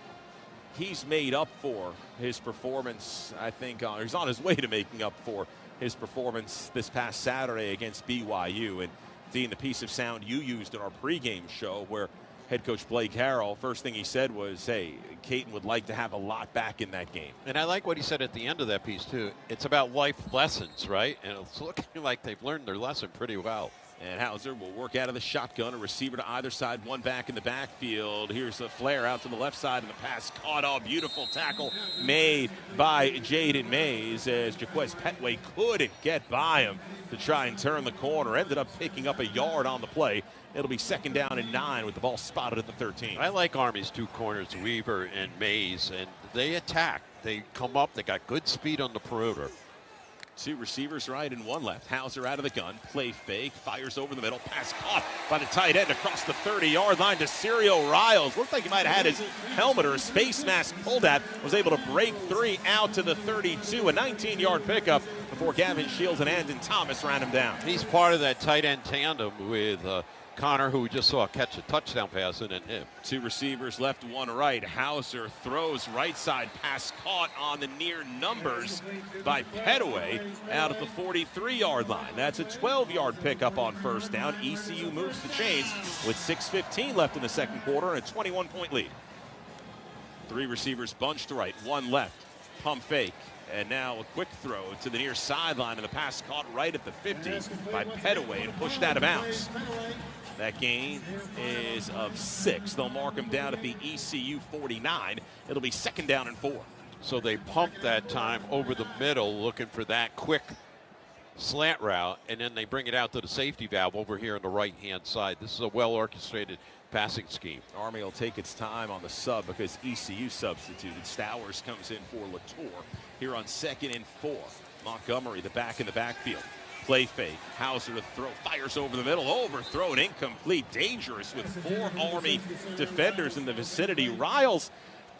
he's made up for his performance, I think, he's on his way to making up for his performance this past Saturday against BYU. And Dean, the piece of sound you used in our pregame show where head coach Blake Harrell, first thing he said was, hey, Caton would like to have a lot back in that game.
And I like what he said at the end of that piece, too. It's about life lessons, right? And it's looking like they've learned their lesson pretty well.
And Hauser will work out of the shotgun, a receiver to either side, one back in the backfield. Here's a flare out to the left side, and the pass caught off. Beautiful tackle made by Jaden Mays as Jaquez Petway couldn't get by him to try and turn the corner. Ended up picking up a yard on the play. It'll be 2nd down and 9 with the ball spotted at the 13.
I like Army's 2 corners, Weaver and Mays, and they attack. They come up. They got good speed on the perimeter.
2 receivers right and 1 left. Hauser out of the gun. Play fake. Fires over the middle. Pass caught by the tight end across the 30-yard line to Cirio Riles. Looked like he might have had his helmet or his face mask pulled at. Was able to break 3 out to the 32. A 19-yard pickup before Gavin Shields and Andon Thomas ran him down.
He's part of that tight end tandem with Connor, who we just saw catch a touchdown pass, and him.
2 receivers left, 1 right. Hauser throws right side, pass caught on the near numbers by Petaway out at the 43-yard line. That's a 12-yard pickup on 1st down. ECU moves the chains with 6:15 left in the 2nd quarter and a 21-point lead. 3 receivers bunched right, 1 left. Pump fake. And now a quick throw to the near sideline, and the pass caught right at the 50 by Petaway and pushed out of bounds. That gain is of 6. They'll mark him down at the ECU 49. It'll be 2nd down and 4.
So they pumped that time over the middle, looking for that quick slant route, and then they bring it out to the safety valve over here on the right-hand side. This is a well-orchestrated passing scheme.
Army will take its time on the sub because ECU substituted. Stowers comes in for Latour here on 2nd and 4. Montgomery, the back in the backfield. Play fake. Hauser to throw. Fires over the middle. Overthrown. Incomplete. Dangerous with 4 Army defenders in the vicinity. Riles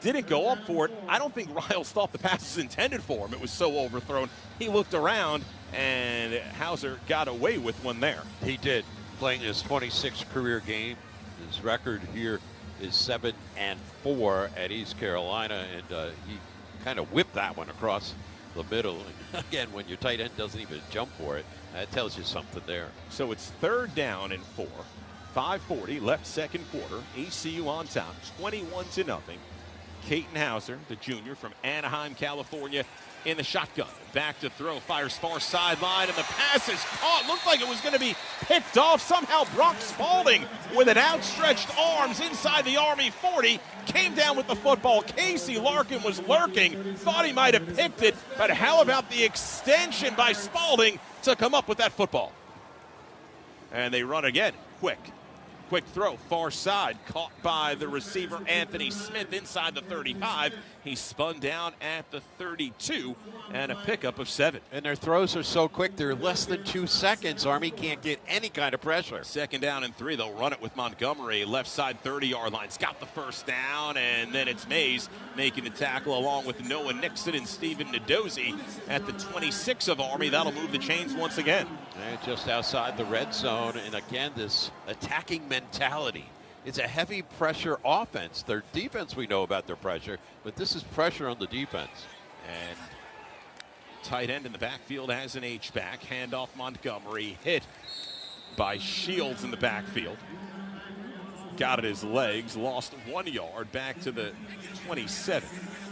didn't go up for it. I don't think Riles thought the pass was intended for him. It was so overthrown. He looked around, and Hauser got away with one there.
He did. Playing his 26th career game. His record here is 7-4 at East Carolina, and he kind of whipped that one across the middle. And again, when your tight end doesn't even jump for it, that tells you something there.
So it's 3rd down and 4. 5:40 left 2nd quarter. ECU on top, 21-0. Caton Hauser, the junior from Anaheim, California, in the shotgun. Back to throw, fires far sideline, and the pass is caught. Looked like it was going to be picked off. Somehow Brock Spalding, with an outstretched arms inside the Army 40, came down with the football. Casey Larkin was lurking, thought he might have picked it, but how about the extension by Spalding to come up with that football? And they run again, quick throw, far side, caught by the receiver Anthony Smith inside the 35. He spun down at the 32, and a pickup of 7.
And their throws are so quick, they're less than 2 seconds. Army can't get any kind of pressure.
2nd down and 3. They'll run it with Montgomery, left side 30-yard line. He's got the 1st down, and then it's Mays making the tackle along with Noah Nixon and Steven Nadozi at the 26 of Army. That'll move the chains once again.
And just outside the red zone, and again, this attacking mentality. It's a heavy pressure offense. Their defense, we know about their pressure, but this is pressure on the defense.
And tight end in the backfield has an H-back. Handoff Montgomery, hit by Shields in the backfield. Got at his legs, lost 1 yard, back to the 27.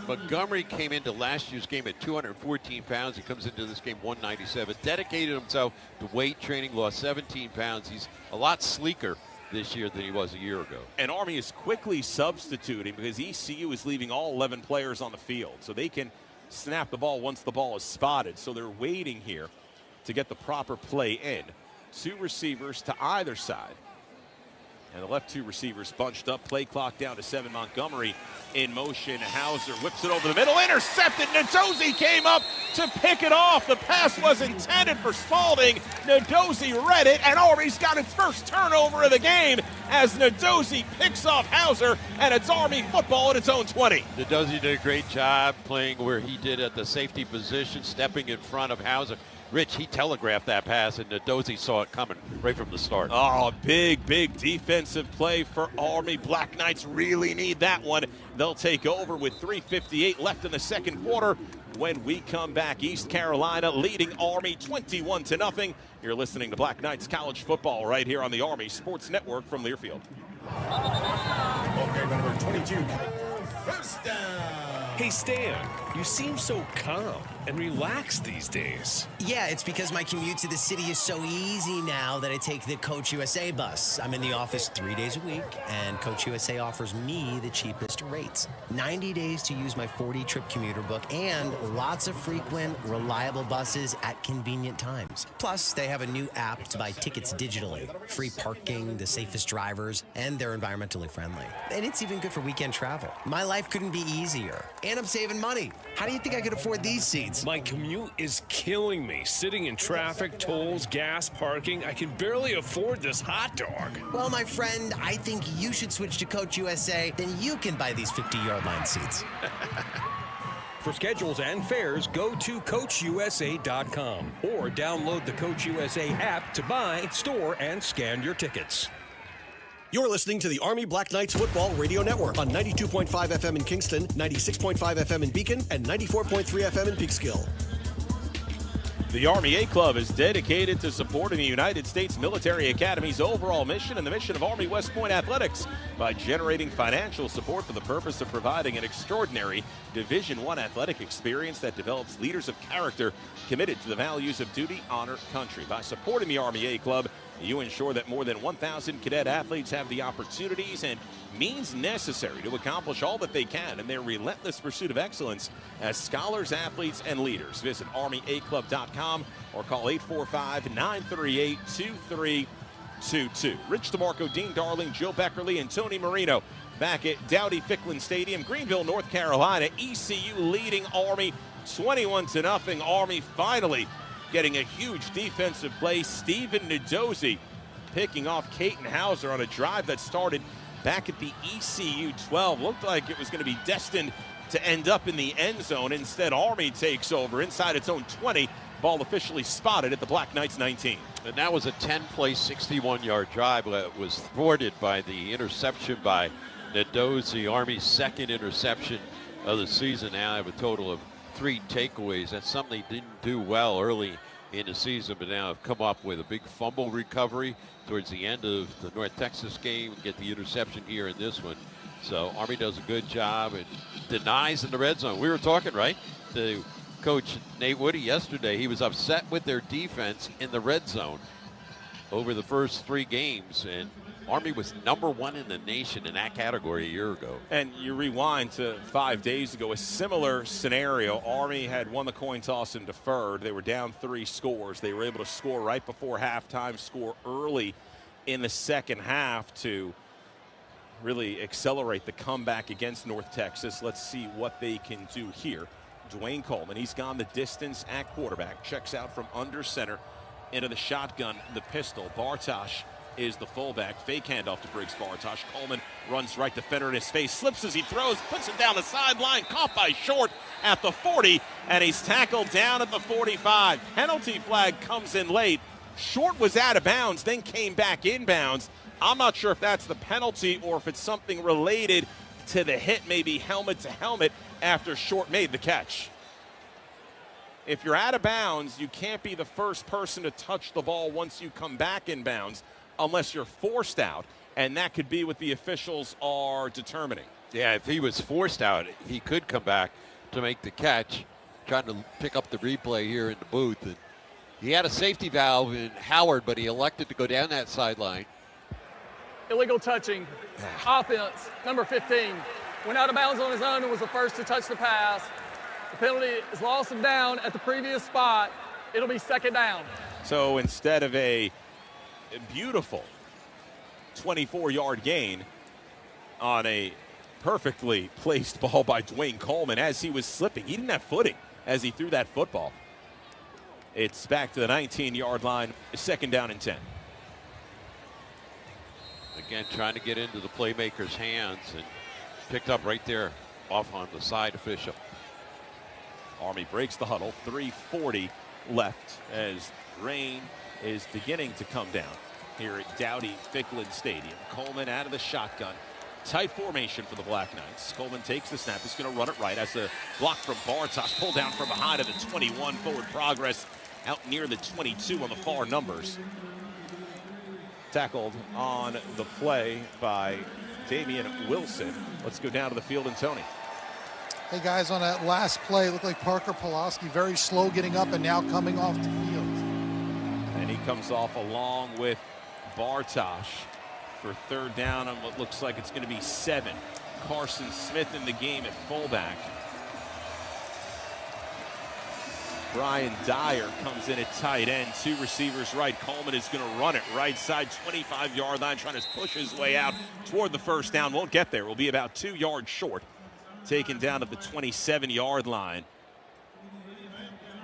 Montgomery came into last year's game at 214 pounds. He comes into this game 197. Dedicated himself to weight training, lost 17 pounds. He's a lot sleeker this year than he was a year ago.
And Army is quickly substituting because ECU is leaving all 11 players on the field. So they can snap the ball once the ball is spotted. So they're waiting here to get the proper play in. 2 receivers to either side. And the left 2 receivers bunched up. Play clock down to 7. Montgomery in motion. Hauser whips it over the middle. Intercepted. Nadozi came up to pick it off. The pass was intended for Spalding. Nadozi read it, and Army's got its first turnover of the game as Nadozi picks off Hauser, and it's Army football at its own 20.
Nadozi did a great job playing where he did at the safety position, stepping in front of Hauser. Rich, he telegraphed that pass, and Nadozi saw it coming right from the start.
Oh, big defensive play for Army. Black Knights really need that one. They'll take over with 3:58 left in the 2nd quarter. When we come back, East Carolina leading Army 21-0. You're listening to Black Knights College Football right here on the Army Sports Network from Learfield.
Okay, number 22. 1st down. Hey, Stan, you seem so calm and relaxed these days.
Yeah, it's because my commute to the city is so easy now that I take the Coach USA bus. I'm in the office 3 days a week, and Coach USA offers me the cheapest rates. 90 days to use my 40-trip commuter book, and lots of frequent, reliable buses at convenient times. Plus, they have a new app to buy tickets digitally. Free parking, the safest drivers, and they're environmentally friendly. And it's even good for weekend travel. My life couldn't be easier. And I'm saving money. How do you think I could afford these seats?
My commute is killing me. Sitting in traffic, tolls, gas, parking. I can barely afford this hot dog.
Well, my friend, I think you should switch to Coach USA. Then you can buy these 50-yard line seats.
For schedules and fares, go to CoachUSA.com or download the Coach USA app to buy, store, and scan your tickets.
You're listening to the Army Black Knights Football Radio Network on 92.5 FM in Kingston, 96.5 FM in Beacon, and 94.3 FM in Peekskill.
The Army A Club is dedicated to supporting the United States Military Academy's overall mission and the mission of Army West Point Athletics by generating financial support for the purpose of providing an extraordinary Division I athletic experience that develops leaders of character committed to the values of duty, honor, country. By supporting the Army A Club, you ensure that more than 1,000 cadet athletes have the opportunities and means necessary to accomplish all that they can in their relentless pursuit of excellence as scholars, athletes, and leaders. Visit ArmyAClub.com or call 845-938-2322. Rich DeMarco, Dean Darling, Joe Beckerly, and Tony Marino back at Dowdy-Ficklin Stadium, Greenville, North Carolina. ECU leading Army 21-0. Army finally getting a huge defensive play. Steven Ndozi picking off Caton Hauser on a drive that started back at the ECU 12. Looked like it was going to be destined to end up in the end zone. Instead, Army takes over inside its own 20. Ball officially spotted at the Black Knights 19.
And that was a 10-play, 61-yard drive that was thwarted by the interception by Ndozi, Army's second interception of the season. Now I have a total of 3 takeaways. That's something they didn't do well early in the season, but now have come up with a big fumble recovery towards the end of the North Texas game and get the interception here in this one. So Army does a good job and denies in the red zone. We were talking, right, to Coach Nate Woody yesterday. He was upset with their defense in the red zone over the first 3 games, and Army was #1 in the nation in that category a year ago.
And you rewind to 5 days ago, a similar scenario. Army had won the coin toss and deferred. They were down 3 scores. They were able to score right before halftime, score early in the second half to really accelerate the comeback against North Texas. Let's see what they can do here. Dwayne Coleman, he's gone the distance at quarterback. Checks out from under center into the shotgun, the pistol. Bartosh is the fullback. Fake handoff to Briggs Bartosh. Coleman runs right, defender in his face, slips as he throws, puts it down the sideline, caught by Short at the 40, and he's tackled down at the 45. Penalty flag comes in late. Short was out of bounds, then came back in bounds. I'm not sure if that's the penalty or if it's something related to the hit, maybe helmet to helmet after Short made the catch. If you're out of bounds, you can't be the first person to touch the ball once you come back in bounds, unless you're forced out, and that could be what the officials are determining.
Yeah, if he was forced out, he could come back to make the catch. Trying to pick up the replay here in the booth. And he had a safety valve in Howard, but he elected to go down that sideline.
Illegal touching. Offense, number 15. Went out of bounds on his own and was the first to touch the pass. The penalty is loss of down at the previous spot. It'll be second down.
So instead of a beautiful 24-yard gain on a perfectly placed ball by Dwayne Coleman as he was slipping. He didn't have footing as he threw that football. It's back to the 19-yard line, second down and 10.
Again, trying to get into the playmaker's hands and picked up right there off on the side official.
Army breaks the huddle, 3:40 left as rain is beginning to come down here at Dowdy-Ficklin Stadium. Coleman out of the shotgun. Tight formation for the Black Knights. Coleman takes the snap. He's going to run it right as a block from Bartosh. Pulled down from behind at the 21. Forward progress out near the 22 on the far numbers. Tackled on the play by Damian Wilson. Let's go down to the field and Tony.
Hey, guys, on that last play, it looked like Parker Pulaski very slow getting up and now coming off the field.
And he comes off along with Bartosh for third down on what looks like it's going to be 7. Carson Smith in the game at fullback. Brian Dyer comes in at tight end. 2 receivers right. Coleman is going to run it right side, 25-yard line, trying to push his way out toward the first down. Won't get there. Will be about 2 yards short. Taken down at the 27-yard line.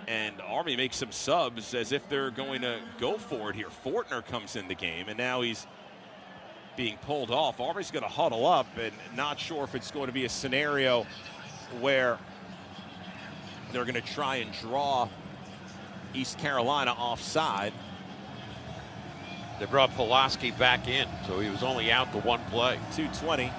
And Army makes some subs as if they're going to go for it here. Fortner comes in the game, and now he's being pulled off. Army's going to huddle up, and not sure if it's going to be a scenario where they're going to try and draw East Carolina offside.
They brought Pulaski back in, so he was only out the 1 play.
2:20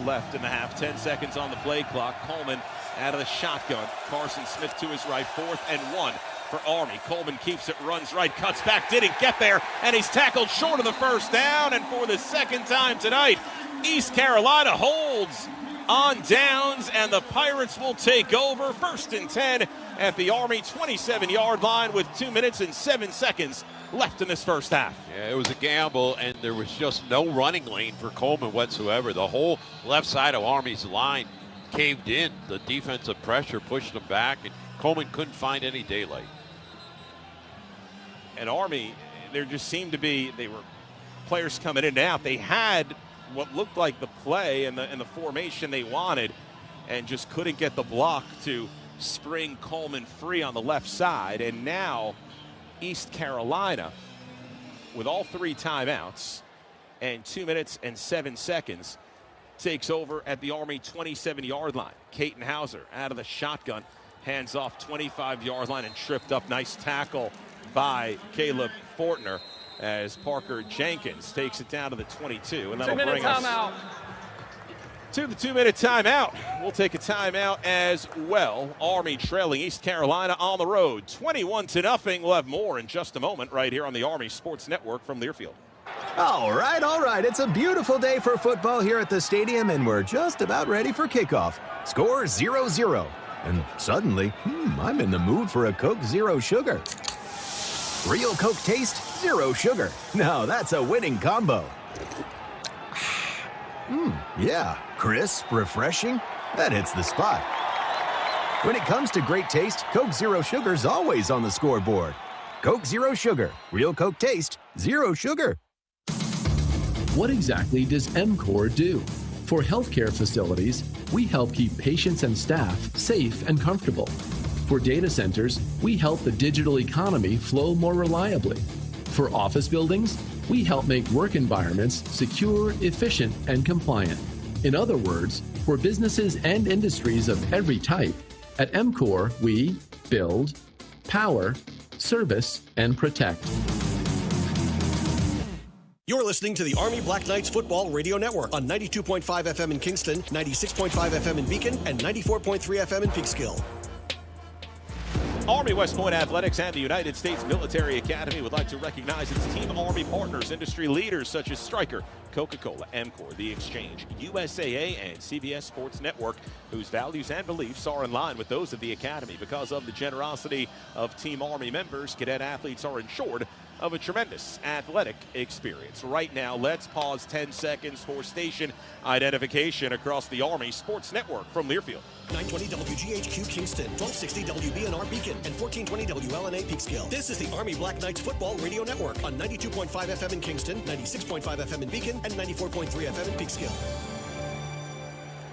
left in the half, 10 seconds on the play clock. Coleman out of the shotgun. Carson Smith to his right, 4th and 1 for Army. Coleman keeps it, runs right, cuts back, didn't get there, and he's tackled short of the first down. And for the second time tonight, East Carolina holds on downs, and the Pirates will take over. 1st and 10 at the Army 27-yard line with 2 minutes and 7 seconds left in this first half.
Yeah, it was a gamble, and there was just no running lane for Coleman whatsoever. The whole left side of Army's line caved in. The defensive pressure pushed them back, and Coleman couldn't find any daylight.
And Army, there just seemed to be, they were players coming in and out. They had what looked like the play and the formation they wanted, and just couldn't get the block to spring Coleman free on the left side. And now East Carolina, with all 3 timeouts and 2 minutes and 7 seconds, takes over at the Army 27-yard line. Caton Hauser out of the shotgun, hands off 25-yard line and tripped up. Nice tackle by Caleb Fortner as Parker Jenkins takes it down to the 22. And that'll bring us to the 2-minute timeout. We'll take a timeout as well. Army trailing East Carolina on the road, 21-0. We'll have more in just a moment right here on the Army Sports Network from Learfield.
All right. It's a beautiful day for football here at the stadium, and we're just about ready for kickoff. Score 0-0. And suddenly, I'm in the mood for a Coke Zero Sugar. Real Coke taste, zero sugar. Now that's a winning combo. Yeah, crisp, refreshing. That hits the spot. When it comes to great taste, Coke Zero Sugar's always on the scoreboard. Coke Zero Sugar. Real Coke taste, zero sugar.
What exactly does MCOR do? For healthcare facilities, we help keep patients and staff safe and comfortable. For data centers, we help the digital economy flow more reliably. For office buildings, we help make work environments secure, efficient, and compliant. In other words, for businesses and industries of every type, at MCOR, we build, power, service, and protect.
You're listening to the Army Black Knights Football Radio Network on 92.5 FM in Kingston, 96.5 FM in Beacon, and 94.3 FM in Peekskill.
Army West Point Athletics and the United States Military Academy would like to recognize its Team Army partners, industry leaders such as Stryker, Coca-Cola, MCOR, The Exchange, USAA, and CBS Sports Network, whose values and beliefs are in line with those of the Academy. Because of the generosity of Team Army members, cadet athletes are assured of a tremendous athletic experience. Right now, let's pause 10 seconds for station identification across the Army Sports Network from Learfield.
920 WGHQ Kingston, 1260 WBNR Beacon, and 1420 WLNA Peekskill. This is the Army Black Knights Football Radio Network on 92.5 FM in Kingston, 96.5 FM in Beacon, and 94.3 FM in Peekskill.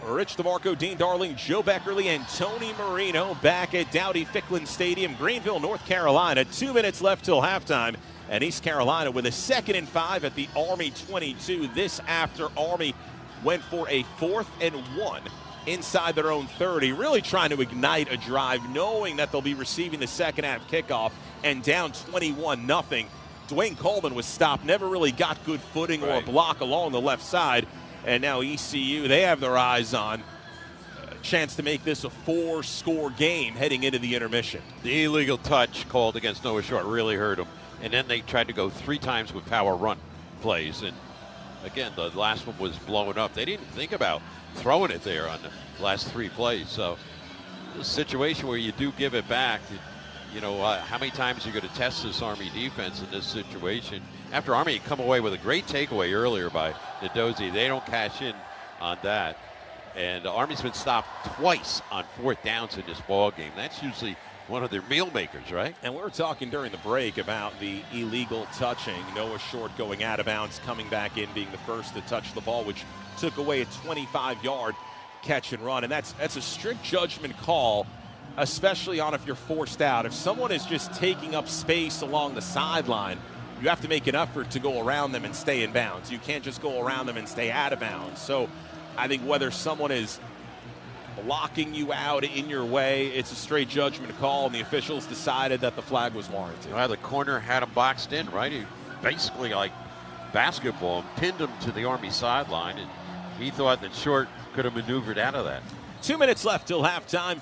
Rich DeMarco, Dean Darling, Joe Beckerly, and Tony Marino back at Dowdy-Ficklin Stadium, Greenville, North Carolina. 2 minutes left till halftime. And East Carolina with a 2nd and 5 at the Army 22. This after Army went for a 4th and 1 inside their own 30, really trying to ignite a drive, knowing that they'll be receiving the second half kickoff and down 21-0. Dwayne Coleman was stopped, never really got good footing or a block along the left side. And now ECU, they have their eyes on a chance to make this a 4-score game heading into the intermission.
The illegal touch called against Noah Short really hurt him. And then they tried to go 3 times with power run plays. And again, the last one was blowing up. They didn't think about throwing it there on the last 3 plays. So a situation where you do give it back, how many times are you going to test this Army defense in this situation? After Army had come away with a great takeaway earlier by Nadozie, they don't cash in on that. And Army's been stopped twice on 4th downs in this ball game. That's usually one of their meal makers, right?
And we were talking during the break about the illegal touching. Noah Short going out of bounds, coming back in, being the first to touch the ball, which took away a 25-yard catch and run. And that's a strict judgment call, especially on if you're forced out. If someone is just taking up space along the sideline, you have to make an effort to go around them and stay in bounds. You can't just go around them and stay out of bounds. So I think whether someone is blocking you out in your way, it's a straight judgment call, and the officials decided that the flag was warranted.
The corner had him boxed in, right? He basically, like basketball, pinned him to the Army sideline, and he thought that Short could have maneuvered out of that.
2 minutes left till halftime.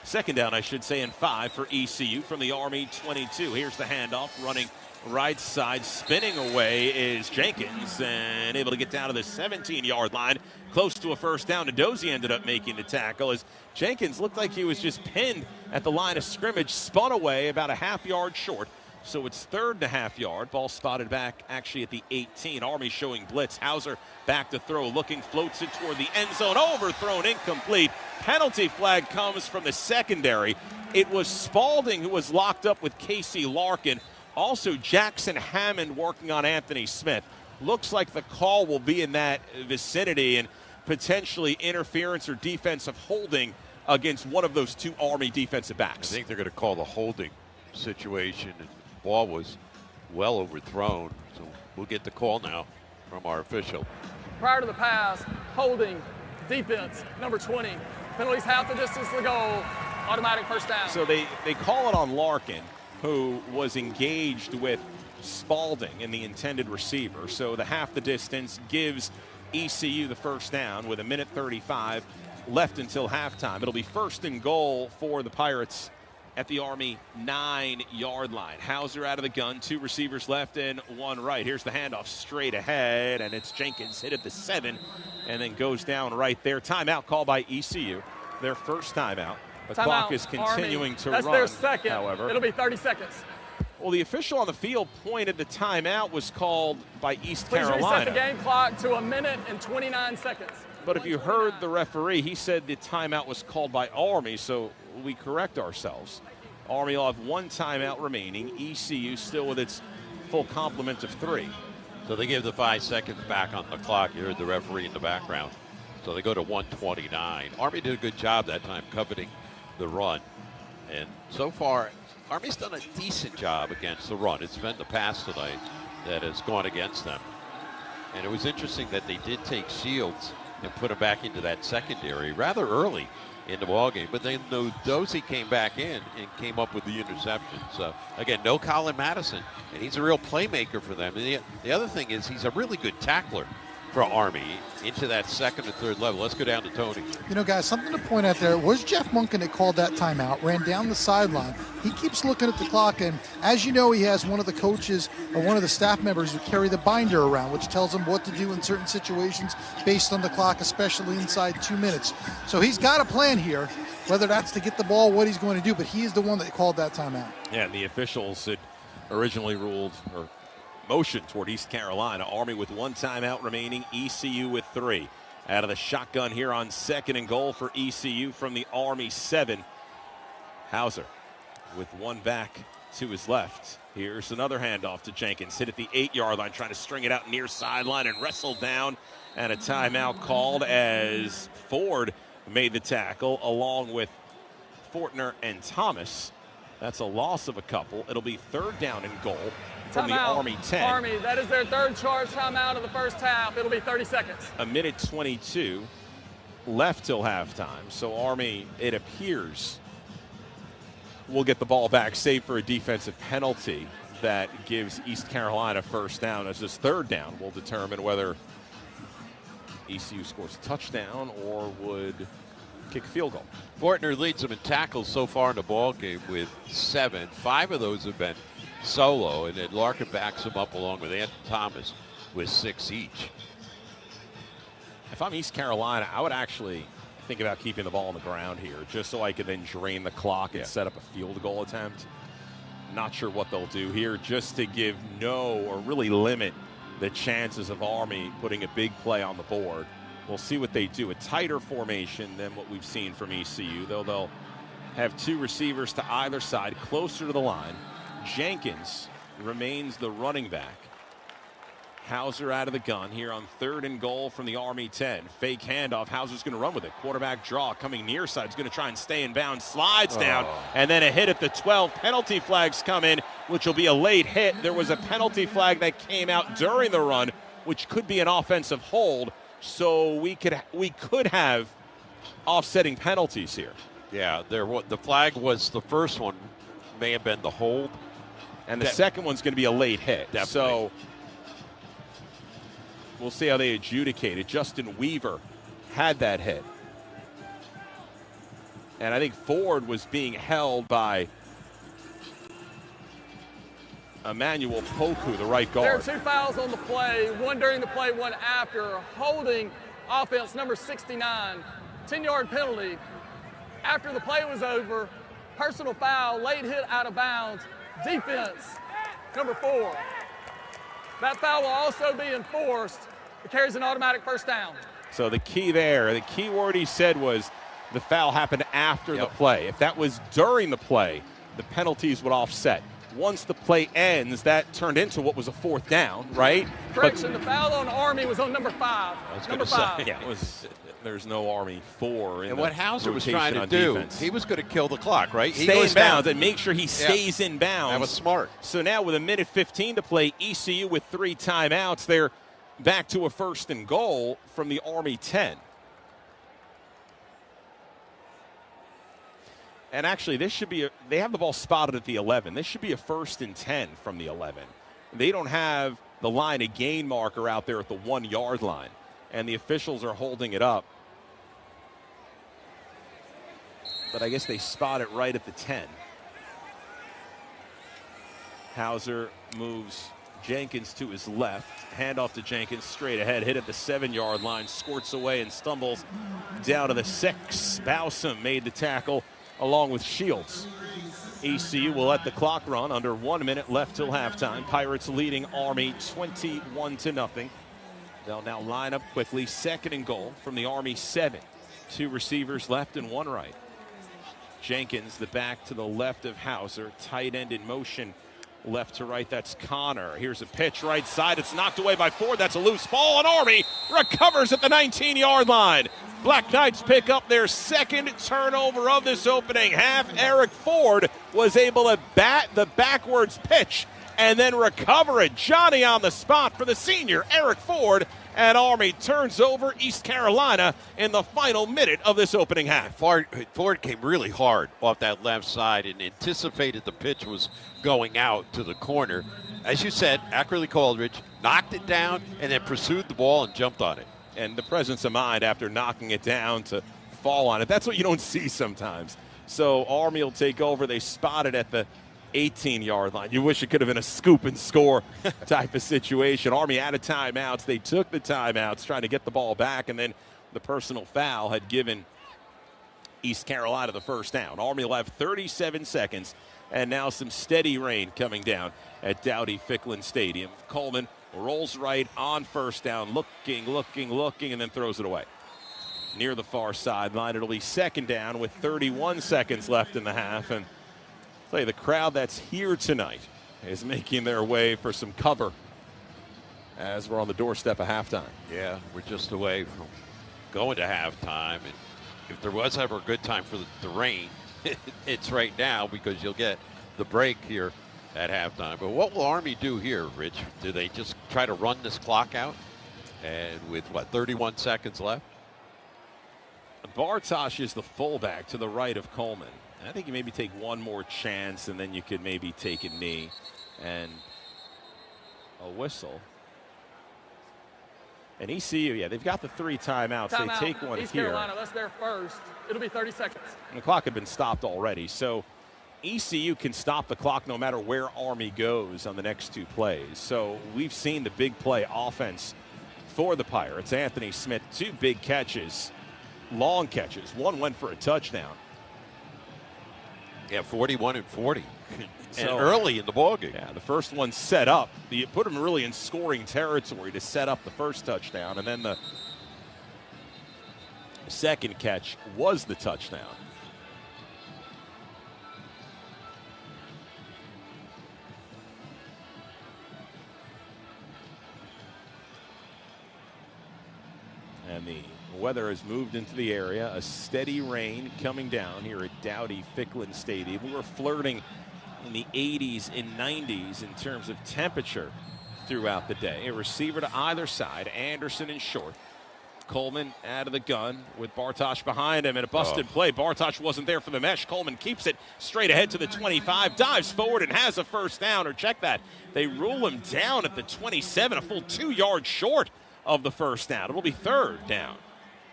Second down, I should say, and 5 for ECU from the Army 22. Here's the handoff, running right side, spinning away is Jenkins, and able to get down to the 17-yard line, close to a first down. Nadozie ended up making the tackle as Jenkins looked like he was just pinned at the line of scrimmage, spun away about a half-yard short. So it's 3rd and a half yard. Ball spotted back actually at the 18. Army showing blitz. Hauser back to throw, looking, floats it toward the end zone. Overthrown, incomplete. Penalty flag comes from the secondary. It was Spalding who was locked up with Casey Larkin. Also Jackson Hammond working on Anthony Smith. Looks like the call will be in that vicinity and potentially interference or defensive holding against one of those 2 Army defensive backs.
I think they're going to call the holding situation. And ball was well overthrown, so we'll get the call now from our official.
Prior to the pass, holding, defense, number 20. Penalties half the distance to the goal, automatic first down.
So they call it on Larkin, who was engaged with Spalding and the intended receiver. So the half the distance gives ECU the first down with 1:35 left until halftime. It'll be 1st and goal for the Pirates at the Army 9-yard line. Hauser out of the gun, 2 receivers left and 1 right. Here's the handoff straight ahead, and it's Jenkins hit at the 7 and then goes down right there. Timeout called by ECU, their first timeout. The clock is continuing to run.
That's their second.
However,
it'll be 30 seconds.
Well, the official on the field pointed the timeout was called by East Carolina.
Please reset the game clock to 1 minute and 29 seconds.
But if you heard the referee, he said the timeout was called by Army, so we correct ourselves. Army will have 1 timeout remaining. ECU still with its full complement of 3.
So they give the 5 seconds back on the clock. You heard the referee in the background. So they go to 1:29. Army did a good job that time coveting the run. And so far, Army's done a decent job against the run. It's been the pass tonight that has gone against them. And it was interesting that they did take Shields and put him back into that secondary rather early in the ballgame. But then Nadozie came back in and came up with the interception. So, again, no Colin Madison, and he's a real playmaker for them. And the other thing is he's a really good tackler for Army into that 2nd and 3rd level. Let's go down to Tony.
Guys, something to point out there was Jeff Munkin that called that timeout, ran down the sideline. He keeps looking at the clock, and as you know, he has one of the coaches or one of the staff members who carry the binder around, which tells him what to do in certain situations based on the clock, especially inside 2 minutes. So he's got a plan here, whether that's to get the ball, what he's going to do, but he is the one that called that timeout.
Yeah, and the officials had originally ruled or motion toward East Carolina. Army with 1 timeout remaining, ECU with 3. Out of the shotgun here on 2nd and goal for ECU from the Army 7. Hauser with 1 back to his left. Here's another handoff to Jenkins. Hit at the 8-yard line, trying to string it out near sideline and wrestled down. And a timeout called as Ford made the tackle along with Fortner and Thomas. That's a loss of a couple. It'll be 3rd down and goal from the Army 10.
Army, that is their 3rd charge timeout of the first half. It'll be 30 seconds.
1:22 left till halftime. So Army, it appears, will get the ball back, save for a defensive penalty that gives East Carolina first down, as this 3rd down will determine whether ECU scores a touchdown or would kick a field goal.
Fortner leads them in tackles so far in the ball game with 7. 5 of those have been solo, and then Larkin backs him up along with Anthony Thomas with 6 each.
If I'm East Carolina, I would actually think about keeping the ball on the ground here, just so I could then drain the clock and set up a field goal attempt. Not sure what they'll do here, just to give or really limit the chances of Army putting a big play on the board. We'll see what they do. A tighter formation than what we've seen from ECU, though they'll have 2 receivers to either side, closer to the line. Jenkins remains the running back. Hauser out of the gun here on 3rd and goal from the Army 10. Fake handoff. Hauser's going to run with it. Quarterback draw coming near side. He's going to try and stay in bounds. Slides down. And then a hit at the 12. Penalty flags come in, which will be a late hit. There was a penalty flag that came out during the run, which could be an offensive hold. So we could have offsetting penalties here.
Yeah, the flag was the first one, may have been the hold.
And the second one's going to be a late hit.
Definitely.
So we'll see how they adjudicate it. Justin Weaver had that hit. And I think Ford was being held by Emmanuel Poku, the right guard.
There are 2 fouls on the play, one during the play, one after. Holding offense number 69, 10-yard penalty. After the play was over, personal foul, late hit out of bounds, defense number 4. That foul will also be enforced. It carries an automatic first down.
So the key there, the key word he said was the foul happened after the play. If that was during the play, the penalties would offset. Once the play ends, that turned into what was a 4th down, right?
Correction, the foul on Army was on number 5. Number 5.
Yeah, there's no Army 4 in
and
the
what Hauser was
rotation
trying to
on
do,
defense.
he was going to kill the clock, right?
Stay in bounds and make sure he stays in bounds.
That was smart.
So now with 1:15 to play, ECU with 3 timeouts, they're back to a 1st and goal from the Army 10. And actually, this should be they have the ball spotted at the 11. This should be a 1st and 10 from the 11. They don't have the line of gain marker out there at the 1-yard line, and the officials are holding it up. But I guess they spot it right at the 10. Hauser moves Jenkins to his left. Handoff to Jenkins straight ahead. Hit at the 7-yard line. Squirts away and stumbles down to the 6. Bowsum made the tackle along with Shields. ECU will let the clock run. Under 1 minute left till halftime. Pirates leading Army 21-0. They'll now line up quickly. 2nd and goal from the Army 7. 2 receivers left and 1 right. Jenkins, the back to the left of Hauser. Tight end in motion. Left to right, that's Connor. Here's a pitch right side. It's knocked away by Ford. That's a loose ball, and Army recovers at the 19-yard line. Black Knights pick up their 2nd turnover of this opening half. Eric Ford was able to bat the backwards pitch and then recover it. Johnny on the spot for the senior, Eric Ford, and Army turns over East Carolina in the final minute of this opening half.
Ford came really hard off that left side and anticipated the pitch was going out to the corner. As you said, Ackerley Coleridge knocked it down and then pursued the ball and jumped on it.
And the presence of mind after knocking it down to fall on it, that's what you don't see sometimes. So Army will take over. They spot it at the 18-yard line. You wish it could have been a scoop and score type of situation. Army out of timeouts. They took the timeouts trying to get the ball back, and then the personal foul had given East Carolina the first down. Army will have 37 seconds, and now some steady rain coming down at Dowdy-Ficklin Stadium. Coleman rolls right on first down, looking, and then throws it away. Near the far sideline, it'll be 2nd down with 31 seconds left in the half, and I'll tell you, the crowd that's here tonight is making their way for some cover as we're on the doorstep of halftime.
Yeah, we're just away from going to halftime. And if there was ever a good time for the rain, it's right now, because you'll get the break here at halftime. But what will Army do here, Rich? Do they just try to run this clock out? And with, 31 seconds left?
Bartosh is the fullback to the right of Coleman. I think you maybe take one more chance, and then you could maybe take a knee and a whistle. And ECU, yeah, they've got the 3 timeouts.
Timeout.
They take one
East
here.
Carolina, that's their first. It'll be 30 seconds.
And the clock had been stopped already. So ECU can stop the clock no matter where Army goes on the next 2 plays. So we've seen the big play offense for the Pirates. Anthony Smith, 2 big catches, long catches. One went for a touchdown.
Yeah, 41 and 40. And
So,
early in the ballgame.
Yeah, the first one set up. You put him really in scoring territory to set up the first touchdown, and then the second catch was the touchdown. And the weather has moved into the area. A steady rain coming down here at Dowdy-Ficklin Stadium. We were flirting in the 80s and 90s in terms of temperature throughout the day. A receiver to either side, Anderson in short. Coleman out of the gun with Bartosh behind him, and a busted play. Bartosh wasn't there for the mesh. Coleman keeps it straight ahead to the 25, dives forward and has a first down. Or check that, they rule him down at the 27, a full 2 yards short of the first down. It'll be third down.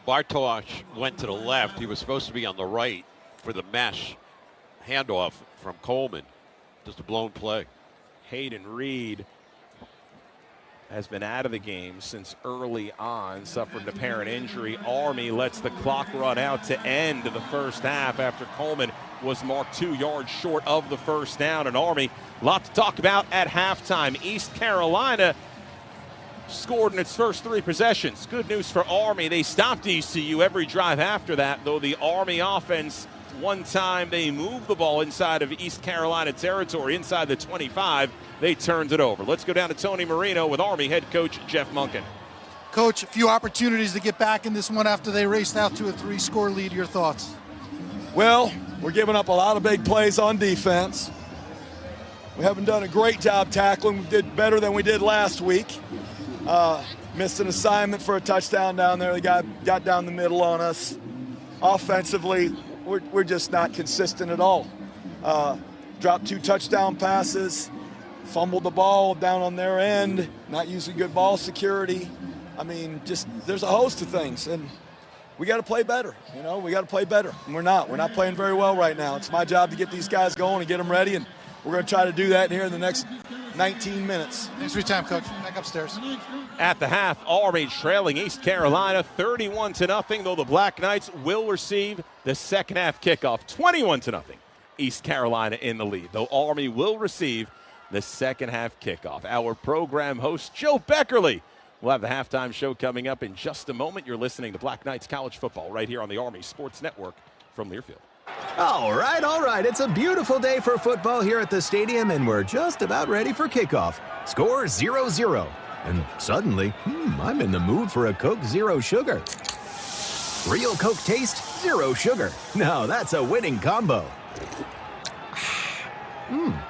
Bartosh went to the left. He was supposed to be on the right for the mesh handoff from Coleman. Just a blown play.
Hayden Reed has been out of the game since early on, suffered an apparent injury. Army lets the clock run out to end the first half after Coleman was marked 2 yards short of the first down. And Army, a lot to talk about at halftime. East Carolina scored in its first 3 possessions. Good news for Army. They stopped ECU every drive after that, though the Army offense, one time they moved the ball inside of East Carolina territory, inside the 25, they turned it over. Let's go down to Tony Marino with Army head coach Jeff Monken.
Coach, a few opportunities to get back in this one after they raced out to a 3-score lead. Your thoughts?
Well, we're giving up a lot of big plays on defense. We haven't done a great job tackling. We did better than we did last week. Missed an assignment for a touchdown down there. The guy got down the middle on us. Offensively, we're just not consistent at all. Dropped 2 touchdown passes, fumbled the ball down on their end, not using good ball security. I mean, just there's a host of things, and we got to play better. You know, we got to play better, and we're not playing very well right now. It's my job to get these guys going and get them ready, and we're going to try to do that here in the next 19 minutes.
Thanks for your time, Coach. Back upstairs.
At the half, Army trailing East Carolina 31-0, though the Black Knights will receive the second half kickoff. 21-0, East Carolina in the lead, though Army will receive the second half kickoff. Our program host, Joe Beckerly, will have the halftime show coming up in just a moment. You're listening to Black Knights College Football right here on the Army Sports Network from Learfield.
All right. It's a beautiful day for football here at the stadium, and we're just about ready for kickoff. Score 0-0. And suddenly, I'm in the mood for a Coke Zero Sugar. Real Coke taste, zero sugar. Now that's a winning combo.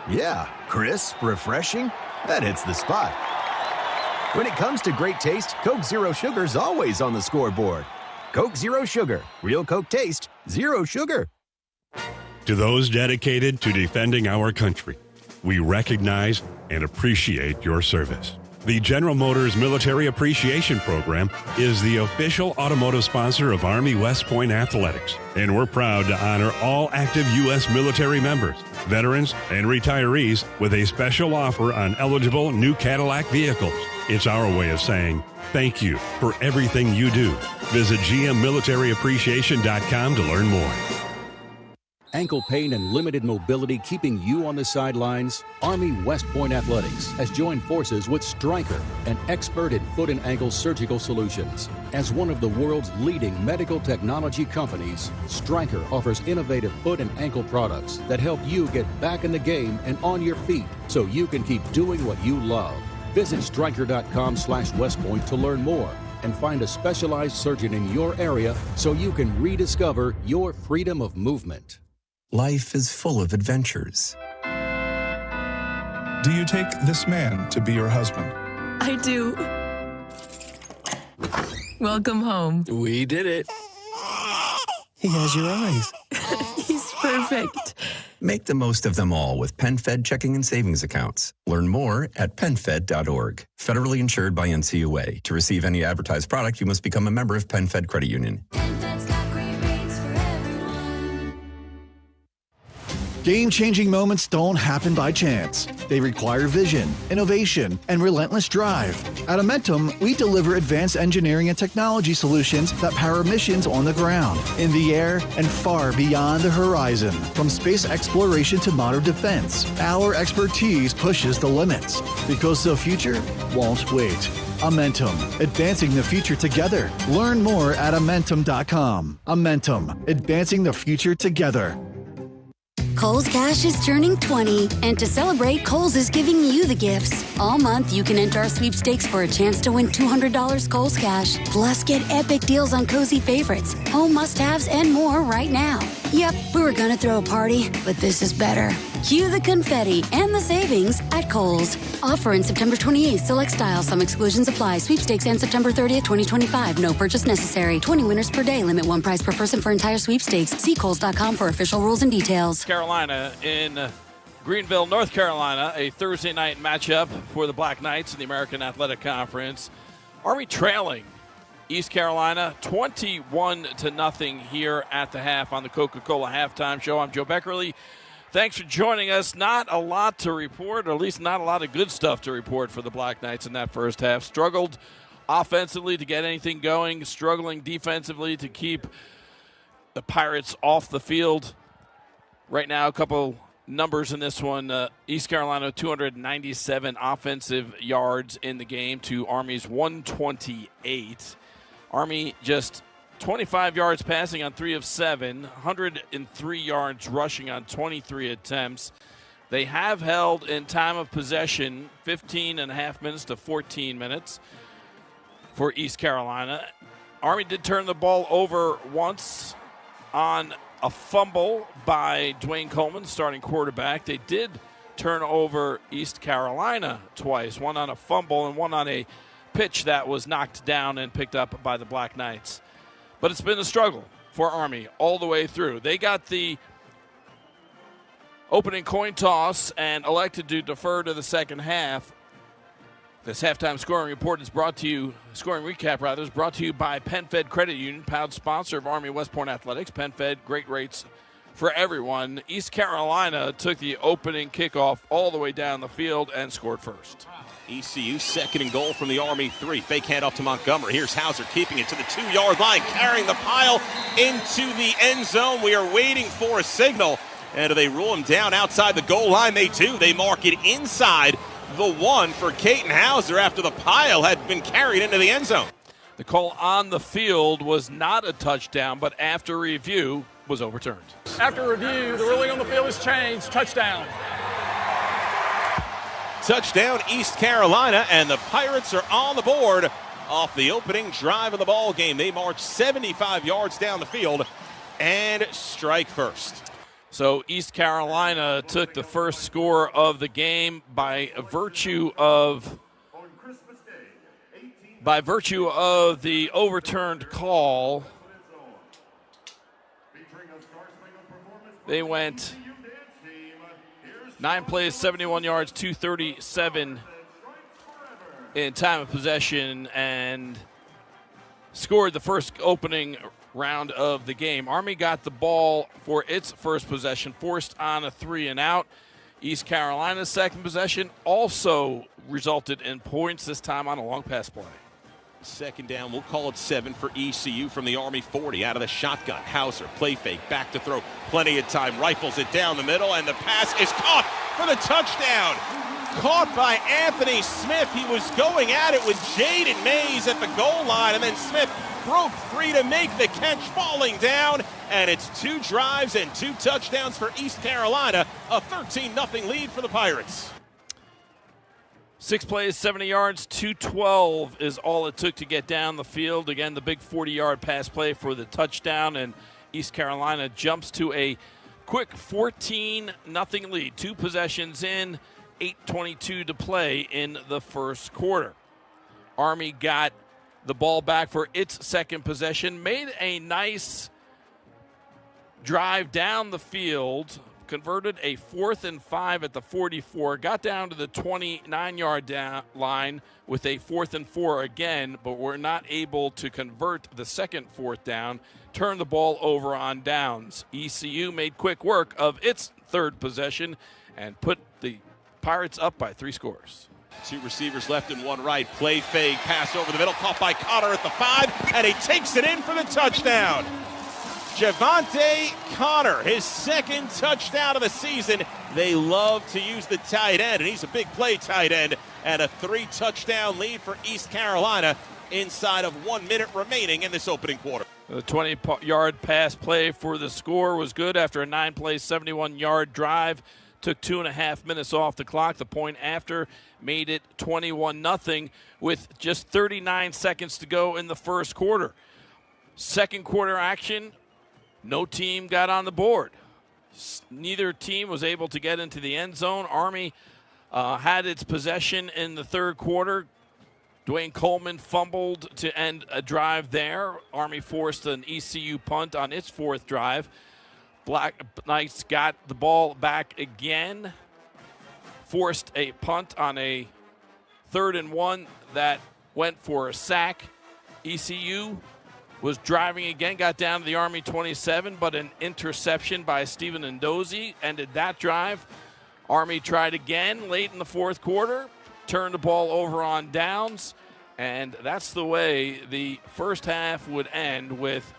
Yeah, crisp, refreshing. That hits the spot. When it comes to great taste, Coke Zero Sugar's always on the scoreboard. Coke Zero Sugar. Real Coke taste, zero sugar.
To those dedicated to defending our country, we recognize and appreciate your service. The General Motors Military Appreciation Program is the official automotive sponsor of Army West Point Athletics, and we're proud to honor all active U.S. military members, veterans, and retirees with a special offer on eligible new Cadillac vehicles. It's our way of saying thank you for everything you do. Visit gmmilitaryappreciation.com to learn more.
Ankle pain and limited mobility keeping you on the sidelines? Army West Point Athletics has joined forces with Stryker, an expert in foot and ankle surgical solutions. As one of the world's leading medical technology companies, Stryker offers innovative foot and ankle products that help you get back in the game and on your feet so you can keep doing what you love. Visit Stryker.com/WestPoint to learn more and find a specialized surgeon in your area so you can rediscover your freedom of movement.
Life is full of adventures.
Do you take this man to be your husband?
I do. Welcome home.
We did it. He has your eyes.
He's perfect.
Make the most of them all with PenFed checking and savings accounts. Learn more at PenFed.org. Federally insured by NCAA. To receive any advertised product, you must become a member of PenFed Credit Union.
Game-changing moments don't happen by chance. They require vision, innovation, and relentless drive. At Amentum, we deliver advanced engineering and technology solutions that power missions on the ground, in the air, and far beyond the horizon. From space exploration to modern defense, our expertise pushes the limits. Because the future won't wait. Amentum, advancing the future together. Learn more at Amentum.com. Amentum, advancing the future together.
Kohl's Cash is turning 20, and to celebrate, Kohl's is giving you the gifts. All month, you can enter our sweepstakes for a chance to win $200 Kohl's Cash. Plus, get epic deals on cozy favorites, home must-haves, and more right now. Yep, we were gonna throw a party, but this is better. Cue the confetti and the savings at Kohl's. Offer in September 28th. Select styles. Some exclusions apply. Sweepstakes ends September 30th, 2025. No purchase necessary. 20 winners per day. Limit one prize per person for entire sweepstakes. See Kohls.com for official rules and details.
Carolina in Greenville, North Carolina, a Thursday night matchup for the Black Knights in the American Athletic Conference. Army trailing East Carolina 21-0 here at the half on the Coca-Cola Halftime Show. I'm Joe Beckerly. Thanks for joining us. Not a lot to report, or at least not a lot of good stuff to report for the Black Knights in that first half. Struggled offensively to get anything going, struggling defensively to keep the Pirates off the field. Right now, a couple numbers in this one. East Carolina, 297 offensive yards in the game to Army's 128. Army just 25 yards passing on 3 of 7, 103 yards rushing on 23 attempts. They have held in time of possession 15 and a half minutes to 14 minutes for East Carolina. Army did turn the ball over once on a fumble by Dwayne Coleman, starting quarterback. They did turn over East Carolina twice, one on a fumble and one on a pitch that was knocked down and picked up by the Black Knights. But it's been a struggle for Army all the way through. They got the opening coin toss and elected to defer to the second half. This halftime scoring recap is brought to you by PenFed Credit Union, proud sponsor of Army West Point Athletics. PenFed, great rates for everyone. East Carolina took the opening kickoff all the way down the field and scored first.
ECU second and goal from the Army 3. Fake handoff to Montgomery. Here's Hauser keeping it to the 2-yard line, carrying the pile into the end zone. We are waiting for a signal. And do they rule him down outside the goal line? They do. They mark it inside the 1 for Caton Hauser after the pile had been carried into the end zone.
The call on the field was not a touchdown, but after review was overturned.
After review, the ruling on the field has changed. Touchdown.
Touchdown, East Carolina, and the Pirates are on the board off the opening drive of the ball game. They march 75 yards down the field and strike first.
So East Carolina took the first score of the game by virtue of the overturned call. They went 9 plays, 71 yards, 237 in time of possession, and scored the first opening round of the game. Army got the ball for its first possession, forced on a 3-and-out. East Carolina's second possession also resulted in points, this time on a long pass play.
Second down, we'll call it 7 for ECU from the Army 40. Out of the shotgun, Hauser, play fake, back to throw. Plenty of time, rifles it down the middle, and the pass is caught for the touchdown. Caught by Anthony Smith. He was going at it with Jaden Mays at the goal line, and then Smith broke free to make the catch, falling down. And it's 2 drives and 2 touchdowns for East Carolina. A 13-0 lead for the Pirates.
6 plays, 70 yards, 212 is all it took to get down the field. Again, the big 40-yard pass play for the touchdown, and East Carolina jumps to a quick 14-0 lead. 2 possessions in, 8:22 to play in the first quarter. Army got the ball back for its second possession, made a nice drive down the field, converted a 4th and 5 at the 44, got down to the 29-yard line with a 4th and 4 again, but were not able to convert the second 4th down, turn the ball over on downs. ECU made quick work of its third possession and put the Pirates up by 3 scores.
2 receivers left and 1 right. Play fake, pass over the middle, caught by Connor at the 5, and he takes it in for the touchdown. Javante Connor, his second touchdown of the season. They love to use the tight end, and he's a big play tight end, and a 3-touchdown lead for East Carolina inside of 1 minute remaining in this opening quarter.
The 20-yard pass play for the score was good after a 9-play, 71-yard drive. Took 2.5 minutes off the clock. The point after made it 21-0 with just 39 seconds to go in the first quarter. Second quarter action, no team got on the board. Neither team was able to get into the end zone. Army had its possession in the third quarter. Dwayne Coleman fumbled to end a drive there. Army forced an ECU punt on its 4th drive. Black Knights got the ball back again, forced a punt on a 3rd and 1 that went for a sack. ECU was driving again, got down to the Army 27, but an interception by Stephen Ndozi ended that drive. Army tried again late in the fourth quarter, turned the ball over on downs, and that's the way the first half would end, with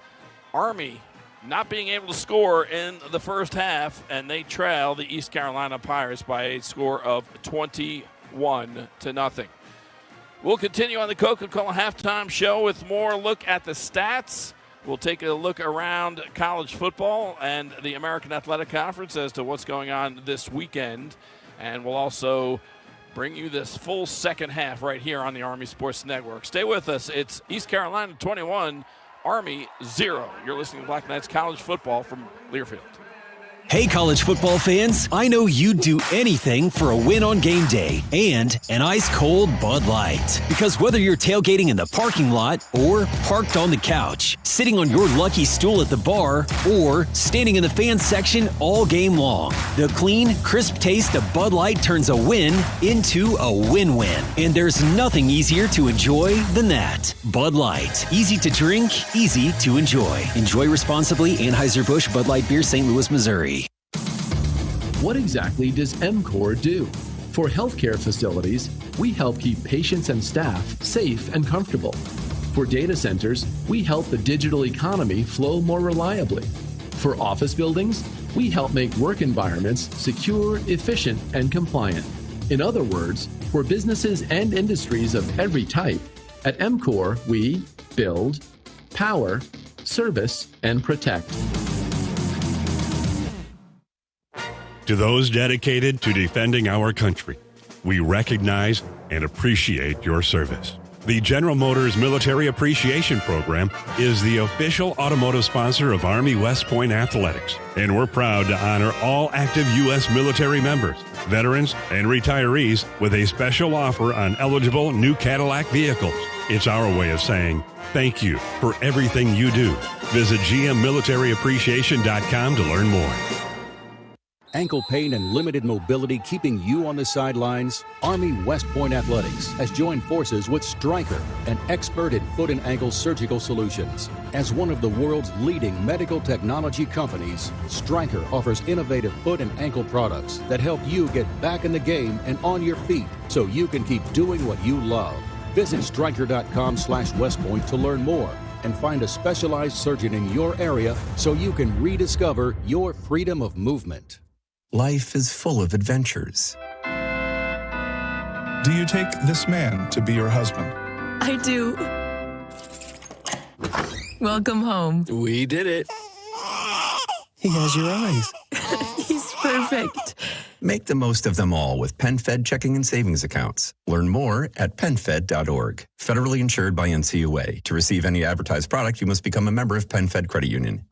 Army not being able to score in the first half, and they trail the East Carolina Pirates by a score of 21-0. We'll continue on the Coca-Cola Halftime Show with more look at the stats. We'll take a look around college football and the American Athletic Conference as to what's going on this weekend. And we'll also bring you this full second half right here on the Army Sports Network. Stay with us. It's East Carolina 21, Army 0. You're listening to Black Knights College Football from Learfield.
Hey, college football fans, I know you'd do anything for a win on game day and an ice-cold Bud Light. Because whether you're tailgating in the parking lot or parked on the couch, sitting on your lucky stool at the bar, or standing in the fan section all game long, the clean, crisp taste of Bud Light turns a win into a win-win. And there's nothing easier to enjoy than that. Bud Light. Easy to drink, easy to enjoy. Enjoy responsibly. Anheuser-Busch Bud Light Beer, St. Louis, Missouri.
What exactly does MCOR do? For healthcare facilities, we help keep patients and staff safe and comfortable. For data centers, we help the digital economy flow more reliably. For office buildings, we help make work environments secure, efficient, and compliant. In other words, for businesses and industries of every type, at MCOR, we build, power, service, and protect.
To those dedicated to defending our country, we recognize and appreciate your service. The General Motors Military Appreciation Program is the official automotive sponsor of Army West Point Athletics, and we're proud to honor all active U.S. military members, veterans, and retirees with a special offer on eligible new Cadillac vehicles. It's our way of saying thank you for everything you do. Visit gmmilitaryappreciation.com to learn more.
Ankle pain and limited mobility keeping you on the sidelines? Army West Point Athletics has joined forces with Stryker, an expert in foot and ankle surgical solutions. As one of the world's leading medical technology companies, Stryker offers innovative foot and ankle products that help you get back in the game and on your feet so you can keep doing what you love. Visit Stryker.com/WestPoint to learn more and find a specialized surgeon in your area so you can rediscover your freedom of movement.
Life is full of adventures.
Do you take this man to be your husband?
I do. Welcome home.
We did it. He has your eyes.
He's perfect.
Make the most of them all with PenFed checking and savings accounts. Learn more at PenFed.org. Federally insured by NCAA. To receive any advertised product, you must become a member of PenFed Credit Union.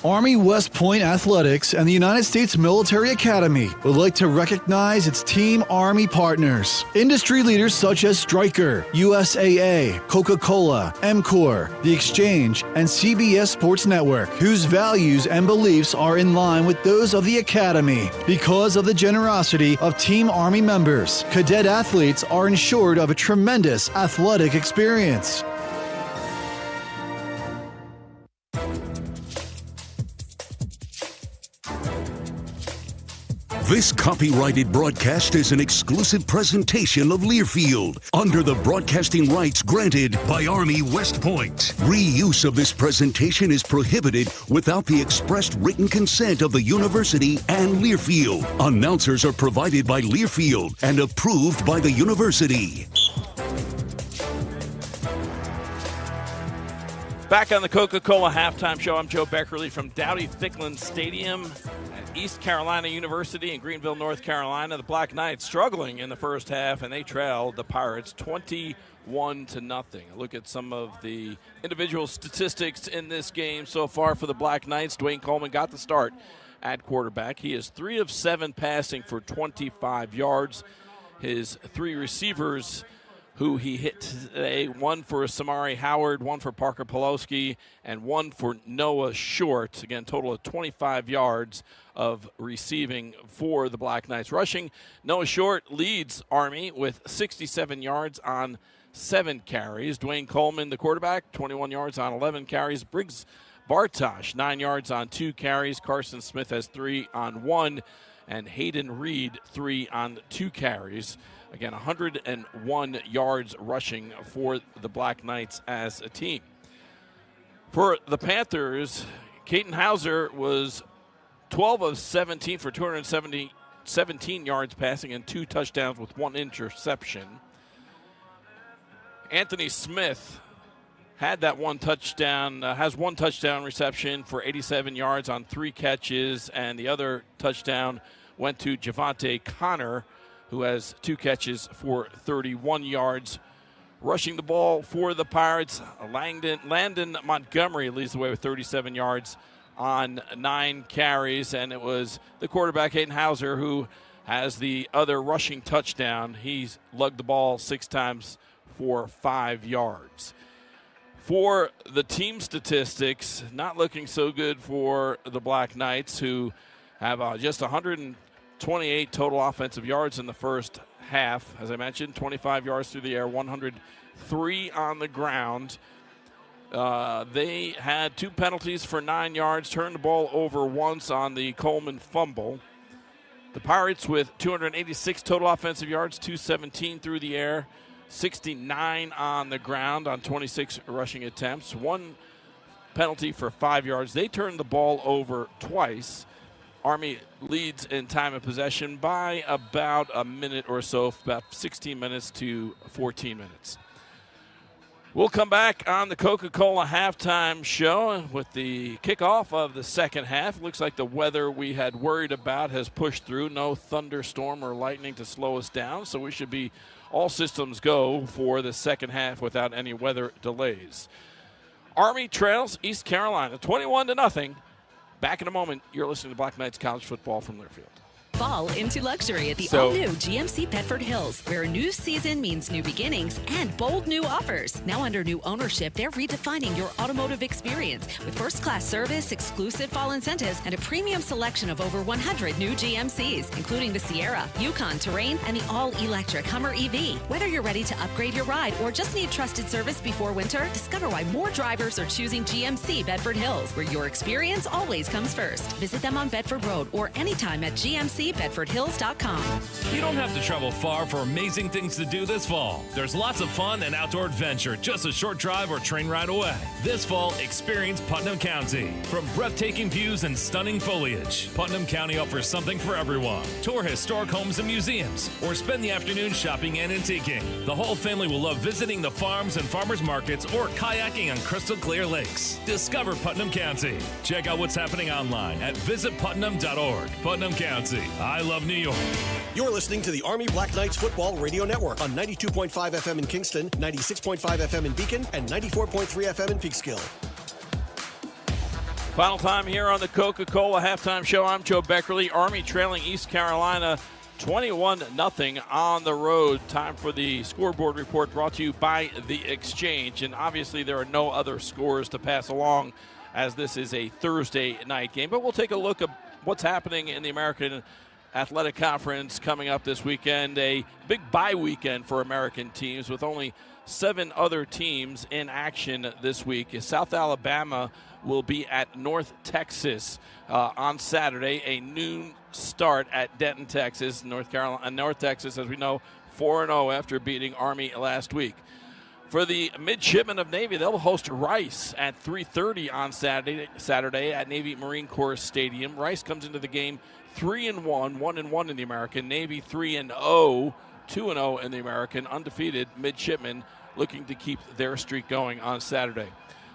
Army West Point Athletics and the United States Military Academy would like to recognize its Team Army partners. Industry leaders such as Stryker, USAA, Coca-Cola, MCOR, The Exchange, and CBS Sports Network, whose values and beliefs are in line with those of the Academy. Because of the generosity of Team Army members, cadet athletes are ensured of a tremendous athletic experience.
This copyrighted broadcast is an exclusive presentation of Learfield under the broadcasting rights granted by Army West Point. Reuse of this presentation is prohibited without the expressed written consent of the university and Learfield. Announcers are provided by Learfield and approved by the university.
Back on the Coca-Cola Halftime Show, I'm Joe Beckerly from Dowdy-Ficklen Stadium at East Carolina University in Greenville, North Carolina. The Black Knights struggling in the first half, and they trailed the Pirates 21-0. Look at some of the individual statistics in this game so far for the Black Knights. Dwayne Coleman got the start at quarterback. He is 3 of 7 passing for 25 yards. His 3 receivers who he hit today, 1 for Samari Howard, 1 for Parker Pawlowski, and 1 for Noah Short. Again, total of 25 yards of receiving for the Black Knights. Rushing, Noah Short leads Army with 67 yards on 7 carries. Dwayne Coleman, the quarterback, 21 yards on 11 carries. Briggs Bartosh, 9 yards on 2 carries. Carson Smith has 3 on 1. And Hayden Reed, 3 on 2 carries. Again, 101 yards rushing for the Black Knights as a team. For the Panthers, Caden Hauser was 12 of 17 for 217 yards passing and 2 touchdowns with 1 interception. Anthony Smith had that 1 touchdown, has 1 touchdown reception for 87 yards on 3 catches, and the other touchdown went to Javante Connor, who has 2 catches for 31 yards. Rushing the ball for the Pirates, Landon Montgomery leads the way with 37 yards on 9 carries, and it was the quarterback, Hayden Hauser, who has the other rushing touchdown. He's lugged the ball 6 times for 5 yards. For the team statistics, not looking so good for the Black Knights, who have just 128 total offensive yards in the first half. As I mentioned, 25 yards through the air, 103 on the ground. They had 2 penalties for 9 yards, turned the ball over once on the Coleman fumble. The Pirates with 286 total offensive yards, 217 through the air, 69 on the ground on 26 rushing attempts, 1 penalty for 5 yards. They turned the ball over twice. Army leads in time of possession by about a minute or so, about 16 minutes to 14 minutes. We'll come back on the Coca-Cola Halftime Show with the kickoff of the second half. Looks like the weather we had worried about has pushed through. No thunderstorm or lightning to slow us down, so we should be all systems go for the second half without any weather delays. Army trails East Carolina 21-0. Back in a moment. You're listening to Black Knights College Football from Learfield.
Fall into luxury at the all-new GMC Bedford Hills, where a new season means new beginnings and bold new offers. Now under new ownership, they're redefining your automotive experience with first-class service, exclusive fall incentives, and a premium selection of over 100 new GMCs, including the Sierra, Yukon Terrain, and the all-electric Hummer EV. Whether you're ready to upgrade your ride or just need trusted service before winter, discover why more drivers are choosing GMC Bedford Hills, where your experience always comes first. Visit them on Bedford Road or anytime at GMCBedfordHills.com.
You don't have to travel far for amazing things to do this fall. There's lots of fun and outdoor adventure just a short drive or train ride away. This fall, experience Putnam County. From breathtaking views and stunning foliage, Putnam County offers something for everyone. Tour historic homes and museums, or spend the afternoon shopping and antiquing. The whole family will love visiting the farms and farmers markets or kayaking on crystal clear lakes. Discover Putnam County. Check out what's happening online at visitputnam.org. Putnam County. I love New York.
You're listening to the Army Black Knights Football Radio Network on 92.5 FM in Kingston, 96.5 FM in Beacon, and 94.3 FM in Peekskill.
Final time here on the Coca-Cola Halftime Show. I'm Joe Beckerly. Army trailing East Carolina 21-0 on the road. Time for the scoreboard report brought to you by The Exchange. And obviously there are no other scores to pass along as this is a Thursday night game. But we'll take a look at what's happening in the American Athletic Conference coming up this weekend. A big bye weekend for American teams with only 7 other teams in action this week. South Alabama will be at North Texas on Saturday, a noon start at Denton, Texas. North Texas, as we know, 4-0 after beating Army last week. For the Midshipmen of Navy, they'll host Rice at 3:30 on Saturday at Navy Marine Corps Stadium. Rice comes into the game 3-1, 1-1 in the American. Navy 3-0, 2-0 in the American. Undefeated Midshipmen looking to keep their streak going on Saturday.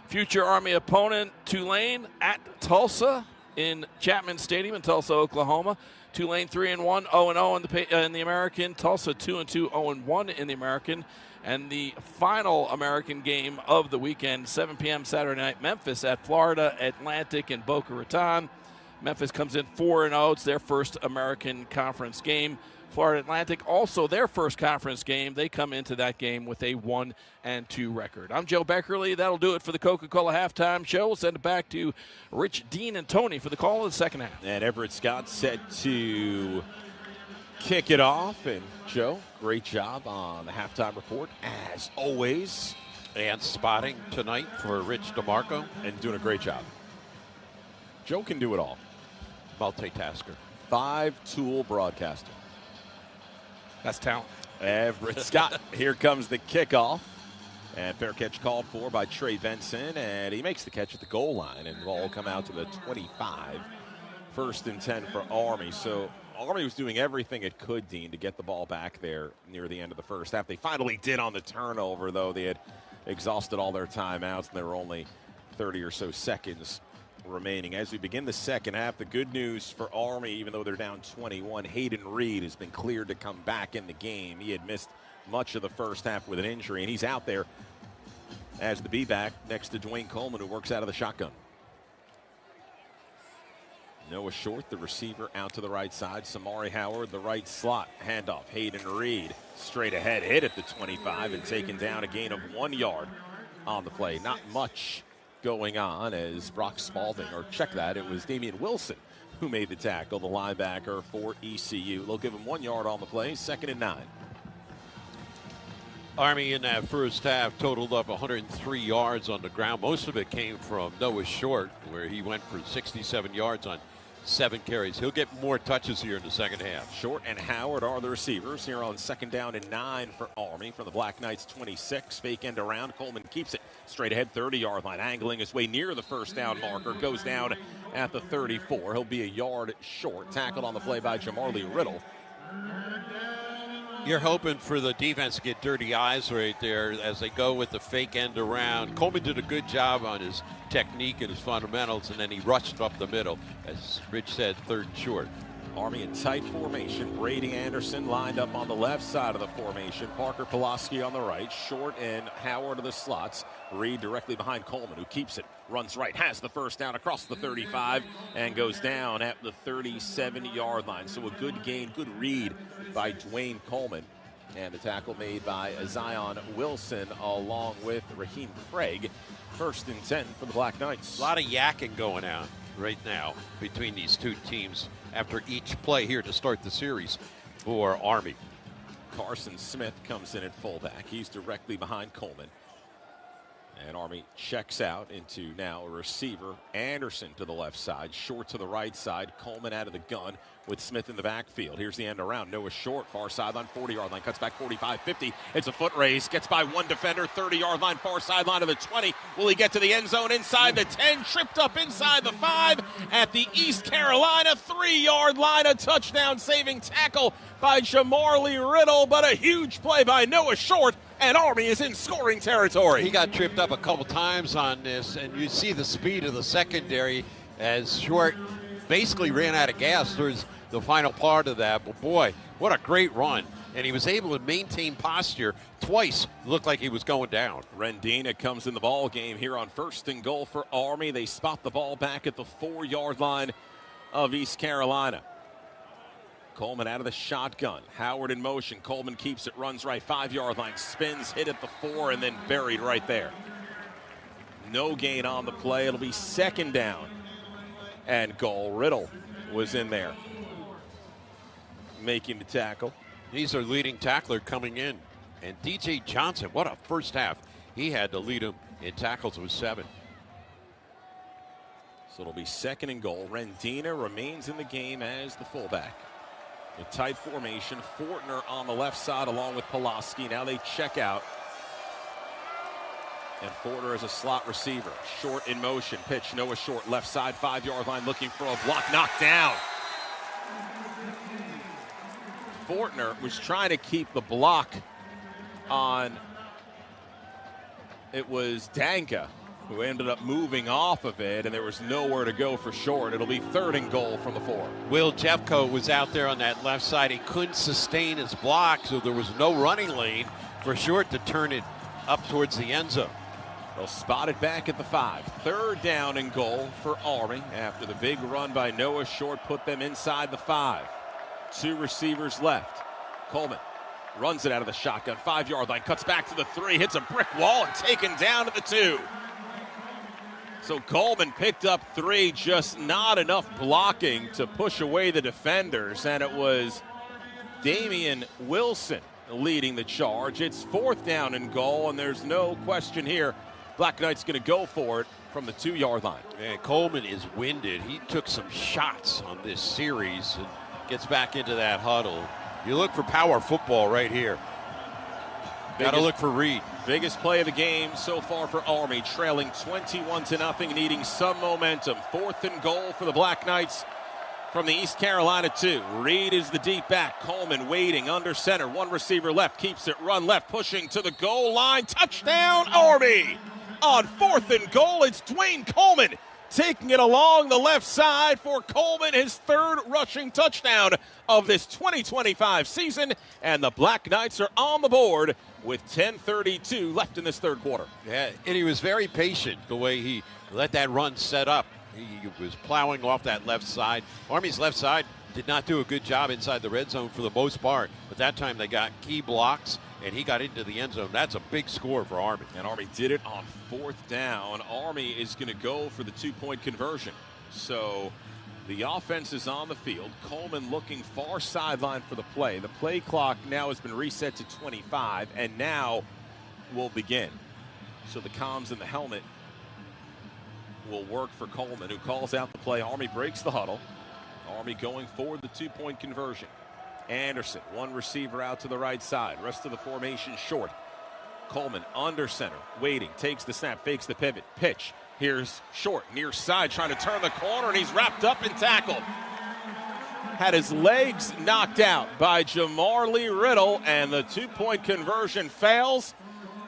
Future Army opponent Tulane at Tulsa in Chapman Stadium in Tulsa, Oklahoma. Tulane 3-1, 0-0 in the American. Tulsa 2-2, 0-1 in the American. And the final American game of the weekend, 7 p.m. Saturday night, Memphis at Florida Atlantic in Boca Raton. Memphis comes in 4-0. It's their first American Conference game. Florida Atlantic, also their first conference game. They come into that game with a 1-2 record. I'm Joe Beckerly. That'll do it for the Coca-Cola Halftime Show. We'll send it back to Rich, Dean, and Tony for the call of the second half.
And Everett Scott set to kick it off. And Joe, great job on the halftime report, as always.
And spotting tonight for Rich DeMarco.
And doing a great job. Joe can do it all.
Multitasker.
5-tool broadcaster.
That's talent.
Everett Scott. Here comes the kickoff. And fair catch called for by Trey Benson. And he makes the catch at the goal line. And the ball will come out to the 25. 1st and 10 for Army. So Army was doing everything it could, Dean, to get the ball back there near the end of the first half. They finally did on the turnover, though. They had exhausted all their timeouts, and there were only 30 or so seconds remaining. As we begin the second half, the good news for Army, even though they're down 21, Hayden Reed has been cleared to come back in the game. He had missed much of the first half with an injury, and he's out there as the B-back next to Dwayne Coleman, who works out of the shotgun. Noah Short, the receiver, out to the right side. Samari Howard, the right slot. Handoff, Hayden Reed, straight ahead, hit at the 25 and taken down, a gain of 1 yard on the play. Not much going on as Brock Spalding, or check that, it was Damian Wilson who made the tackle, the linebacker for ECU. They'll give him 1 yard on the play, 2nd and 9.
Army in that first half totaled up 103 yards on the ground. Most of it came from Noah Short, where he went for 67 yards on 7 carries. He'll get more touches here in the second half.
Short and Howard are the receivers here on 2nd down and 9 for Army. From the Black Knights 26, fake end around. Coleman keeps it straight ahead, 30-yard line, angling his way near the first down marker. Goes down at the 34. He'll be a yard short. Tackled on the play by Jamarlee Riddle.
You're hoping for the defense to get dirty eyes right there as they go with the fake end around. Coleman did a good job on his technique and his fundamentals, and then he rushed up the middle. As Rich said, 3rd and short.
Army in tight formation. Brady Anderson lined up on the left side of the formation. Parker Pulaski on the right. Short and Howard of the slots. Reed directly behind Coleman, who keeps it. Runs right, has the first down across the 35, and goes down at the 37-yard line. So a good gain, good read by Dwayne Coleman. And the tackle made by Zion Wilson along with Raheem Craig. 1st and 10 for the Black Knights.
A lot of yakking going on right now between these two teams after each play here to start the series for Army.
Carson Smith comes in at fullback. He's directly behind Coleman. And Army checks out into now a receiver. Anderson to the left side, Short to the right side. Coleman out of the gun with Smith in the backfield. Here's the end around. Noah Short, far sideline, 40-yard line, cuts back 45, 50. It's a foot race, gets by one defender, 30-yard line, far sideline to the 20. Will he get to the end zone inside the 10? Tripped up inside the 5 at the East Carolina 3-yard line. A touchdown saving tackle by Jamarlee Riddle, but a huge play by Noah Short. And Army is in scoring territory.
He got tripped up a couple times on this, and you see the speed of the secondary as Short basically ran out of gas towards the final part of that. But boy, What a great run. And he was able to maintain posture twice. Looked like he was going down.
Rendina comes in the ball game here on 1st and goal for Army. They spot the ball back at the 4-yard line of East Carolina. Coleman out of the shotgun. Howard in motion. Coleman keeps it, runs right, 5-yard line, spins, hit at the 4, and then buried right there. No gain on the play. It'll be 2nd down and goal. Riddle was in there making the tackle.
He's our leading tackler coming in. And DJ Johnson, what a first half. He had to lead him in tackles with 7.
So it'll be 2nd and goal. Rendina remains in the game as the fullback. A tight formation. Fortner on the left side along with Pulaski. Now they check out. And Fortner is a slot receiver. Short in motion. Pitch. Noah Short. Left side. 5-yard line looking for a block. Knocked down. Fortner was trying to keep the block on. It was Danka who ended up moving off of it, and there was nowhere to go for Short. It'll be 3rd and goal from the 4.
Will Jeffco was out there on that left side. He couldn't sustain his block, so there was no running lane for Short to turn it up towards the end zone.
They'll spot it back at the 5. 3rd down and goal for Army after the big run by Noah Short put them inside the 5. 2 receivers left. Coleman runs it out of the shotgun. 5-yard line, cuts back to the 3, hits a brick wall and taken down to the 2. So Coleman picked up 3, just not enough blocking to push away the defenders, and it was Damian Wilson leading the charge. It's 4th down and goal, and there's no question here. Black Knight's going to go for it from the 2-yard line.
Man, Coleman is winded. He took some shots on this series and gets back into that huddle. You look for power football right here. Got to look for Reed.
Biggest play of the game so far for Army, trailing 21-0, needing some momentum. 4th and goal for the Black Knights from the East Carolina 2. Reed is the deep back. Coleman waiting under center. 1 receiver left, keeps it, run left, pushing to the goal line. Touchdown, Army! On 4th and goal, it's Dwayne Coleman taking it along the left side for Coleman, his 3rd rushing touchdown of this 2025 season, and the Black Knights are on the board with 10:32 left in this 3rd quarter.
Yeah, and he was very patient the way he let that run set up. He was plowing off that left side. Army's left side did not do a good job inside the red zone for the most part, but that time they got key blocks, and he got into the end zone. That's a big score for Army.
And Army did it on 4th down. Army is going to go for the 2-point conversion. So the offense is on the field. Coleman looking far sideline for the play. The play clock now has been reset to 25, and now will begin. So the comms in the helmet will work for Coleman, who calls out the play. Army breaks the huddle. Army going for the 2-point conversion. Anderson, 1 receiver out to the right side. Rest of the formation short. Coleman under center, waiting, takes the snap, fakes the pivot, pitch. Here's Short, near side, trying to turn the corner, and he's wrapped up and tackled. Had his legs knocked out by Jamarlee Riddle, and the 2-point conversion fails.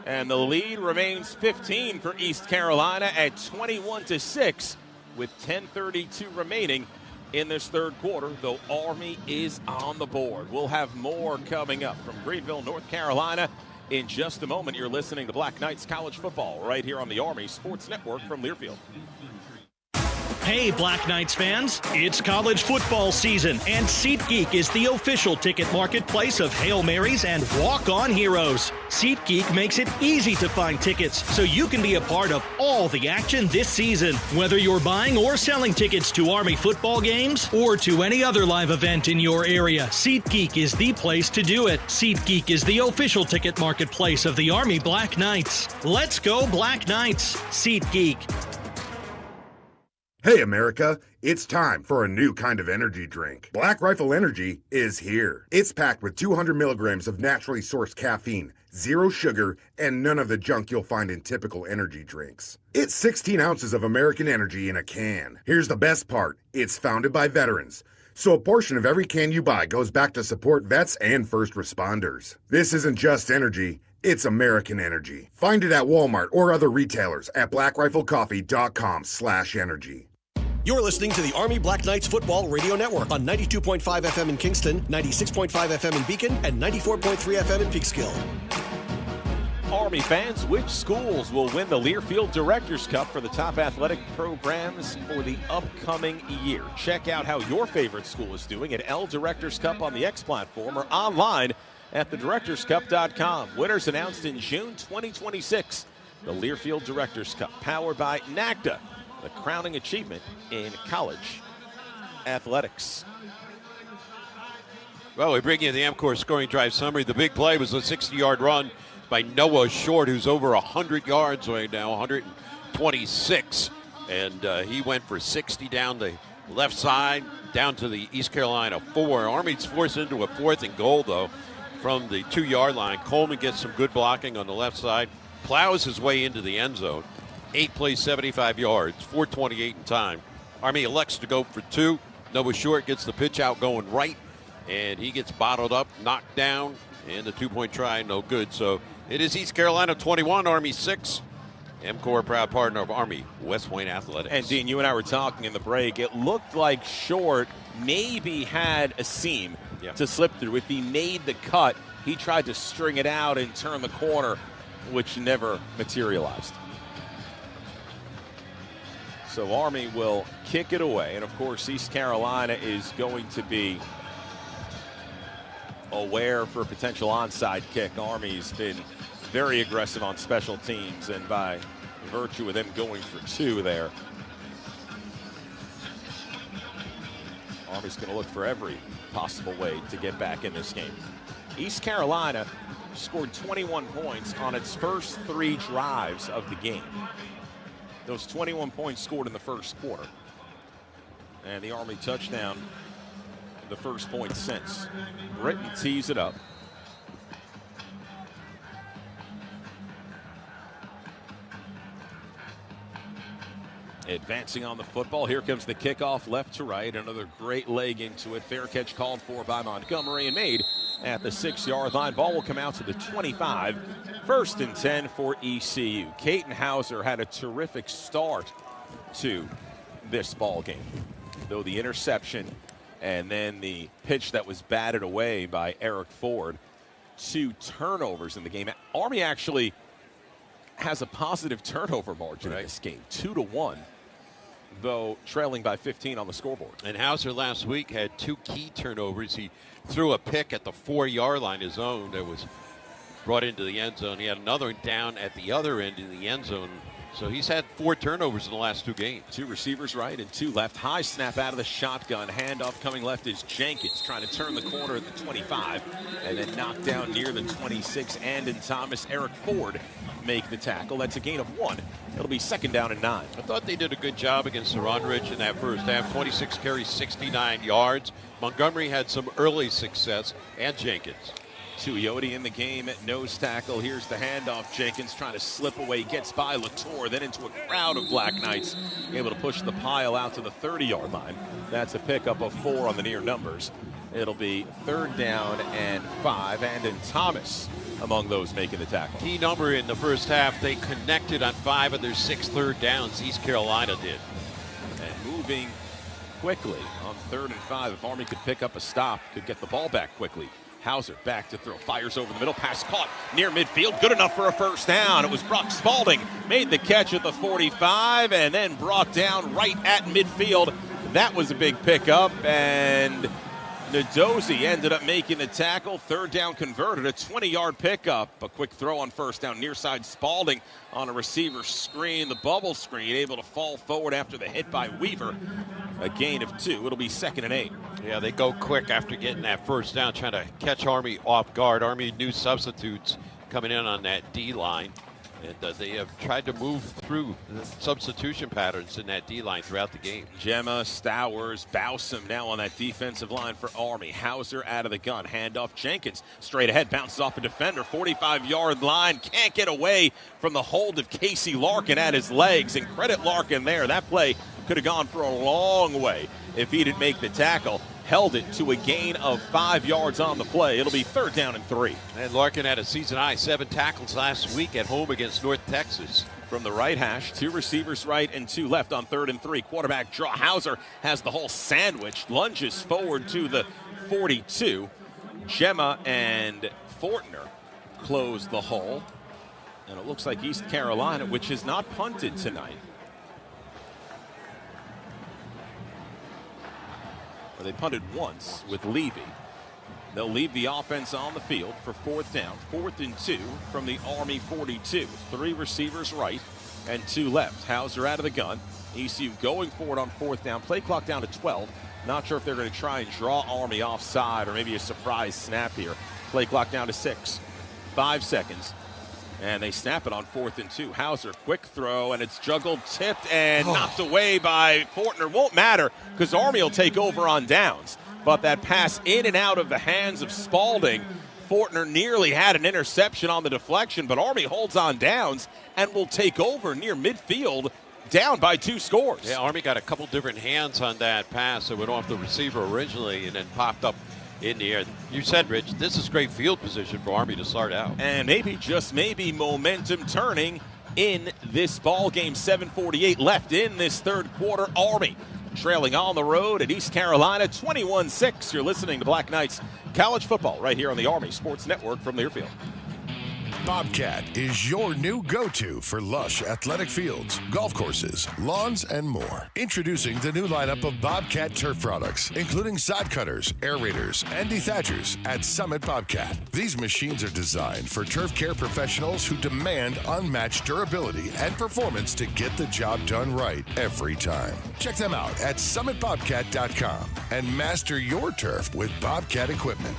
And the lead remains 15 for East Carolina at 21-6 with 10:32 remaining in this 3rd quarter, though Army is on the board. We'll have more coming up from Greenville, North Carolina. In just a moment, you're listening to Black Knights College Football right here on the Army Sports Network from Learfield.
Hey, Black Knights fans, it's college football season, and SeatGeek is the official ticket marketplace of Hail Marys and walk-on heroes. SeatGeek makes it easy to find tickets so you can be a part of all the action this season. Whether you're buying or selling tickets to Army football games or to any other live event in your area, SeatGeek is the place to do it. SeatGeek is the official ticket marketplace of the Army Black Knights. Let's go, Black Knights! SeatGeek.
Hey America, it's time for a new kind of energy drink. Black Rifle Energy is here. It's packed with 200 milligrams of naturally sourced caffeine, 0 sugar, and none of the junk you'll find in typical energy drinks. It's 16 ounces of American energy in a can. Here's the best part, it's founded by veterans. So a portion of every can you buy goes back to support vets and first responders. This isn't just energy, it's American energy. Find it at Walmart or other retailers at blackriflecoffee.com/energy.
You're listening to the Army Black Knights Football Radio Network on 92.5 FM in Kingston, 96.5 FM in Beacon, and 94.3 FM in Peekskill.
Army fans, which schools will win the Learfield Directors Cup for the top athletic programs for the upcoming year? Check out how your favorite school is doing at L Directors Cup on the X platform or online at thedirectorscup.com. Winners announced in June 2026. The Learfield Directors Cup, powered by NACDA, the crowning achievement in college athletics.
Well, we bring you the MCOR scoring drive summary. The big play was a 60-yard run by Noah Short, who's over 100 yards right now, 126. And he went for 60 down the left side, down to the East Carolina 4. Army's forced into a 4th and goal, though, from the 2-yard line. Coleman gets some good blocking on the left side, plows his way into the end zone. 8 plays, 75 yards, 4:28 in time. Army elects to go for 2. Noah Short gets the pitch out going right, and he gets bottled up, knocked down, and the 2-point try, no good. So it is East Carolina 21, Army 6. MCOR, proud partner of Army West Point Athletics.
And Dean, you and I were talking in the break. It looked like Short maybe had a seam to slip through. If he made the cut, he tried to string it out and turn the corner, which never materialized. So Army will kick it away. And, of course, East Carolina is going to be aware for a potential onside kick. Army's been very aggressive on special teams, and by virtue of them going for 2 there, Army's going to look for every possible way to get back in this game. East Carolina scored 21 points on its first 3 drives of the game. Those 21 points scored in the first quarter. And the Army touchdown, the first point since. Britton tees it up. Advancing on the football. Here comes the kickoff left to right. Another great leg into it. Fair catch called for by Montgomery and made at the 6-yard line. Ball will come out to the 25. 1st and 10 for ECU. Caton Hauser had a terrific start to this ball game, though the interception and then the pitch that was batted away by Eric Ford. 2 turnovers in the game. Army actually has a positive turnover margin in this game, 2-1. Though trailing by 15 on the scoreboard.
And Hauser last week had 2 key turnovers. He threw a pick at the 4-yard line, his own, that was brought into the end zone. He had another down at the other end in the end zone. So he's had 4 turnovers in the last 2 games.
2 receivers right and 2 left. High snap out of the shotgun. Handoff coming left is Jenkins trying to turn the corner at the 25 and then knocked down near the 26. And Thomas, Eric Ford make the tackle. That's a gain of 1. It'll be 2nd down and 9.
I thought they did a good job against Ron Rich in that first half. 26 carries, 69 yards. Montgomery had some early success, and Jenkins.
Tuioti in the game at nose tackle. Here's the handoff. Jenkins trying to slip away, gets by Latour, then into a crowd of Black Knights, able to push the pile out to the 30-yard line. That's a pickup of 4 on the near numbers. It'll be 3rd down and 5, and Thomas among those making the tackle.
Key number in the first half, they connected on 5 of their 6 third downs. East Carolina did.
And moving quickly on 3rd and 5. If Army could pick up a stop, could get the ball back quickly. Hauser back to throw, fires over the middle, pass caught near midfield, good enough for a 1st down. It was Brock Spalding, made the catch at the 45 and then brought down right at midfield. That was a big pickup, and Nadozi ended up making the tackle. 3rd down converted, a 20-yard pickup. A quick throw on 1st down, near side Spalding on a receiver screen, the bubble screen, able to fall forward after the hit by Weaver. A gain of 2. It'll be 2nd and 8.
Yeah, they go quick after getting that 1st down, trying to catch Army off guard. Army new substitutes coming in on that D-line. And they have tried to move through the substitution patterns in that D-line throughout the game.
Gemma, Stowers, Bowsam now on that defensive line for Army. Hauser out of the gun. Handoff Jenkins. Straight ahead. Bounces off a defender. 45-yard line. Can't get away from the hold of Casey Larkin at his legs. And credit Larkin there. That play could have gone for a long way if he didn't make the tackle. Held it to a gain of 5 yards on the play. It'll be 3rd down and 3.
And Larkin had a season high 7 tackles last week at home against North Texas.
from the right hash. 2 receivers right and 2 left on 3rd and 3. Quarterback draw. Hauser has the whole sandwich, lunges forward to the 42. Gemma and Fortner close the hole. And it looks like East Carolina, which has not punted tonight. Well, they punted once with Levy. They'll leave the offense on the field for 4th down. 4th and 2 from the Army 42. 3 receivers right and 2 left. Hauser out of the gun. ECU going forward on 4th down. Play clock down to 12. Not sure if they're going to try and draw Army offside or maybe a surprise snap here. Play clock down to 6. 5 seconds. And they snap it on 4th and 2. Hauser, quick throw, and it's juggled, tipped, and knocked away by Fortner. Won't matter because Army will take over on downs. But that pass in and out of the hands of Spalding, Fortner nearly had an interception on the deflection, but Army holds on downs and will take over near midfield, down by 2 scores.
Yeah, Army got a couple different hands on that pass. It went off the receiver originally and then popped up in the air. You said, Rich, this is great field position for Army to start out.
And maybe, just maybe, momentum turning in this ball game. 7:48 left in this 3rd quarter. Army trailing on the road at East Carolina, 21-6. You're listening to Black Knights College Football right here on the Army Sports Network from Learfield.
Bobcat is your new go-to for lush athletic fields, golf courses, lawns, and more. Introducing the new lineup of Bobcat turf products, including sod cutters, aerators, and dethatchers at Summit Bobcat. These machines are designed for turf care professionals who demand unmatched durability and performance to get the job done right every time. Check them out at summitbobcat.com and master your turf with Bobcat equipment.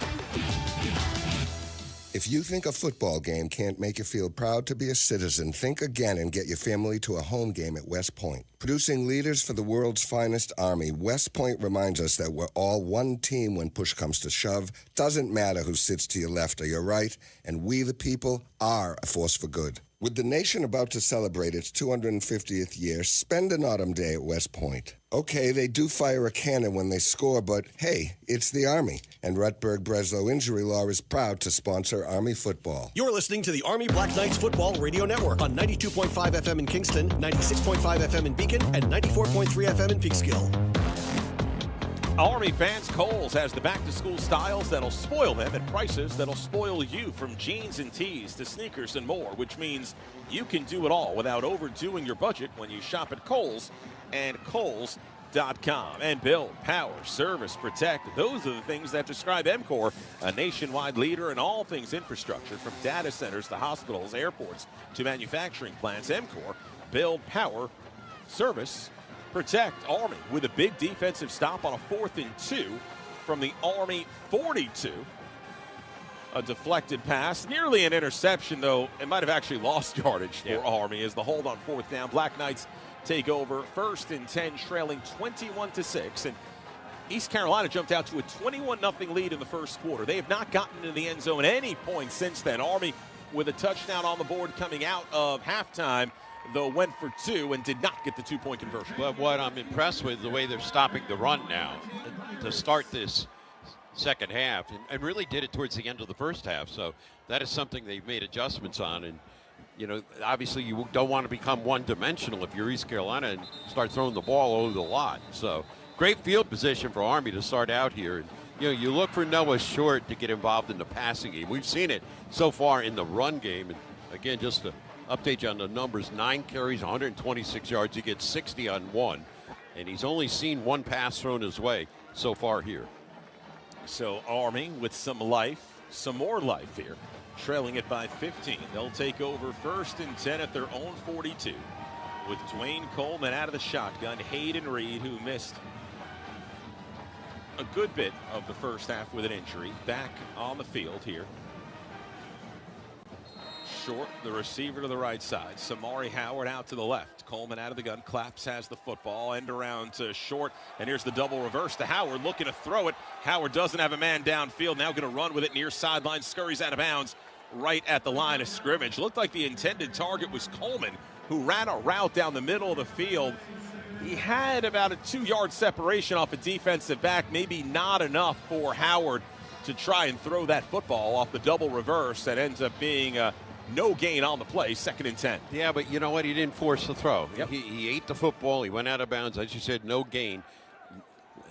If you think a football game can't make you feel proud to be a citizen, think again and get your family to a home game at West Point. Producing leaders for the world's finest Army, West Point reminds us that we're all one team when push comes to shove. Doesn't matter who sits to your left or your right, and we the people are a force for good. With the nation about to celebrate its 250th year, spend an autumn day at West Point. Okay, they do fire a cannon when they score, but hey, it's the Army. And Rutberg Breslow Injury Law is proud to sponsor Army football.
You're listening to the Army Black Knights Football Radio Network on 92.5 FM in Kingston, 96.5 FM in Beacon, and 94.3 FM in Peekskill.
Army fans, Kohl's has the back-to-school styles that'll spoil them at prices that'll spoil you, from jeans and tees to sneakers and more, which means you can do it all without overdoing your budget when you shop at Kohl's and Kohl's.com. And build, power, service, protect. Those are the things that describe EMCOR, a nationwide leader in all things infrastructure, from data centers to hospitals, airports to manufacturing plants. EMCOR, build, power, service, protect. Army with a big defensive stop on a 4th and 2 from the Army 42. A deflected pass, nearly an interception, though it might have actually lost yardage for Army as the hold on 4th down. Black Knights take over 1st and 10, trailing 21-6. And East Carolina jumped out to a 21-0 lead in the 1st quarter. They have not gotten into the end zone at any point since then. Army with a touchdown on the board coming out of halftime, though went for 2 and did not get the 2-point conversion.
But what I'm impressed with, the way they're stopping the run now to start this second half, and really did it towards the end of the first half. So that is something they've made adjustments on. And, you know, obviously you don't want to become one-dimensional if you're East Carolina and start throwing the ball over the lot. So great field position for Army to start out here. And, you know, you look for Noah Short to get involved in the passing game. We've seen it so far in the run game. And, again, just to update you on the numbers, 9 carries, 126 yards. He gets 60 on 1. And he's only seen 1 pass thrown his way so far here.
So Army with some life, some more life here, trailing it by 15. They'll take over 1st and 10 at their own 42 with Dwayne Coleman out of the shotgun. Hayden Reed, who missed a good bit of the first half with an injury, back on the field here. Short, the receiver to the right side. Samari Howard out to the left. Coleman out of the gun. Claps has the football. End around to Short. And here's the double reverse to Howard, looking to throw it. Howard doesn't have a man downfield. Now going to run with it near sideline. Scurries out of bounds right at the line of scrimmage. Looked like the intended target was Coleman, who ran a route down the middle of the field. He had about a 2-yard separation off a defensive back. Maybe not enough for Howard to try and throw that football off the double reverse. That ends up being a No gain on the play, 2nd and 10.
Yeah, but you know what? He didn't force the throw. Yep. He ate the football. He went out of bounds. As you said, no gain.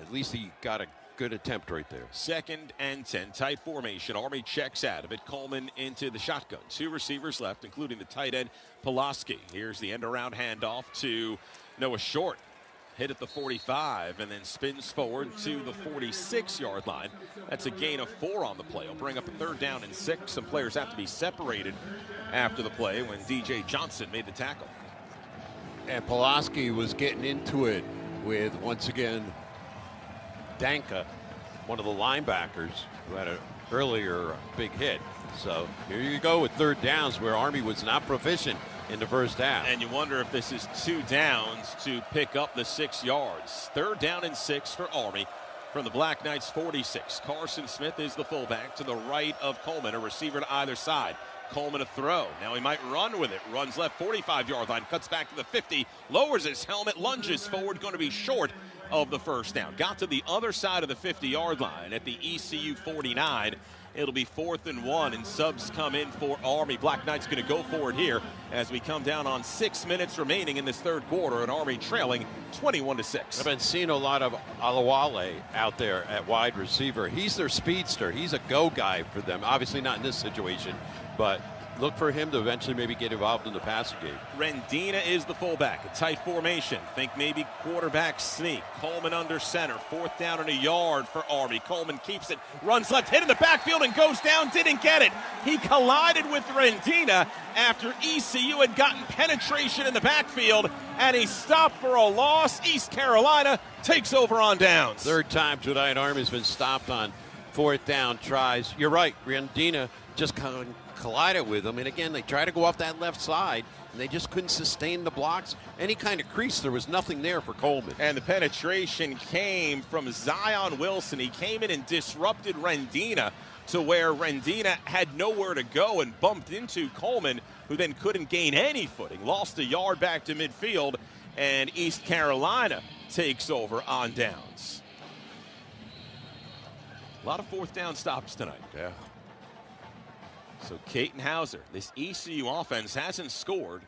At least he got a good attempt right there.
2nd and 10, tight formation. Army checks out of it. Coleman into the shotgun. 2 receivers left, including the tight end, Pulaski. Here's the end-around handoff to Noah Short. Hit at the 45 and then spins forward to the 46-yard line. That's a gain of 4 on the play. It'll bring up a 3rd down and 6. Some players have to be separated after the play when DJ Johnson made the tackle.
And Pulaski was getting into it with, once again, Danka, one of the linebackers who had an earlier big hit. So here you go with 3rd downs where Army was not proficient in the first half.
And you wonder if this is 2 downs to pick up the 6 yards. 3rd down and 6 for Army from the Black Knights 46. Carson Smith is the fullback to the right of Coleman, a receiver to either side. Coleman a throw. Now he might run with it. Runs left 45-yard line, cuts back to the 50, lowers his helmet, lunges forward, going to be short of the 1st down. Got to the other side of the 50-yard line at the ECU 49. It'll be 4th and 1, and subs come in for Army. Black Knights going to go for it here as we come down on 6 minutes remaining in this 3rd quarter, and Army trailing 21-6.
I've been seeing a lot of Alawale out there at wide receiver. He's their speedster. He's a go guy for them. Obviously not in this situation, but look for him to eventually maybe get involved in the passing game.
Rendina is the fullback. A tight formation. Think maybe quarterback sneak. Coleman under center. 4th down and a yard for Army. Coleman keeps it. Runs left. Hit in the backfield and goes down. Didn't get it. He collided with Rendina after ECU had gotten penetration in the backfield, and he stopped for a loss. East Carolina takes over on downs.
3rd time tonight Army's been stopped on 4th down tries. You're right. Rendina just kind of collided with them, and again they tried to go off that left side and they just couldn't sustain the blocks. Any kind of crease, there was nothing there for Coleman.
And the penetration came from Zion Wilson. He came in and disrupted Rendina to where Rendina had nowhere to go and bumped into Coleman, who then couldn't gain any footing. Lost a yard back to midfield, and East Carolina takes over on downs. A lot of 4th down stops tonight.
Yeah.
So Caton Hauser, this ECU offense hasn't scored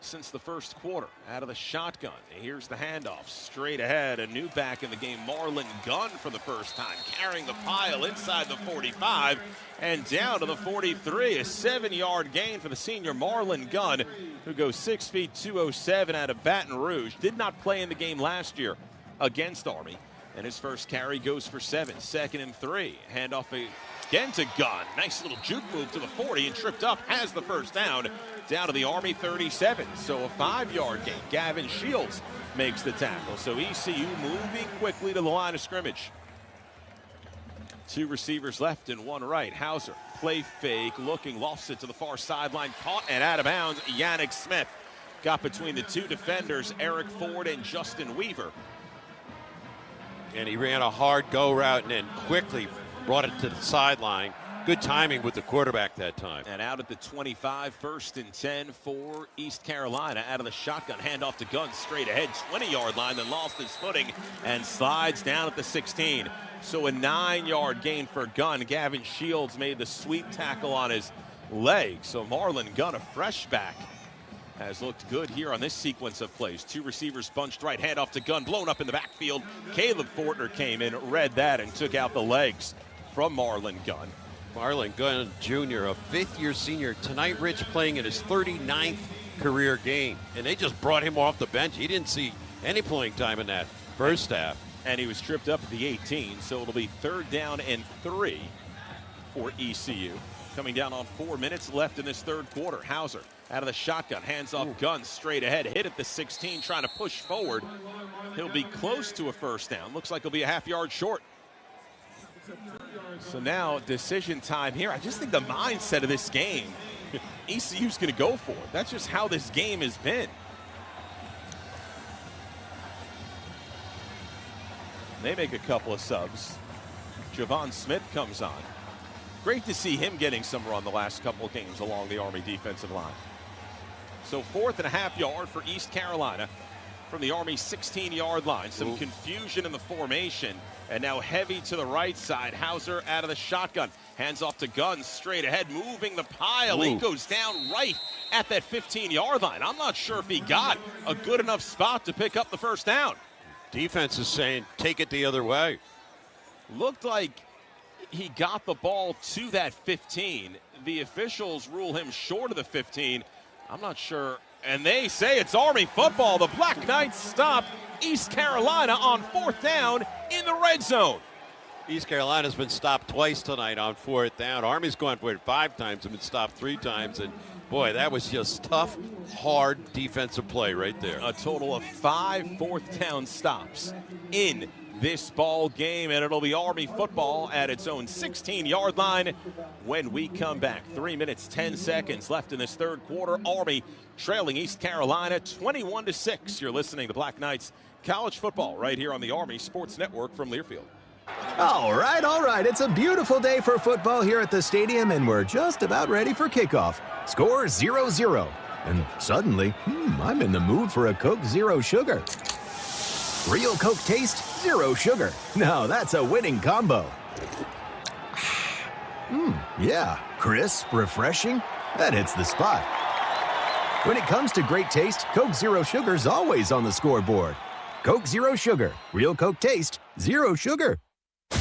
since the 1st quarter. Out of the shotgun, here's the handoff straight ahead. A new back in the game, Marlon Gunn, for the first time, carrying the pile inside the 45 and down to the 43. A 7-yard gain for the senior Marlon Gunn, who goes 6 feet 207 out of Baton Rouge. Did not play in the game last year against Army, and his first carry goes for 7. 2nd and 3. Handoff again to Gunn. Nice little juke move to the 40 and tripped up. Has the 1st down to the Army 37. So a 5-yard gain. Gavin Shields makes the tackle. So ECU moving quickly to the line of scrimmage. 2 receivers left and 1 right. Hauser, play fake, looking, lost it to the far sideline, caught and out of bounds. Yannick Smith got between the 2 defenders, Eric Ford and Justin Weaver.
And he ran a hard go route and then quickly brought it to the sideline. Good timing with the quarterback that time.
And out at the 25, 1st and 10 for East Carolina. Out of the shotgun, handoff to Gunn straight ahead, 20-yard line, then lost his footing and slides down at the 16. So a 9-yard gain for Gunn. Gavin Shields made the sweep tackle on his leg. So Marlon Gunn, a fresh back, has looked good here on this sequence of plays. 2 receivers bunched right, handoff to Gunn, blown up in the backfield. Caleb Fortner came in, read that, and took out the legs from Marlon Gunn.
Marlon Gunn Jr., a 5th-year senior. Tonight, Rich playing in his 39th career game. And they just brought him off the bench. He didn't see any playing time in that first half.
And he was tripped up at the 18, so it'll be 3rd down and 3 for ECU. Coming down on 4 minutes left in this 3rd quarter. Hauser out of the shotgun, hands off Gunn straight ahead, hit at the 16, trying to push forward. He'll be close to a 1st down. Looks like he'll be a half-yard short. So now decision time here. I just think the mindset of this game, ECU's going to go for it. That's just how this game has been. They make a couple of subs. Javon Smith comes on. Great to see him getting some run the last couple of games along the Army defensive line. So 4th and a half yard for East Carolina from the Army 16-yard line. Some confusion in the formation. And now heavy to the right side. Hauser out of the shotgun. Hands off to Gunn, straight ahead, moving the pile. He goes down right at that 15-yard line. I'm not sure if he got a good enough spot to pick up the first down.
Defense is saying, take it the other way.
Looked like he got the ball to that 15. The officials rule him short of the 15. I'm not sure. And they say it's Army football. The Black Knights stop East Carolina on 4th down in the red zone.
East Carolina's been stopped twice tonight on 4th down. Army's gone for it 5 times and been stopped 3 times. And, boy, that was just tough, hard defensive play right there.
A total of 5 4th down stops in this ball game, and it'll be Army football at its own 16-yard line when we come back. 3 minutes, 10 seconds left in this third quarter. Army trailing East Carolina 21-6. You're listening to Black Knights College Football right here on the Army Sports Network from Learfield.
All right. It's a beautiful day for football here at the stadium, and we're just about ready for kickoff. Score 0-0. And suddenly, I'm in the mood for a Coke Zero Sugar. Real Coke taste, 0 sugar. Now that's a winning combo. Yeah, crisp, refreshing. That hits the spot. When it comes to great taste, Coke Zero Sugar's always on the scoreboard. Coke Zero Sugar. Real Coke taste, 0 sugar.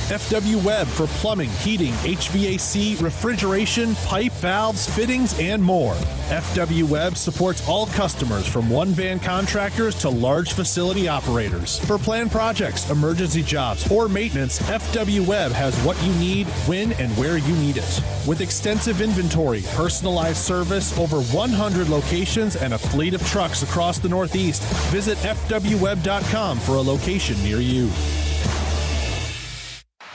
FW Webb for plumbing, heating, HVAC, refrigeration, pipe, valves, fittings, and more. FW Webb supports all customers from one-van contractors to large facility operators. For planned projects, emergency jobs, or maintenance, FW Webb has what you need, when and where you need it. With extensive inventory, personalized service, over 100 locations, and a fleet of trucks across the Northeast, visit FWWebb.com for a location near you.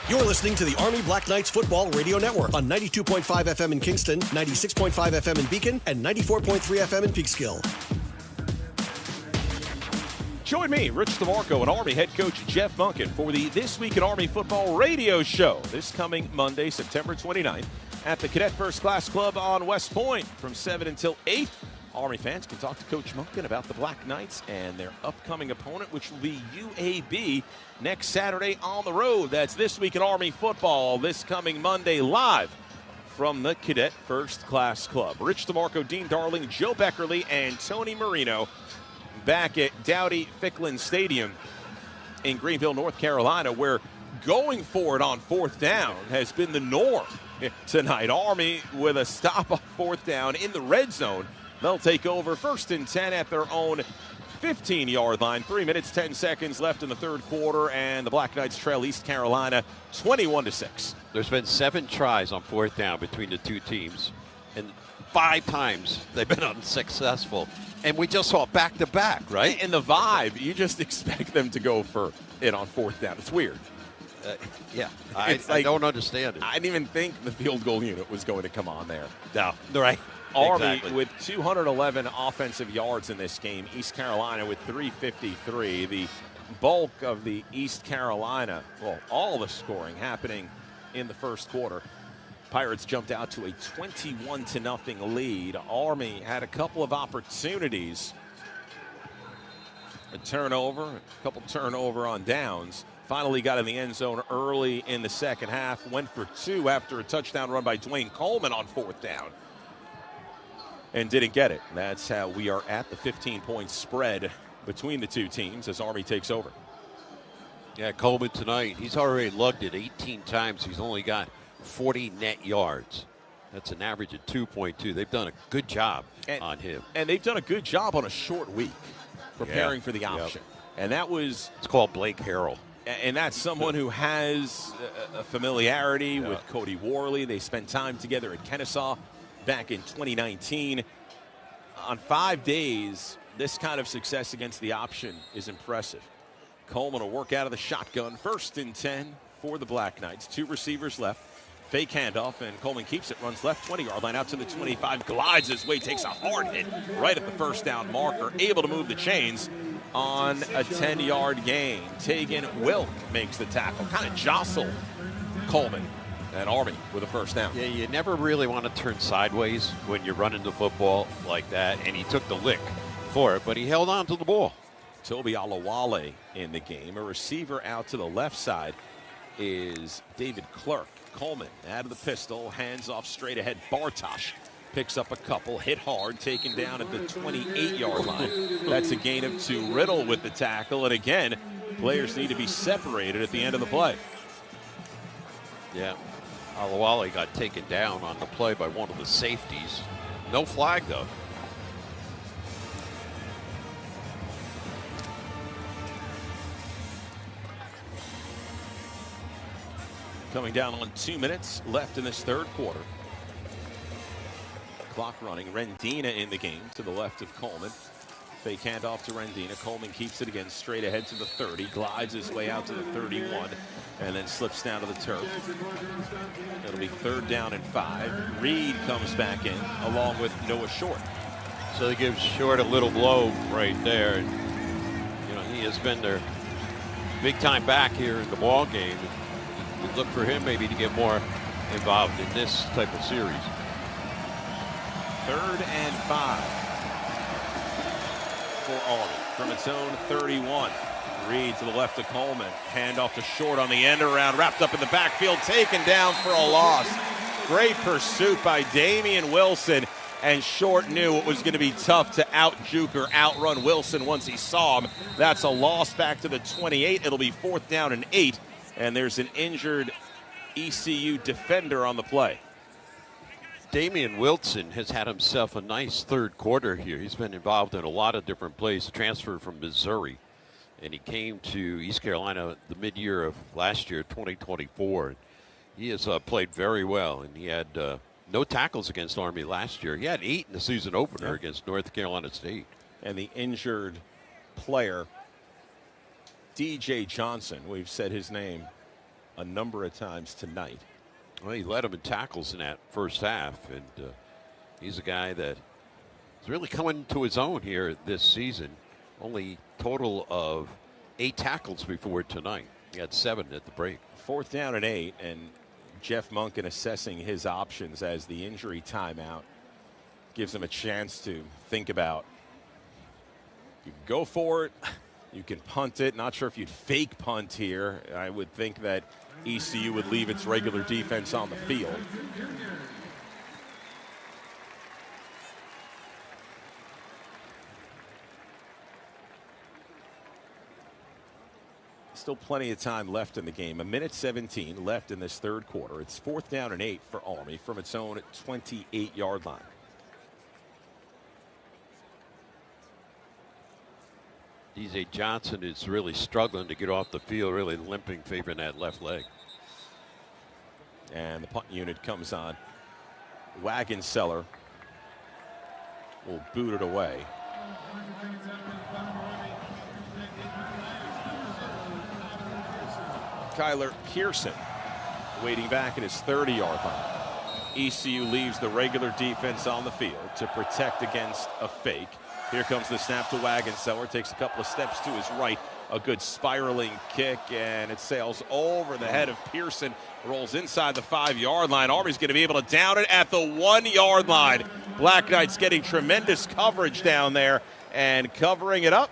You're listening to the Army Black Knights Football Radio Network on 92.5 FM in Kingston, 96.5 FM in Beacon, and 94.3 FM in Peekskill.
Join me, Rich DeMarco, and Army head coach Jeff Monken for the This Week in Army Football radio show this coming Monday, September 29th at the Cadet First Class Club on West Point from 7 until 8. Army fans can talk to Coach Monken about the Black Knights and their upcoming opponent, which will be UAB next Saturday on the road. That's This Week in Army Football this coming Monday live from the Cadet First Class Club. Rich DeMarco, Dean Darling, Joe Beckerly, and Tony Marino back at Dowdy-Ficklin Stadium in Greenville, North Carolina, where going for it on 4th down has been the norm tonight. Army with a stop on 4th down in the red zone. They'll take over 1st and 10 at their own 15-yard line. 3 minutes, 10 seconds left in the third quarter, and the Black Knights trail East Carolina 21-6.
There's been 7 tries on 4th down between the two teams, and 5 times they've been unsuccessful. And we just saw back-to-back, right?
And the vibe, you just expect them to go for it on 4th down. It's weird.
I don't understand it.
I didn't even think the field goal unit was going to come on there.
No, right.
Army
exactly.
with 211 offensive yards in this game. East Carolina with 353. The bulk of the East Carolina, all the scoring happening in the first quarter. Pirates jumped out to a 21-0 lead. Army had a couple of opportunities. A couple turnover on downs. Finally got in the end zone early in the second half. Went for 2 after a touchdown run by Dwayne Coleman on 4th down. And didn't get it. That's how we are at the 15-point spread between the two teams as Army takes over.
Yeah, Coleman tonight, he's already lugged it 18 times. He's only got 40 net yards. That's an average of 2.2. They've done a good job on him.
And they've done a good job on a short week preparing for the option. And that was...
It's called Blake Harrell.
And that's someone who has a familiarity with Cody Worley. They spent time together at Kennesaw back in 2019. On 5 days, this kind of success against the option is impressive. Coleman will work out of the shotgun. 1st and 10 for the Black Knights. 2 receivers left. Fake handoff, and Coleman keeps it, runs left 20-yard line out to the 25, glides his way, takes a hard hit right at the first down marker, able to move the chains on a 10-yard gain. Tegan Wilk makes the tackle, kind of jostled Coleman. And Army with a first down.
Yeah, you never really want to turn sideways when you're running the football like that, and he took the lick for it, but he held on to the ball.
Toby Alawale in the game. A receiver out to the left side is David Clerk. Coleman out of the pistol, hands off straight ahead. Bartosh picks up a couple, hit hard, taken down at the 28-yard line. That's a gain of 2. Riddle with the tackle, and again, players need to be separated at the end of the play.
Yeah, Alawale got taken down on the play by one of the safeties. No flag, though.
Coming down on 2 minutes left in this third quarter. Clock running. Rendina in the game to the left of Coleman. Fake handoff to Rendina. Coleman keeps it again straight ahead to the 30. Glides his way out to the 31 and then slips down to the turf. It'll be 3rd down and 5. Reed comes back in along with Noah Short.
So they give Short a little blow right there. And, you know, he has been their big time back here in the ball game. We look for him maybe to get more involved in this type of series.
3rd and 5 for Army from its own 31. Reed to the left of Coleman. Handoff to Short on the end around, wrapped up in the backfield, taken down for a loss. Great pursuit by Damian Wilson, and Short knew it was going to be tough to out-juke or outrun Wilson once he saw him. That's a loss back to the 28. It'll be 4th down and 8, and there's an injured ECU defender on the play.
Damian Wilson has had himself a nice third quarter here. He's been involved in a lot of different plays, transferred from Missouri. And he came to East Carolina the mid-year of last year, 2024. He has played very well, and he had no tackles against Army last year. He had 8 in the season opener against North Carolina State.
And the injured player, DJ Johnson, we've said his name a number of times tonight.
Well, he led him in tackles in that first half, and he's a guy that is really coming to his own here this season. Only total of 8 tackles before tonight. He had 7 at the break.
4th down and 8, and Jeff Monken assessing his options as the injury timeout gives him a chance to think about. You can go for it, you can punt it. Not sure if you'd fake punt here. I would think that ECU would leave its regular defense on the field. Still plenty of time left in the game. 1:17 left in this third quarter. It's 4th down and 8 for Army from its own 28-yard line.
DJ Johnson is really struggling to get off the field, really limping, favoring that left leg.
And the punt unit comes on. Wagon Seller will boot it away. Kyler Pearson waiting back at his 30-yard line. ECU leaves the regular defense on the field to protect against a fake. Here comes the snap to Wagon Seller. Takes a couple of steps to his right. A good spiraling kick, and it sails over the head of Pearson. Rolls inside the 5-yard line. Army's going to be able to down it at the 1-yard line. Black Knights getting tremendous coverage down there, and covering it up,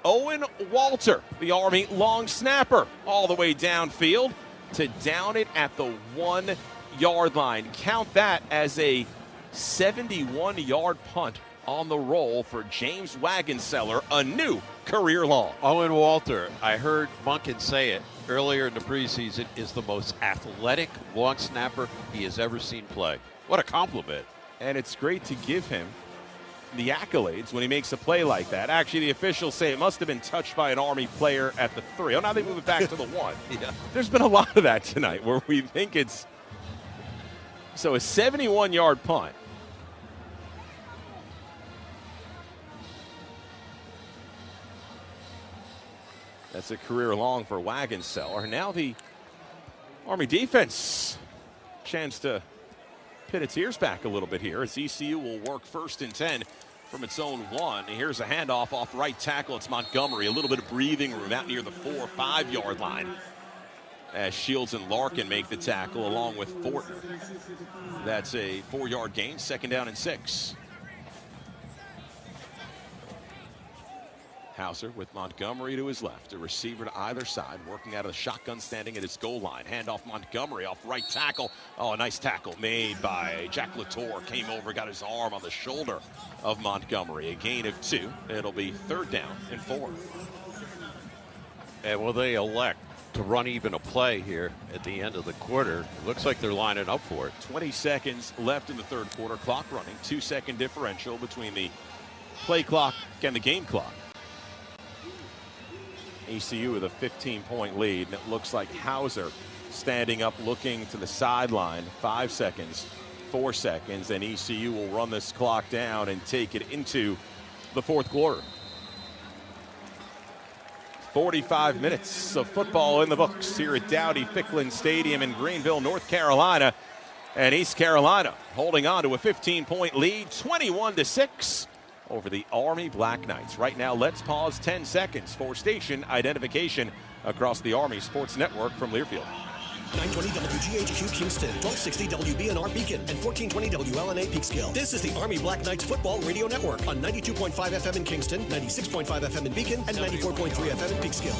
Owen Walter, the Army long snapper, all the way downfield to down it at the 1-yard line. Count that as a 71-yard punt on the roll for James Wagonseller, a new career long.
Owen Walter, I heard Monken say it earlier in the preseason, is the most athletic long snapper he has ever seen play. What a compliment.
And it's great to give him the accolades when he makes a play like that. Actually, the officials say it must have been touched by an Army player at the 3. Oh, now they move it back to the 1.
Yeah.
There's been a lot of that tonight where we think it's... So a 71-yard punt. That's a career long for Wagonseller. Now the Army defense, chance to pit its ears back a little bit here as ECU will work 1st and 10 from its own 1. Here's a handoff off right tackle. It's Montgomery. A little bit of breathing room out near the 4 or 5 yard line as Shields and Larkin make the tackle along with Thornton. That's a 4-yard gain, 2nd down and 6. Hauser with Montgomery to his left, a receiver to either side, working out of the shotgun standing at his goal line. Handoff Montgomery off right tackle. Oh, a nice tackle made by Jack Latour. Came over, got his arm on the shoulder of Montgomery. A gain of 2. It'll be 3rd down and 4.
And will they elect to run even a play here at the end of the quarter? It looks like they're lining up for it.
20 seconds left in the 3rd quarter. Clock running. 2-second differential between the play clock and the game clock. ECU with a 15-point lead, and it looks like Hauser standing up looking to the sideline. 5 seconds, 4 seconds, and ECU will run this clock down and take it into the 4th quarter. 45 minutes of football in the books here at Dowdy-Ficklin Stadium in Greenville, North Carolina. And East Carolina holding on to a 15-point lead, 21-6. over the Army Black Knights. Right now, let's pause 10 seconds for station identification across the Army Sports Network from Learfield.
920 WGHQ Kingston, 1260 WBNR Beacon, and 1420 WLNA Peekskill. This is the Army Black Knights Football Radio Network on 92.5 FM in Kingston, 96.5 FM in Beacon, and 94.3 FM in Peekskill.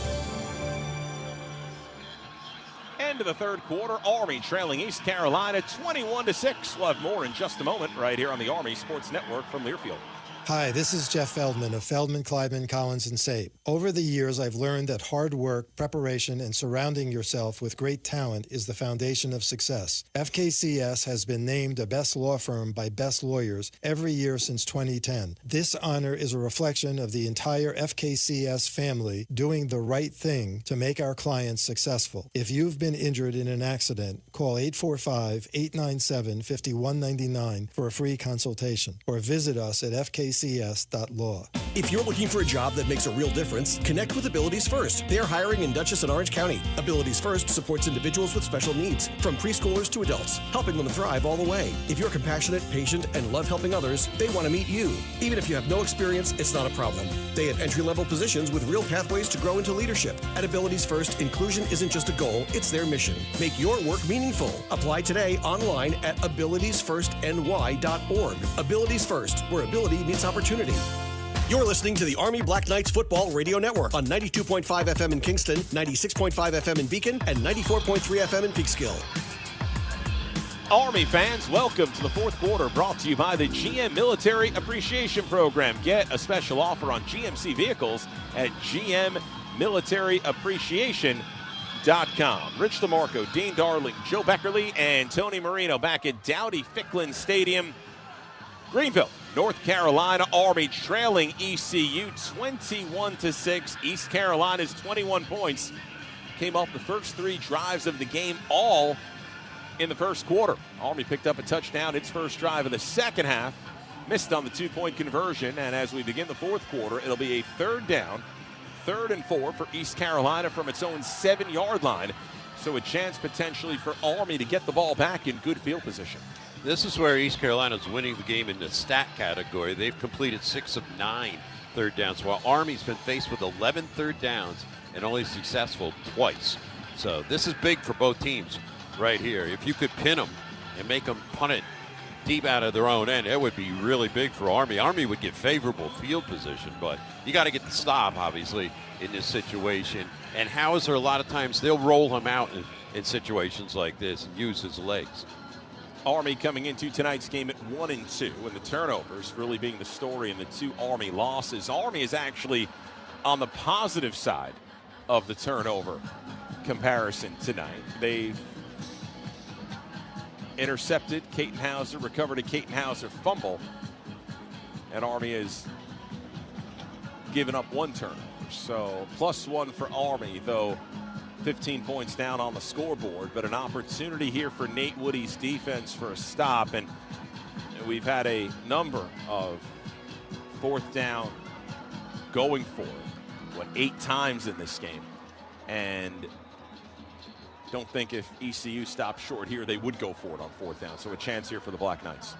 End of the 3rd quarter, Army trailing East Carolina 21-6. We'll have more in just a moment right here on the Army Sports Network from Learfield.
Hi, this is Jeff Feldman of Feldman, Kleiman, Collins, and Sape. Over the years, I've learned that hard work, preparation, and surrounding yourself with great talent is the foundation of success. FKCS has been named a best law firm by Best Lawyers every year since 2010. This honor is a reflection of the entire FKCS family doing the right thing to make our clients successful. If you've been injured in an accident, call 845-897-5199 for a free consultation, or visit us at FKCS.law.
If you're looking for a job that makes a real difference, connect with Abilities First. They're hiring in Dutchess and Orange County. Abilities First supports individuals with special needs, from preschoolers to adults, helping them thrive all the way. If you're compassionate, patient, and love helping others, they want to meet you. Even if you have no experience, it's not a problem. They have entry-level positions with real pathways to grow into leadership. At Abilities First, inclusion isn't just a goal, it's their mission. Make your work meaningful. Apply today online at abilitiesfirstny.org. Abilities First, where ability meets opportunity. You're listening to the Army Black Knights Football Radio Network on 92.5 FM in Kingston, 96.5 FM in Beacon, and 94.3 FM in Peekskill.
Army fans, welcome to the 4th quarter, brought to you by the GM Military Appreciation Program. Get a special offer on GMC vehicles at GMMilitaryAppreciation.com. Rich DeMarco, Dean Darling, Joe Beckerly, and Tony Marino back at Dowdy-Ficklin Stadium, Greenville, North Carolina. Army trailing ECU 21-6. East Carolina's 21 points came off the first 3 drives of the game, all in the 1st quarter. Army picked up a touchdown its first drive of the 2nd half, missed on the 2-point conversion, and as we begin the 4th quarter, it'll be a 3rd down, 3rd and 4 for East Carolina from its own 7-yard line. So a chance potentially for Army to get the ball back in good field position.
This is where East Carolina's winning the game in the stat category. They've completed 6 of 9 third downs, while Army's been faced with 11 third downs and only successful twice. So this is big for both teams right here. If you could pin them and make them punt it deep out of their own end, it would be really big for Army. Army would get favorable field position, but you got to get the stop, obviously, in this situation. And Hauser, a lot of times, they'll roll him out in situations like this and use his legs.
Army coming into tonight's game at 1-2, and the turnovers really being the story in the 2 Army losses. Army is actually on the positive side of the turnover comparison tonight. They've intercepted Caton Hauser, recovered a Caton Hauser fumble, and Army has given up 1 turnover. So +1 for Army, though 15 points down on the scoreboard, but an opportunity here for Nate Woody's defense for a stop. And we've had a number of 4th down going for it, 8 times in this game. And don't think if ECU stopped short here, they would go for it on 4th down. So a chance here for the Black Knights.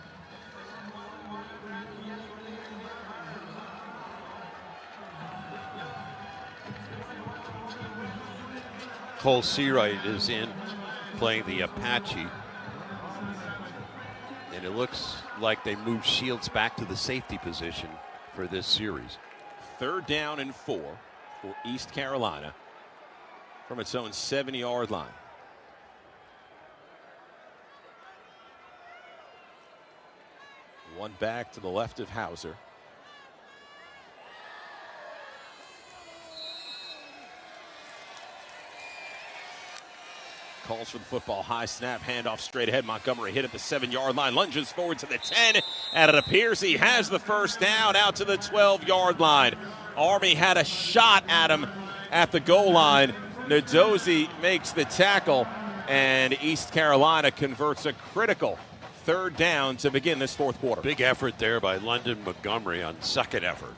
Cole Seawright is in, playing the Apache. And it looks like they moved Shields back to the safety position for this series.
3rd down and 4 for East Carolina from its own 7-yard line. One back to the left of Hauser. Calls for the football, high snap, handoff straight ahead. Montgomery hit at the 7-yard line, lunges forward to the 10, and it appears he has the first down out to the 12-yard line. Army had a shot at him at the goal line. Ndozi makes the tackle, and East Carolina converts a critical 3rd down to begin this 4th quarter.
Big effort there by London Montgomery on second effort.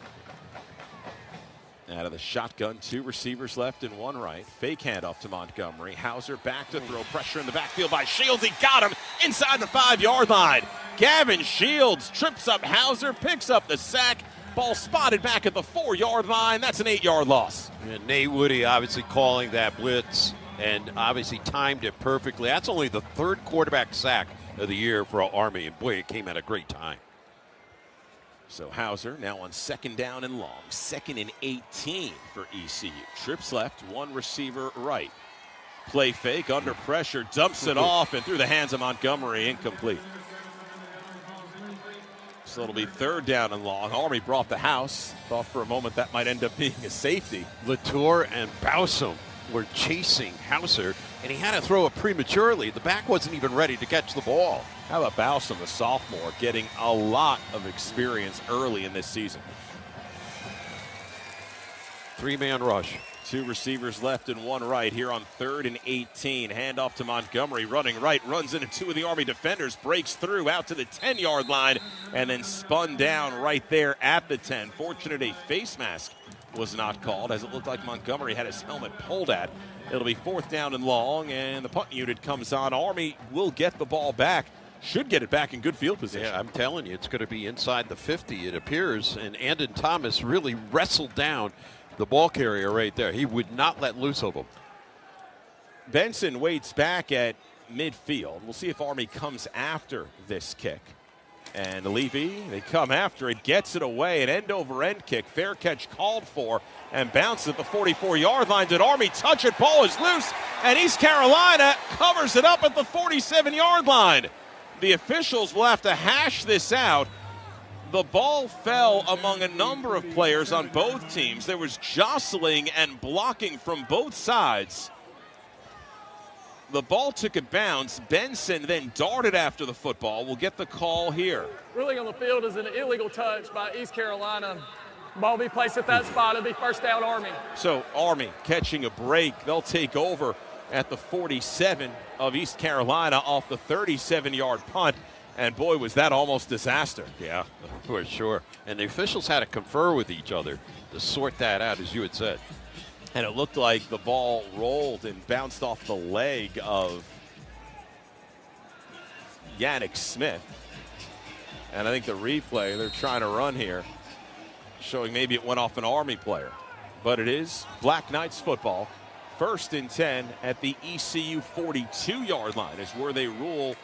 Out of the shotgun, 2 receivers left and 1 right. Fake handoff to Montgomery. Hauser back to throw. Pressure in the backfield by Shields. He got him inside the 5-yard line. Gavin Shields trips up Hauser, picks up the sack. Ball spotted back at the 4-yard line. That's an 8-yard loss.
And Nate Woody obviously calling that blitz and obviously timed it perfectly. That's only the 3rd quarterback sack of the year for Army, and boy, it came at a great time.
So Hauser now on 2nd down and long. 2nd and 18 for ECU. Trips left, 1 receiver right. Play fake, under pressure, dumps it off, and through the hands of Montgomery, incomplete. So it'll be 3rd down and long. Army brought the house. Thought for a moment that might end up being a safety.
Latour and Bowsum were chasing Hauser, and he had to throw it prematurely. The back wasn't even ready to catch the ball.
How about Bowsum, the sophomore, getting a lot of experience early in this season.
3-man rush.
2 receivers left and 1 right here on 3rd and 18. Handoff to Montgomery, running right, runs into 2 of the Army defenders, breaks through out to the 10-yard line, and then spun down right there at the 10. Fortunate a face mask was not called, as it looked like Montgomery had his helmet pulled at. It'll be 4th down and long, and the punt unit comes on. Army will get the ball back. Should get it back in good field position.
Yeah, I'm telling you, it's going to be inside the 50, it appears. And Andon Thomas really wrestled down the ball carrier right there. He would not let loose of him.
Benson waits back at midfield. We'll see if Army comes after this kick. And Levy, they come after it, gets it away, an end-over-end kick. Fair catch called for, and bounces at the 44-yard line. Did Army touch it? Ball is loose, and East Carolina covers it up at the 47-yard line. The officials will have to hash this out. The ball fell among a number of players on both teams. There was jostling and blocking from both sides. The ball took a bounce. Benson then darted after the football. We'll get the call here.
Ruling on the field is an illegal touch by East Carolina. Ball be placed at that spot. It'll be 1st down Army.
So Army catching a break. They'll take over at the 47 of East Carolina off the 37-yard punt. And boy, was that almost disaster.
Yeah, for sure. And the officials had to confer with each other to sort that out, as you had said.
And it looked like the ball rolled and bounced off the leg of Yannick Smith. And I think the replay they're trying to run here, showing maybe it went off an Army player. But it is Black Knights football. 1st and 10 at the ECU 42-yard line is where they rule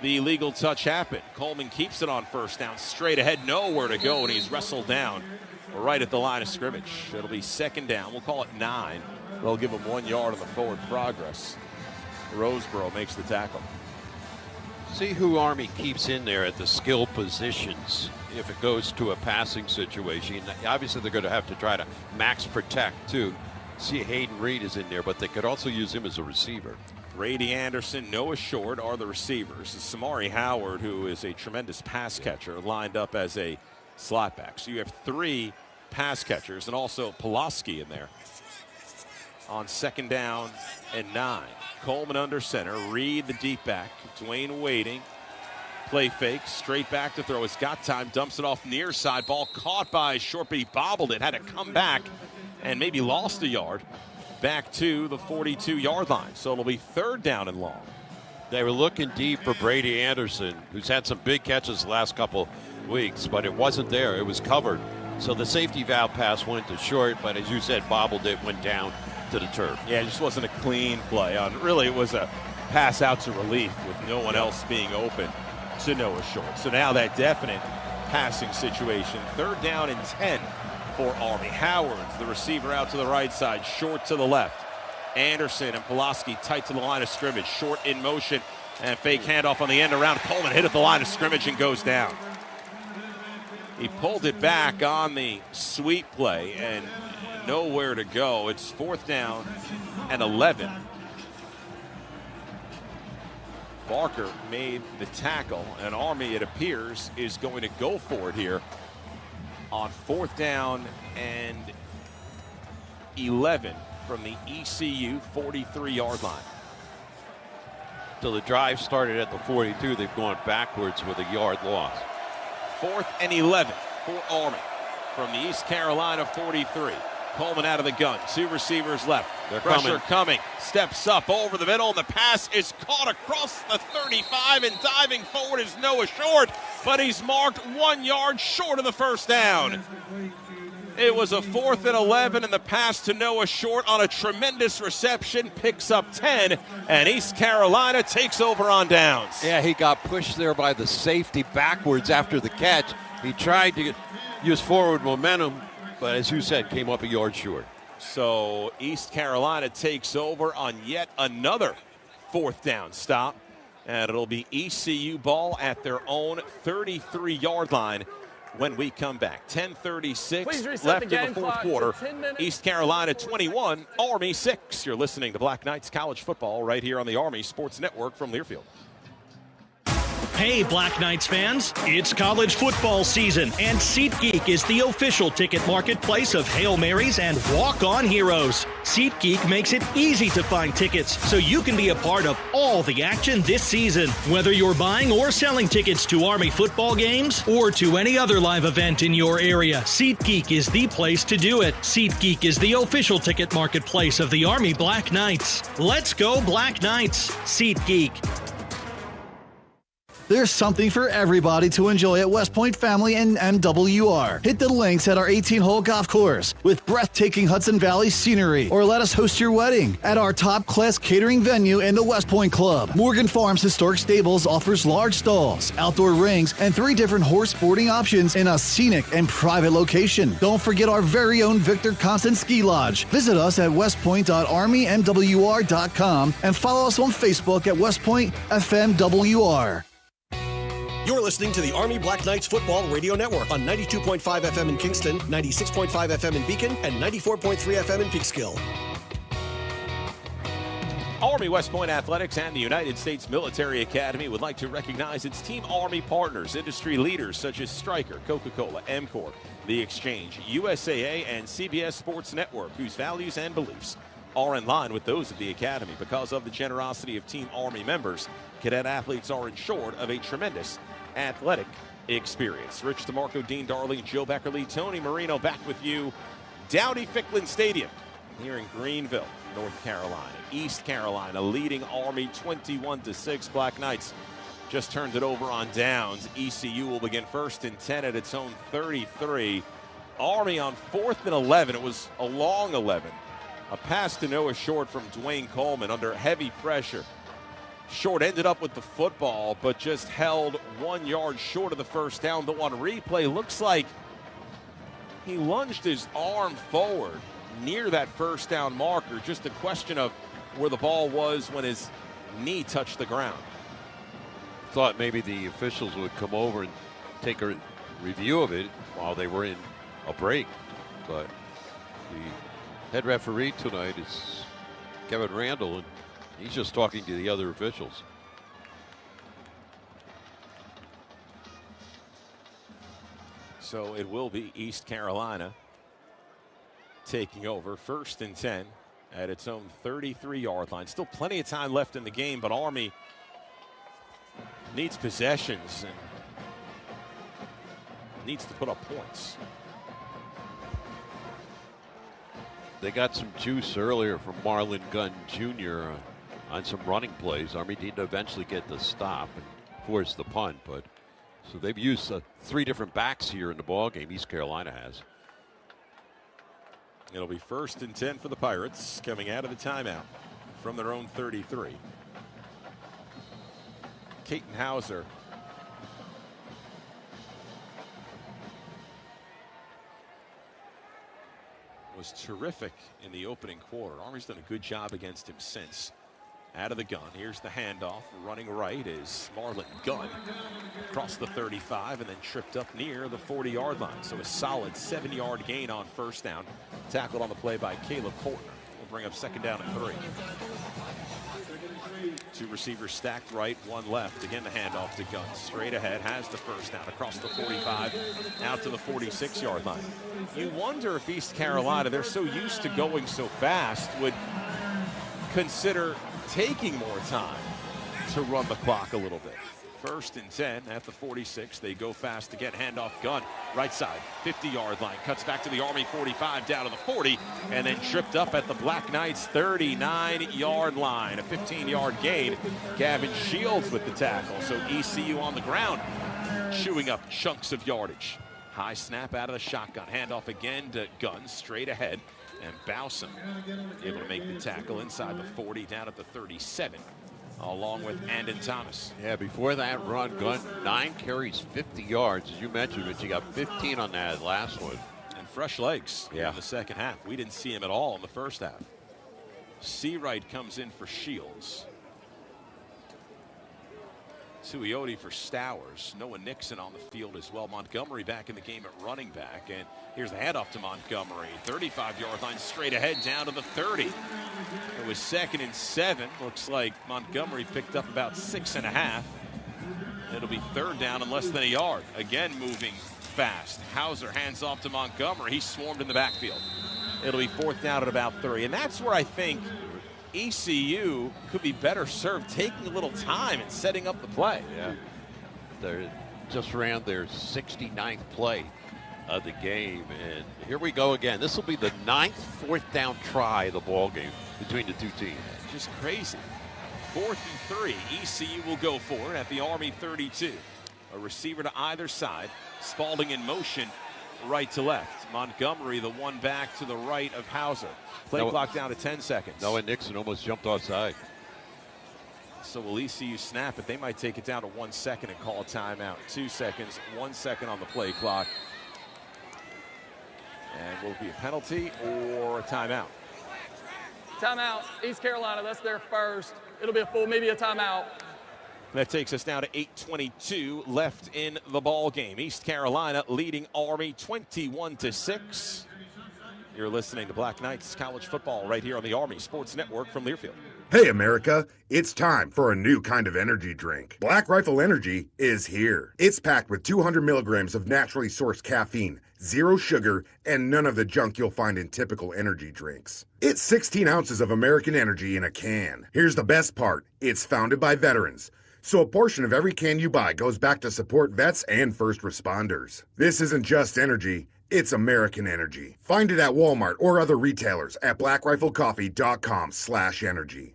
the illegal touch happened. Coleman keeps it on 1st down, straight ahead, nowhere to go, and he's wrestled down right at the line of scrimmage. It'll be 2nd down. We'll call it 9. They'll give him 1 yard on the forward progress. Roseboro makes the tackle.
See who Army keeps in there at the skill positions if it goes to a passing situation. Obviously, they're going to have to try to max protect, too. See, Hayden Reed is in there, but they could also use him as a receiver.
Brady Anderson, Noah Short are the receivers. Samari Howard, who is a tremendous pass catcher, lined up as a slot back. So you have 3 pass catchers and also Pulaski in there. On 2nd down and 9. Coleman under center. Reed the deep back. Dwayne waiting. Play fake. Straight back to throw. He's got time. Dumps it off near side. Ball caught by Short, but he bobbled it. Had to come back and maybe lost a yard back to the 42-yard line. So it'll be 3rd down and long.
They were looking deep for Brady Anderson, who's had some big catches the last couple weeks, but it wasn't there. It was covered. So the safety valve pass went to Short, but as you said, bobbled it, went down to the turf.
Yeah, it just wasn't a clean play. Really, it was a pass out to relief with no one else being open to Noah Short. So now that definite passing situation. 3rd down and 10 for Army. Howard's the receiver out to the right side, short to the left. Anderson and Pulaski tight to the line of scrimmage, short in motion, and fake handoff on the end around. Coleman hit at the line of scrimmage and goes down. He pulled it back on the sweep play and nowhere to go. It's 4th down and 11. Barker made the tackle, and Army, it appears, is going to go for it here on 4th down and 11 from the ECU 43-yard line.
So the drive started at the 42. They've gone backwards with a yard loss.
4th and 11 for Army from the East Carolina 43. Coleman out of the gun. 2 receivers left. Pressure coming. Steps up over the middle. The pass is caught across the 35, and diving forward is Noah Short, but he's marked 1 yard short of the first down. It was a 4th and 11, and the pass to Noah Short on a tremendous reception picks up 10, and East Carolina takes over on downs.
Yeah, he got pushed there by the safety backwards after the catch. He tried to use forward momentum, but as you said, came up a yard short.
So East Carolina takes over on yet another 4th down stop, and it'll be ECU ball at their own 33-yard line when we come back. 10:36 left in the 4th quarter. East Carolina 21, Army 6. You're listening to Black Knights College Football right here on the Army Sports Network from Learfield.
Hey, Black Knights fans, it's college football season, and SeatGeek is the official ticket marketplace of Hail Marys and walk-on heroes. SeatGeek makes it easy to find tickets so you can be a part of all the action this season. Whether you're buying or selling tickets to Army football games or to any other live event in your area, SeatGeek is the place to do it. SeatGeek is the official ticket marketplace of the Army Black Knights. Let's go Black Knights. SeatGeek.
There's something for everybody to enjoy at West Point Family and MWR. Hit the links at our 18-hole golf course with breathtaking Hudson Valley scenery, or let us host your wedding at our top-class catering venue in the West Point Club. Morgan Farms Historic Stables offers large stalls, outdoor rings, and 3 different horse boarding options in a scenic and private location. Don't forget our very own Victor Constant Ski Lodge. Visit us at westpoint.armymwr.com and follow us on Facebook at West Point FMWR.
You're listening to the Army Black Knights Football Radio Network on 92.5 FM in Kingston, 96.5 FM in Beacon, and 94.3 FM in Peekskill.
Army West Point Athletics and the United States Military Academy would like to recognize its Team Army partners, industry leaders such as Stryker, Coca-Cola, MCOR, The Exchange, USAA, and CBS Sports Network, whose values and beliefs are in line with those of the Academy. Because of the generosity of Team Army members, cadet athletes are ensured of a tremendous athletic experience. Rich DeMarco, Dean Darling, Joe Beckerly, Tony Marino back with you. Dowdy-Ficklin Stadium here in Greenville, North Carolina. East Carolina leading Army 21-6. Black Knights just turned it over on downs. ECU will begin 1st and 10 at its own 33. Army on 4th and 11. It was a long 11. A pass to Noah Short from Dwayne Coleman under heavy pressure. Short ended up with the football, but just held 1 yard short of the first down. Though on replay, looks like he lunged his arm forward near that first down marker. Just a question of where the ball was when his knee touched the ground.
Thought maybe the officials would come over and take a review of it while they were in a break, but the head referee tonight is Kevin Randall, and he's just talking to the other officials.
So it will be East Carolina taking over 1st and 10 at its own 33-yard line. Still plenty of time left in the game, but Army needs possessions and needs to put up points.
They got some juice earlier from Marlon Gunn Jr. On some running plays. Army needed to eventually get the stop and force the punt, but so they've used 3 different backs here in the ball game. East Carolina has.
It'll be 1st and 10 for the Pirates coming out of the timeout from their own 33. Caton Hauser was terrific in the opening quarter. Army's done a good job against him since. Out of the gun, here's the handoff. Running right is Marlon Gunn across the 35 and then tripped up near the 40-yard line. So a solid 7-yard gain on first down. Tackled on the play by Caleb Fortner. Will bring up second down and 3. 2 receivers stacked right, 1 left. Again, the handoff to Gunn. Straight ahead, has the first down across the 45, out to the 46-yard line. You wonder if East Carolina, they're so used to going so fast, would consider taking more time to run the clock a little bit. 1st and 10 at the 46. They go fast again. Handoff Gunn, right side, 50-yard line. Cuts back to the Army 45, down to the 40, and then tripped up at the Black Knights 39-yard line. A 15-yard gain. Gavin Shields with the tackle. So ECU on the ground, chewing up chunks of yardage. High snap out of the shotgun. Handoff again to Gunn, straight ahead. And Bowson able to make the tackle inside the 40, down at the 37, along with Andon Thomas.
Yeah, before that run, Gunn, 9 carries, 50 yards. As you mentioned, but you got 15 on that last one.
And fresh legs in the second half. We didn't see him at all in the first half. Seawright comes in for Shields. Tuioti for Stowers. Noah Nixon on the field as well. Montgomery back in the game at running back. And here's the handoff to Montgomery. 35-yard line straight ahead down to the 30. It was 2nd and 7. Looks like Montgomery picked up about 6.5. It'll be 3rd down and less than a yard. Again, moving fast. Hauser hands off to Montgomery. He swarmed in the backfield. It'll be 4th down at about 3. And that's where I think ECU could be better served taking a little time and setting up the play.
Yeah, they just ran their 69th play of the game, and here we go again. This will be the 9th 4th down try of the ball game between the two teams.
Just crazy. 4th and 3. ECU will go for it at the Army 32. A receiver to either side. Spalding in motion, right to left. Montgomery, the one back to the right of Hauser. Play clock down to 10 seconds.
Noah Nixon almost jumped offside.
So will ECU snap it? They might take it down to 1 second and call a timeout. 2 seconds, 1 second on the play clock. And will it be a penalty or a timeout?
Timeout. East Carolina, that's their first. It'll be a full, maybe a timeout.
That takes us down to 8:22 left in the ball game. East Carolina leading Army 21-6. You're listening to Black Knights College Football right here on the Army Sports Network from Learfield.
Hey, America, it's time for a new kind of energy drink. Black Rifle Energy is here. It's packed with 200 milligrams of naturally sourced caffeine, 0 sugar, and none of the junk you'll find in typical energy drinks. It's 16 ounces of American energy in a can. Here's the best part. It's founded by veterans. So a portion of every can you buy goes back to support vets and first responders. This isn't just energy. It's American energy. Find it at Walmart or other retailers at blackriflecoffee.com/energy.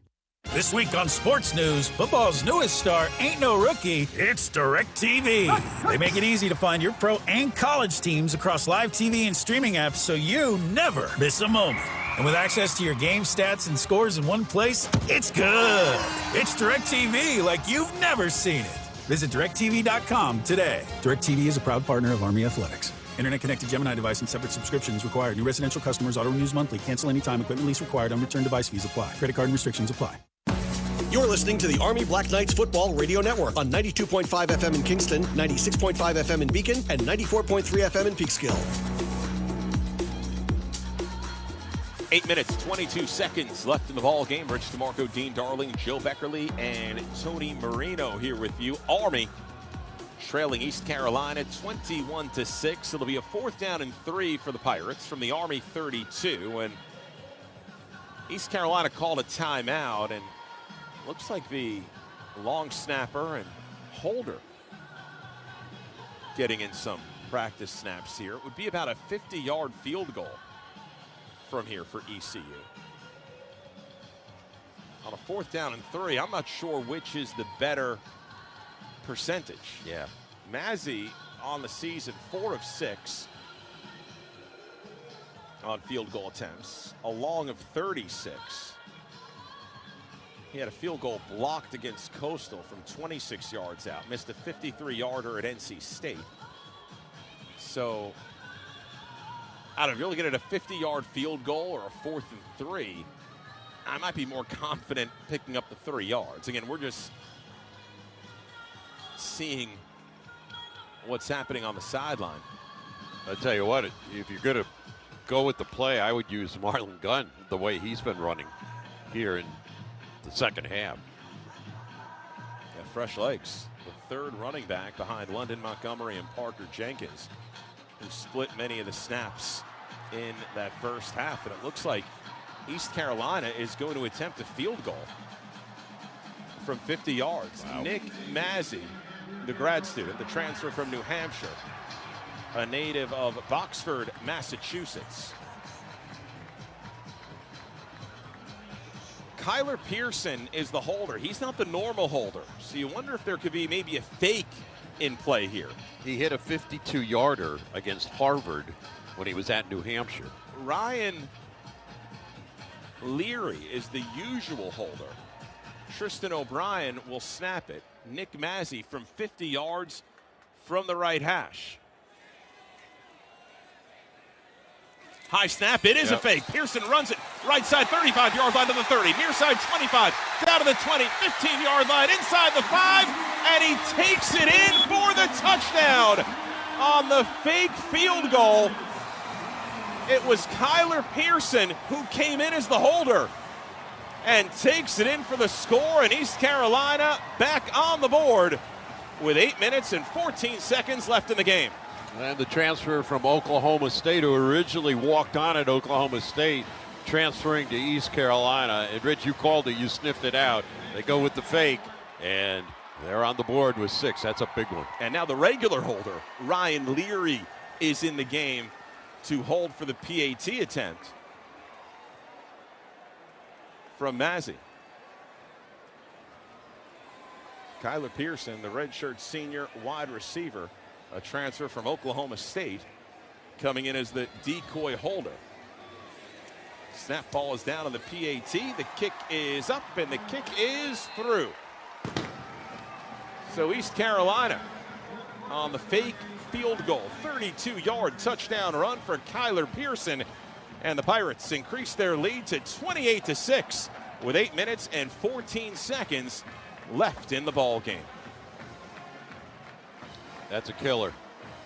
This week on Sports News, football's newest star ain't no rookie. It's DirecTV. They make it easy to find your pro and college teams across live TV and streaming apps so you never miss a moment. And with access to your game stats and scores in one place, it's good. It's DirecTV like you've never seen it. Visit DirecTV.com today. DirecTV is a proud partner of Army Athletics. Internet-connected Gemini device and separate subscriptions required. New residential customers auto-renews monthly. Cancel anytime. Equipment lease required. Unreturned device fees apply. Credit card and restrictions apply.
You're listening to the Army Black Knights Football Radio Network on 92.5 FM in Kingston, 96.5 FM in Beacon, and 94.3 FM in Peekskill.
8 minutes, 22 seconds left in the ball game. Rich DeMarco, Dean Darling, Joe Beckerly, and Tony Marino here with you. Army trailing East Carolina 21-6. It'll be a 4th down and 3 for the Pirates from the Army 32. And East Carolina called a timeout, and looks like the long snapper and holder getting in some practice snaps here. It would be about a 50-yard field goal from here for ECU. On a 4th down and 3, I'm not sure which is the better percentage.
Yeah.
Mazzy on the season, 4 of 6 on field goal attempts, a long of 36. He had a field goal blocked against Coastal from 26 yards out, missed a 53-yarder at NC State. So I don't know, if you're looking at a 50-yard field goal or a 4th and 3, I might be more confident picking up the 3 yards. Again, we're just seeing what's happening on the sideline.
I'll tell you what, if you're going to go with the play, I would use Marlon Gunn the way he's been running here in the second half.
Yeah, fresh legs. The 3rd running back behind London Montgomery and Parker Jenkins, who split many of the snaps in that first half. And it looks like East Carolina is going to attempt a field goal from 50 yards. Wow. Nick Mazzy, the grad student, the transfer from New Hampshire, a native of Boxford, Massachusetts. Kyler Pearson is the holder. He's not the normal holder. So you wonder if there could be maybe a fake in play here.
He hit a 52-yarder against Harvard when he was at New Hampshire.
Ryan Leary is the usual holder. Tristan O'Brien will snap it. Nick Mazzy from 50 yards from the right hash. High snap, it is a fake. Pearson runs it right side, 35-yard line to the 30, near side 25, down to the 20, 15-yard line, inside the 5, and he takes it in for the touchdown on the fake field goal. It was Kyler Pearson who came in as the holder and takes it in for the score, and East Carolina back on the board with 8 minutes and 14 seconds left in the game.
And the transfer from Oklahoma State, who originally walked on at Oklahoma State, transferring to East Carolina. And Rich, you called it, you sniffed it out. They go with the fake, and they're on the board with 6. That's a big one.
And now the regular holder, Ryan Leary, is in the game to hold for the PAT attempt from Mazzy. Kyler Pearson, the redshirt senior wide receiver, a transfer from Oklahoma State, coming in as the decoy holder. Snap ball is down on the PAT. The kick is up, and the kick is through. So East Carolina on the fake field goal. 32-yard touchdown run for Kyler Pearson. And the Pirates increase their lead to 28-6 with 8 minutes and 14 seconds left in the ball game.
That's a killer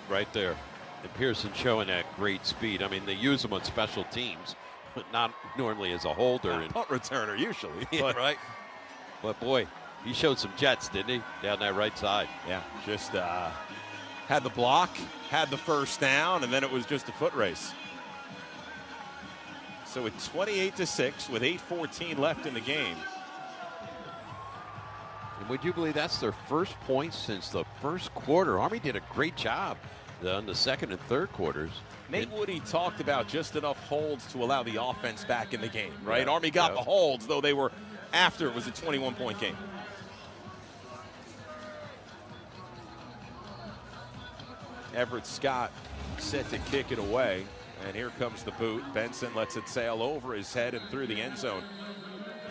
right there. And Pearson showing that great speed. I mean, they use him on special teams, but not normally as a holder.
And punt returner usually.
Yeah, right. But boy, he showed some jets, didn't he? Down that right side.
Yeah, just had the block, had the first down, and then it was just a foot race. So it's 28-6 with 8:14 left in the game.
And would you believe that's their first point since the first quarter? Army did a great job in the second and third quarters.
Nate Woody talked about just enough holds to allow the offense back in the game, right?
Yeah,
Army got the holds, though they were after it was a 21-point game. Everett Scott set to kick it away, and here comes the boot. Benson lets it sail over his head and through the end zone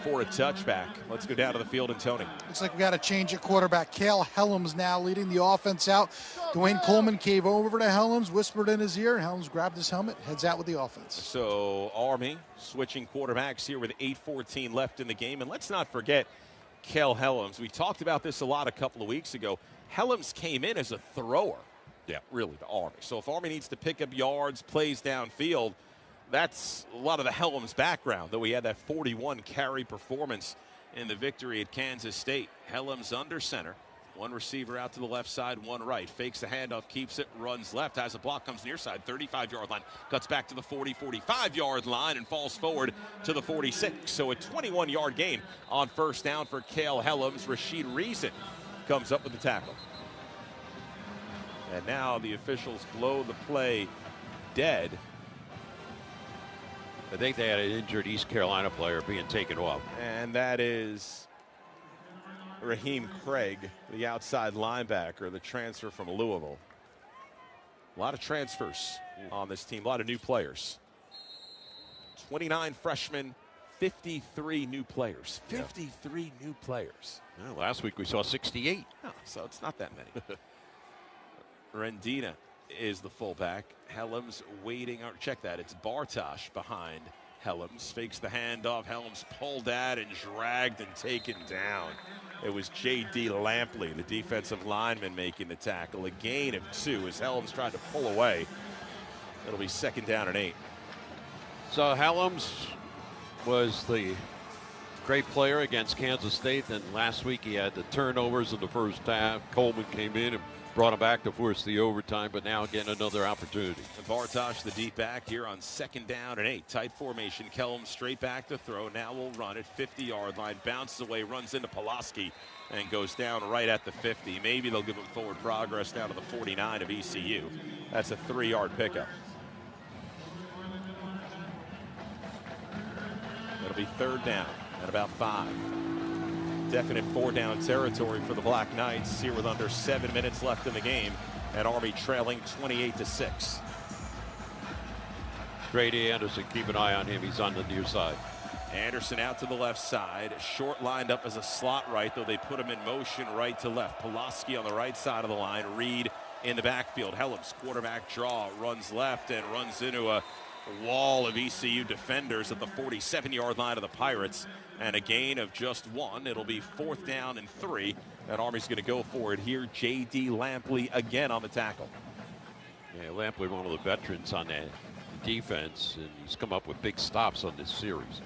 for a touchback. Let's go down to the field and Tony.
Looks like we got to change at quarterback. Cale Helms now leading the offense out. Dwayne Coleman came over to Helms, whispered in his ear. Helms grabbed his helmet, heads out with the offense.
So Army switching quarterbacks here with 8:14 left in the game. And let's not forget Cale Helms. We talked about this a lot a couple of weeks ago. Helms came in as a thrower. Yeah, really, to Army. So if Army needs to pick up yards, plays downfield, that's a lot of the Helms background, though he had that 41 carry performance in the victory at Kansas State. Helms under center. One receiver out to the left side, one right. Fakes the handoff, keeps it, runs left, has a block, comes near side, 35-yard line, cuts back to the 40, 45-yard line, and falls forward to the 46. So a 21-yard gain on first down for Cale Helms. Rashid Reason comes up with the tackle. And now the officials blow the play dead.
I think they had an injured East Carolina player being taken off.
And that is Raheem Craig, the outside linebacker, the transfer from Louisville. A lot of transfers on this team, a lot of new players. 29 freshmen, 53 new players. 53 new players.
Well, last week we saw 68.
Oh, so it's not that many. Rendina is the fullback. Helms waiting. Check that. It's Bartosh behind Helms. Fakes the handoff. Helms pulled at and dragged and taken down. It was J.D. Lampley, the defensive lineman, making the tackle. A gain of 2 as Helms tried to pull away. It'll be 2nd down and 8.
So Helms was the great player against Kansas State. Then last week he had the turnovers in the first half. Coleman came in and brought him back to force the overtime, but now again another opportunity.
And Bartosh, the deep back, here on 2nd down and 8. Tight formation. Kellum straight back to throw. Now will run at 50-yard line. Bounces away, runs into Pulaski, and goes down right at the 50. Maybe they'll give him forward progress down to the 49 of ECU. That's a 3-yard pickup. It'll be 3rd down at about 5. Definite 4-down territory for the Black Knights here with under 7 minutes left in the game, and Army trailing 28-6.
Grady Anderson, keep an eye on him. He's on the near side.
Anderson out to the left side. Short lined up as a slot right, though they put him in motion right to left. Pulaski on the right side of the line. Reed in the backfield. Helms, quarterback draw, runs left and runs into a wall of ECU defenders at the 47-yard line of the Pirates, and a gain of just 1. It'll be 4th down and 3. That Army's going to go for it here. J.D. Lampley again on the tackle.
Yeah, Lampley, one of the veterans on that defense, and he's come up with big stops on this series.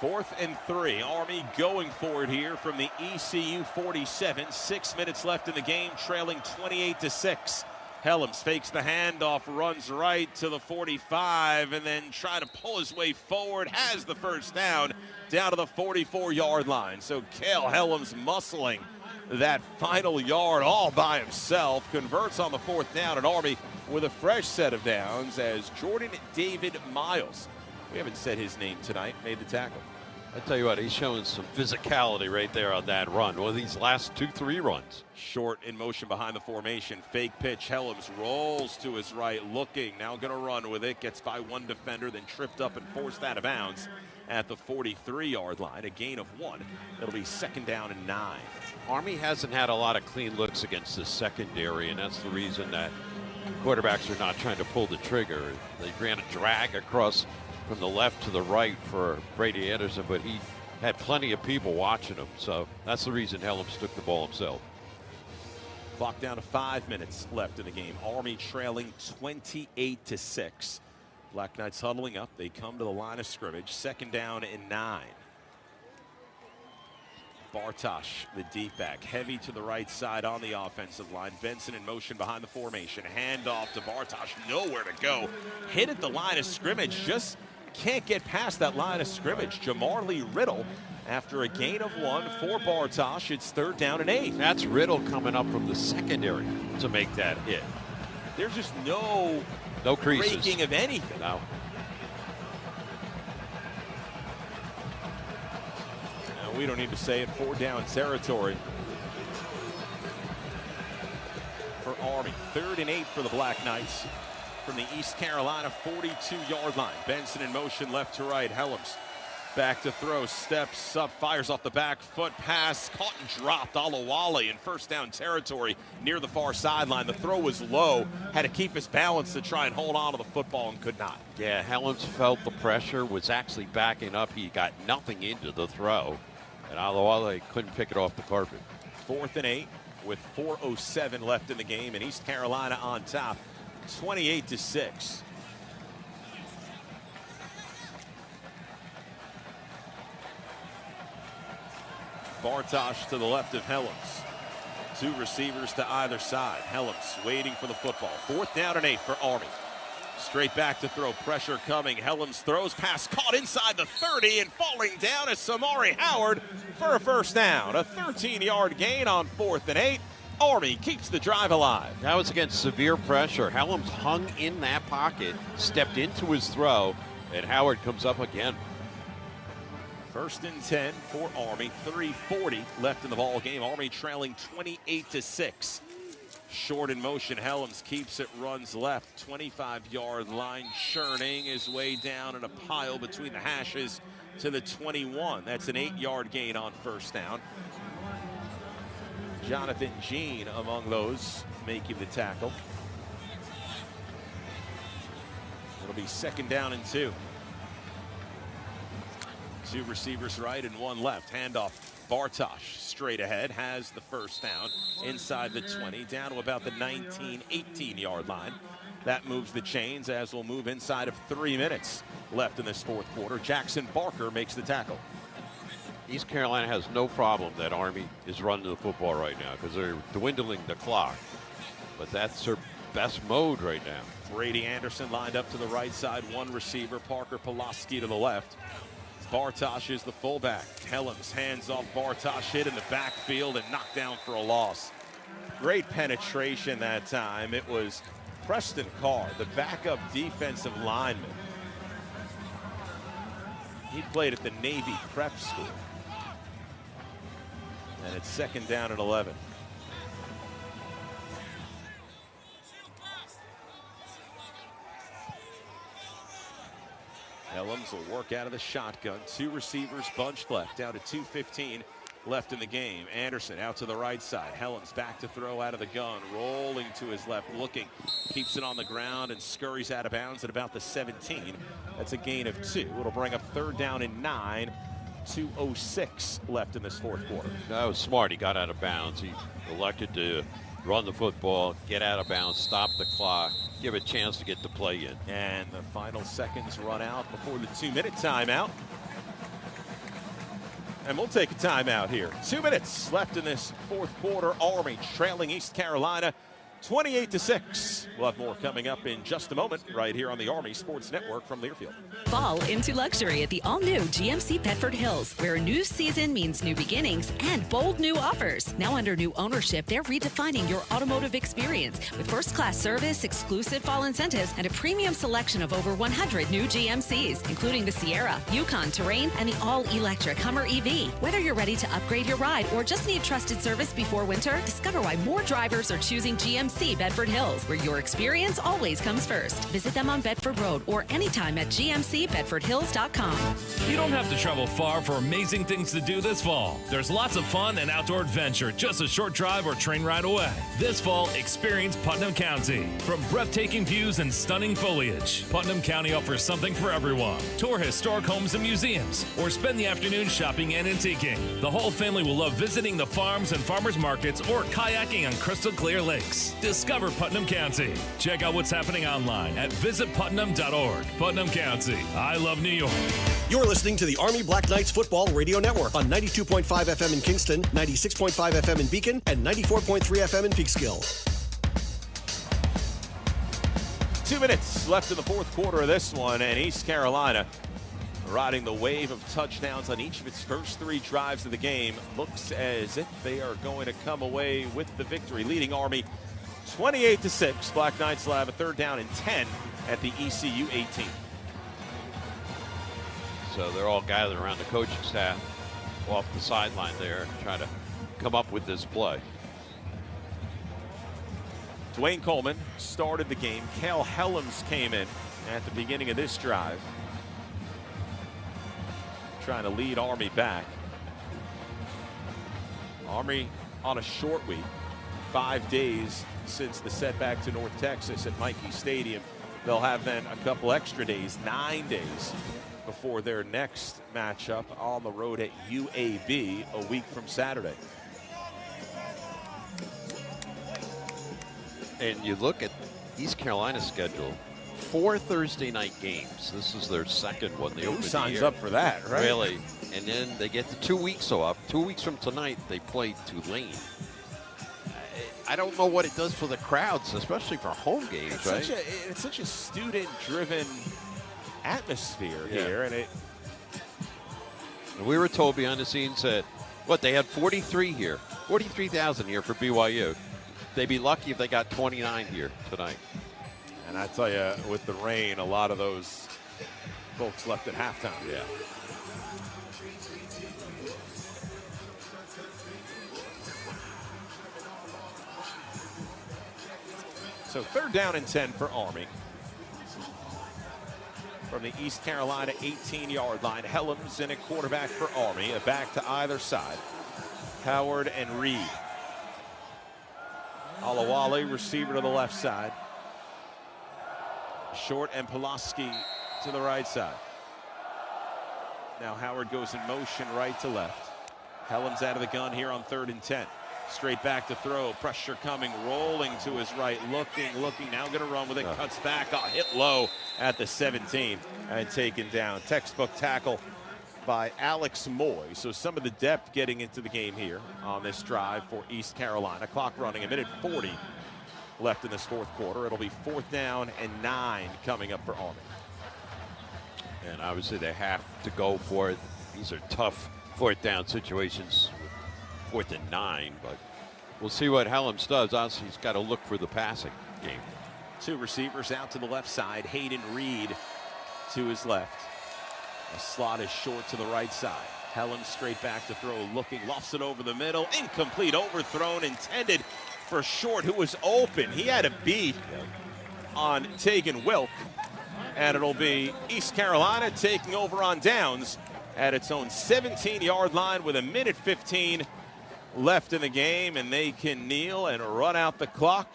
Fourth and 3. Army going for it here from the ECU 47. 6 minutes left in the game, trailing 28-6. Helms fakes the handoff, runs right to the 45, and then trying to pull his way forward. Has the first down to the 44-yard line. So Cale Helms muscling that final yard all by himself. Converts on the 4th down, and Army with a fresh set of downs as Jordan David Miles, we haven't said his name tonight, made the tackle.
I tell you what, he's showing some physicality right there on that run. Well, these last 2-3 runs.
Short in motion behind the formation. Fake pitch. Helms rolls to his right, looking. Now going to run with it. Gets by one defender, then tripped up and forced out of bounds at the 43-yard line. A gain of 1. It'll be 2nd down and 9.
Army hasn't had a lot of clean looks against the secondary, and that's the reason that quarterbacks are not trying to pull the trigger. They ran a drag across from the left to the right for Brady Anderson, but he had plenty of people watching him, so that's the reason Helms took the ball himself.
Clock down to 5 minutes left in the game. Army trailing 28-6. Black Knights huddling up. They come to the line of scrimmage. 2nd down and 9. Bartosh, the deep back, heavy to the right side on the offensive line. Benson in motion behind the formation. Handoff to Bartosh, nowhere to go. Hit at the line of scrimmage, just can't get past that line of scrimmage. Jamarlee Riddle, after a gain of 1 for Bartosh, it's 3rd down and 8.
That's Riddle coming up from the secondary to make that hit.
There's just no
creases.
breaking of anything.
No.
We don't need to say it. 4-down territory for Army. 3rd and 8 for the Black Knights from the East Carolina 42-yard line. Benson in motion left to right. Helms back to throw, steps up, fires off the back foot, pass caught and dropped. Alawale in 1st down territory near the far sideline. The throw was low, had to keep his balance to try and hold on to the football and could not.
Yeah, Helms felt the pressure, was actually backing up. He got nothing into the throw, and Alawale couldn't pick it off the carpet.
4th and 8 with 4:07 left in the game, and East Carolina on top, 28-6. Bartosh to the left of Helms. 2 receivers to either side. Helms waiting for the football. 4th down and 8 for Army. Straight back to throw, pressure coming. Helms throws, pass caught inside the 30 and falling down is Samari Howard for a 1st down. A 13-yard gain on 4th and 8. Army keeps the drive alive.
That was against severe pressure. Helms hung in that pocket, stepped into his throw, and Howard comes up again.
1st and 10 for Army. 3:40 left in the ball game. Army trailing 28-6. Short in motion. Helms keeps it, runs left. 25-yard line, churning his way down in a pile between the hashes to the 21. That's an 8-yard gain on first down. Jonathan Jean among those making the tackle. It'll be 2nd down and 2. 2 receivers right and 1 left. Handoff. Bartosh straight ahead has the first down inside the 20, down to about the 19, 18-yard line. That moves the chains as we'll move inside of 3 minutes left in this 4th quarter. Jackson Barker makes the tackle.
East Carolina has no problem that Army is running the football right now because they're dwindling the clock. But that's their best mode right now.
Brady Anderson lined up to the right side, 1 receiver. Parker Pulaski to the left. Bartosh is the fullback. Helms hands off. Bartosh hit in the backfield and knocked down for a loss. Great penetration that time. It was Preston Carr, the backup defensive lineman. He played at the Navy Prep School. And it's 2nd down and 11. Helms will work out of the shotgun. 2 receivers bunched left, down to 2:15 left in the game. Anderson out to the right side. Helms back to throw out of the gun, rolling to his left, looking, keeps it on the ground and scurries out of bounds at about the 17. That's a gain of 2. It'll bring up 3rd down and 9. 2:06 left in this 4th quarter.
That was smart. He got out of bounds. He elected to run the football, get out of bounds, stop the clock, give a chance to get the play in.
And the final seconds run out before the 2-minute timeout. And we'll take a timeout here. 2 minutes left in this 4th quarter. Army trailing East Carolina 28-6. We'll have more coming up in just a moment right here on the Army Sports Network from Learfield.
Fall into luxury at the all-new GMC Bedford Hills, where a new season means new beginnings and bold new offers. Now under new ownership, they're redefining your automotive experience with first-class service, exclusive fall incentives, and a premium selection of over 100 new GMCs, including the Sierra, Yukon Terrain, and the all-electric Hummer EV. Whether you're ready to upgrade your ride or just need trusted service before winter, discover why more drivers are choosing GMC Bedford Hills, where your experience always comes first. Visit them on Bedford Road or anytime at gmcbedfordhills.com.
You don't have to travel far for amazing things to do this fall. There's lots of fun and outdoor adventure just a short drive or train ride away. This fall, experience Putnam County. From breathtaking views and stunning foliage, Putnam County offers something for everyone. Tour historic homes and museums, or spend the afternoon shopping and antiquing. The whole family will love visiting the farms and farmers markets or kayaking on crystal clear lakes. Discover Putnam County. Check out what's happening online at visitputnam.org. Putnam County. I love New York.
You're listening to the Army Black Knights Football Radio Network on 92.5 FM in Kingston, 96.5 FM in Beacon, and 94.3 FM in Peekskill.
2 minutes left in the 4th quarter of this one, and East Carolina, riding the wave of touchdowns on each of its first 3 drives of the game, looks as if they are going to come away with the victory, leading Army 28-6. Black Knights will have a 3rd down and 10 at the ECU 18.
So they're all gathered around the coaching staff off the sideline there, trying to come up with this play.
Dwayne Coleman started the game. Cale Helms came in at the beginning of this drive, trying to lead Army back. Army on a short week, 5 days since the setback to North Texas at Mikey Stadium. They'll have then a couple extra days, 9 days, before their next matchup on the road at UAB a week from Saturday.
And you look at East Carolina's schedule, 4 Thursday night games. This is their 2nd one. They
Who signs up for that, right?
Really. And then they get the 2 weeks off. 2 weeks from tonight, they play Tulane. I don't know what it does for the crowds, especially for home games, right?
It's such a student-driven atmosphere here, and
we were told behind the scenes that, they had 43 here, 43,000 here for BYU. They'd be lucky if they got 29 here tonight.
And I tell you, with the rain, a lot of those folks left at halftime.
Yeah.
So 3rd down and 10 for Army. from the East Carolina 18-yard line. Helms in at quarterback for Army. A back to either side. Howard and Reed. Alawale, receiver to the left side. Short and Pulaski to the right side. Now Howard goes in motion right to left. Helms out of the gun here on 3rd and 10. Straight back to throw. Pressure coming, rolling to his right. Looking. Now going to run with it. Cuts back. Got hit low at the 17 and taken down. Textbook tackle by Alex Moy. So some of the depth getting into the game here on this drive for East Carolina. Clock running, 1:40 left in this fourth quarter. It'll be 4th down and 9 coming up for Army.
And obviously they have to go for it. These are tough 4th down situations, 4th and 9, but we'll see what Helms does. Obviously he's got to look for the passing game.
2 receivers out to the left side. Hayden Reed to his left. The slot is short to the right side. Helms straight back to throw, looking, lofts it over the middle. Incomplete, overthrown, intended for Short, who was open. He had a beat on Tegan Wilk. And it'll be East Carolina taking over on downs at its own 17-yard line with 1:15 left in the game. And they can kneel and run out the clock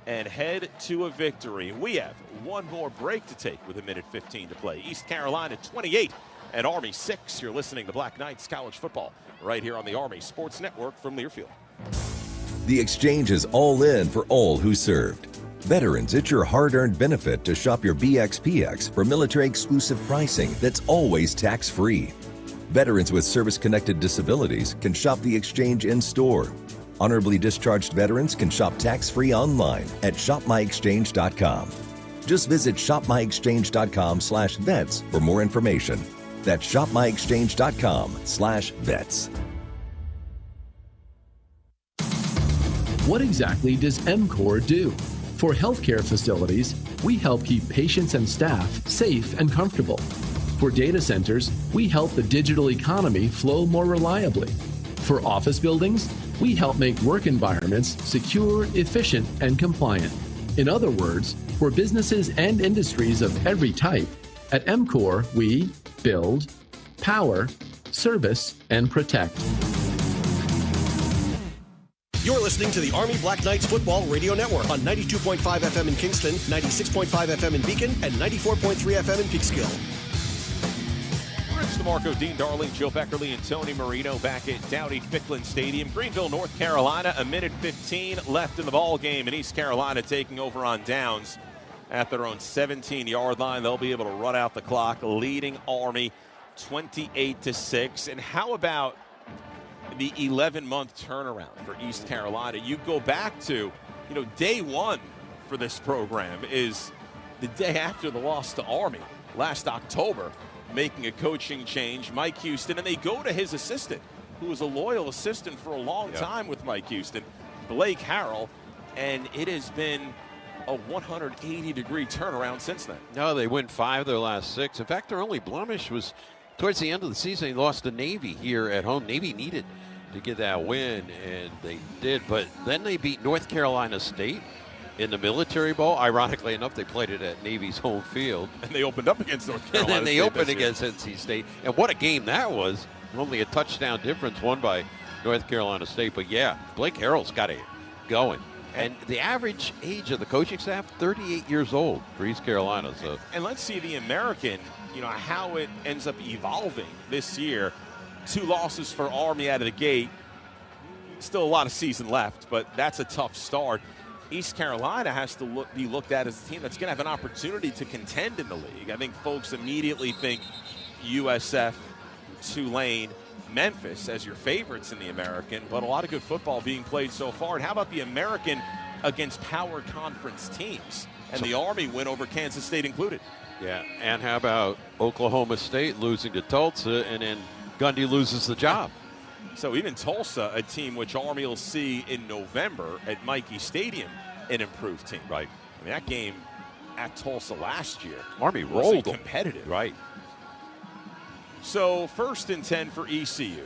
and head to a victory. We have one more break to take with 1:15 to play. East Carolina 28 and Army 6. You're listening to Black Knights College Football right here on the Army Sports Network from Learfield.
The exchange is all in for all who served. Veterans, it's your hard-earned benefit to shop your BXPX for military-exclusive pricing that's always tax-free. Veterans with service-connected disabilities can shop the exchange in-store. Honorably discharged veterans can shop tax-free online at shopmyexchange.com. Just visit shopmyexchange.com/vets for more information. That's shopmyexchange.com/vets.
What exactly does MCOR do? For healthcare facilities, we help keep patients and staff safe and comfortable. For data centers, we help the digital economy flow more reliably. For office buildings, we help make work environments secure, efficient, and compliant. In other words, for businesses and industries of every type, at MCOR, we build, power, service, and protect.
You're listening to the Army Black Knights Football Radio Network on 92.5 FM in Kingston, 96.5 FM in Beacon, and 94.3 FM in Peekskill.
Rich DeMarco, Dean Darling, Joe Beckerly, and Tony Marino back at Dowdy-Ficklin Stadium. Greenville, North Carolina, 1:15 left in the ball game, and East Carolina taking over on downs at their own 17-yard line. They'll be able to run out the clock, leading Army 28-6. And how about the 11-month turnaround for East Carolina? You go back to, day one for this program is the day after the loss to Army last October, making a coaching change, Mike Houston, and they go to his assistant, who was a loyal assistant for a long time with Mike Houston, Blake Harrell, and it has been a 180-degree turnaround since then.
No, they win 5 of their last 6. In fact, their only blemish was towards the end of the season. They lost to Navy here at home. Navy needed to get that win, and they did. But then they beat North Carolina State in the Military Bowl. Ironically enough, they played it at Navy's home field.
And they opened up against North Carolina
And then they opened against NC State. And what a game that was. Only a touchdown difference won by North Carolina State. But, yeah, Blake Harrell's got it going. And the average age of the coaching staff, 38 years old for East Carolina. So,
and let's see the American, how it ends up evolving this year. 2 losses for Army out of the gate. Still a lot of season left, but that's a tough start. East Carolina has to be looked at as a team that's going to have an opportunity to contend in the league. I think folks immediately think USF, Tulane, Memphis as your favorites in the American, but a lot of good football being played so far. And how about the American against power conference teams? And the Army win over Kansas State included.
Yeah, and how about Oklahoma State losing to Tulsa, and then Gundy loses the job.
So even Tulsa, a team which Army will see in November at Mikey Stadium, an improved team.
Right.
I mean, that game at Tulsa last year,
Army rolled them.
Competitive.
Right.
So 1st and 10 for ECU.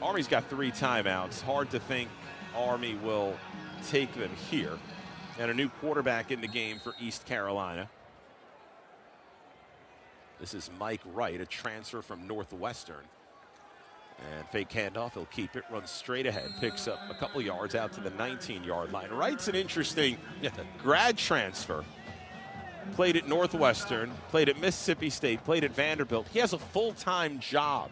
Army's got 3 timeouts. Hard to think Army will take them here. And a new quarterback in the game for East Carolina. This is Mike Wright, a transfer from Northwestern. And fake handoff, he'll keep it, runs straight ahead, picks up a couple yards out to the 19-yard line. Wright's an interesting grad transfer. Played at Northwestern, played at Mississippi State, played at Vanderbilt. He has a full-time job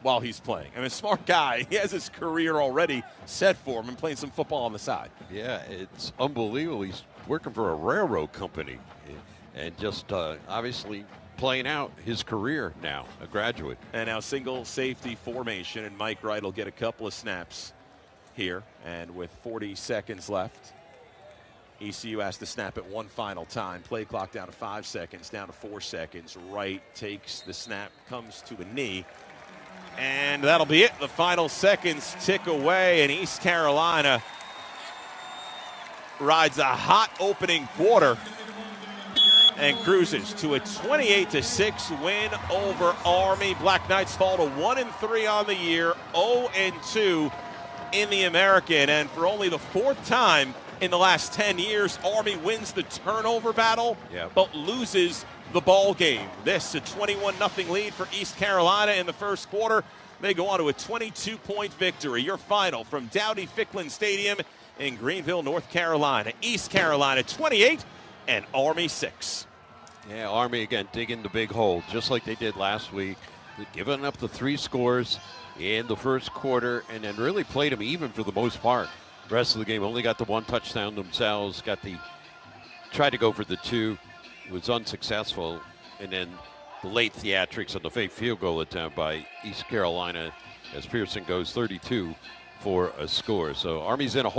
while he's playing. I mean, a smart guy. He has his career already set for him and playing some football on the side.
Yeah, it's unbelievable. He's working for a railroad company and just obviously playing out his career now, a graduate.
And now single safety formation, and Mike Wright will get a couple of snaps here. And with 40 seconds left, ECU has to snap it one final time. Play clock down to 5 seconds, down to 4 seconds. Wright takes the snap, comes to a knee. And that'll be it. The final seconds tick away, and East Carolina rides a hot opening quarter and cruises to a 28-6 win over Army. Black Knights fall to 1-3 on the year, 0-2 in the American. And for only the fourth time in the last 10 years, Army wins the turnover battle, but loses the ball game. This a 21-0 lead for East Carolina in the first quarter. They go on to a 22-point victory. Your final from Dowdy-Ficklin Stadium in Greenville, North Carolina. East Carolina 28 and Army 6.
Yeah, Army again digging the big hole, just like they did last week. Giving up the 3 scores in the first quarter and then really played them even for the most part. The rest of the game only got the 1 touchdown themselves, tried to go for the 2. It was unsuccessful. And then the late theatrics on the fake field goal attempt by East Carolina as Pearson goes 32 for a score. So Army's in a hole.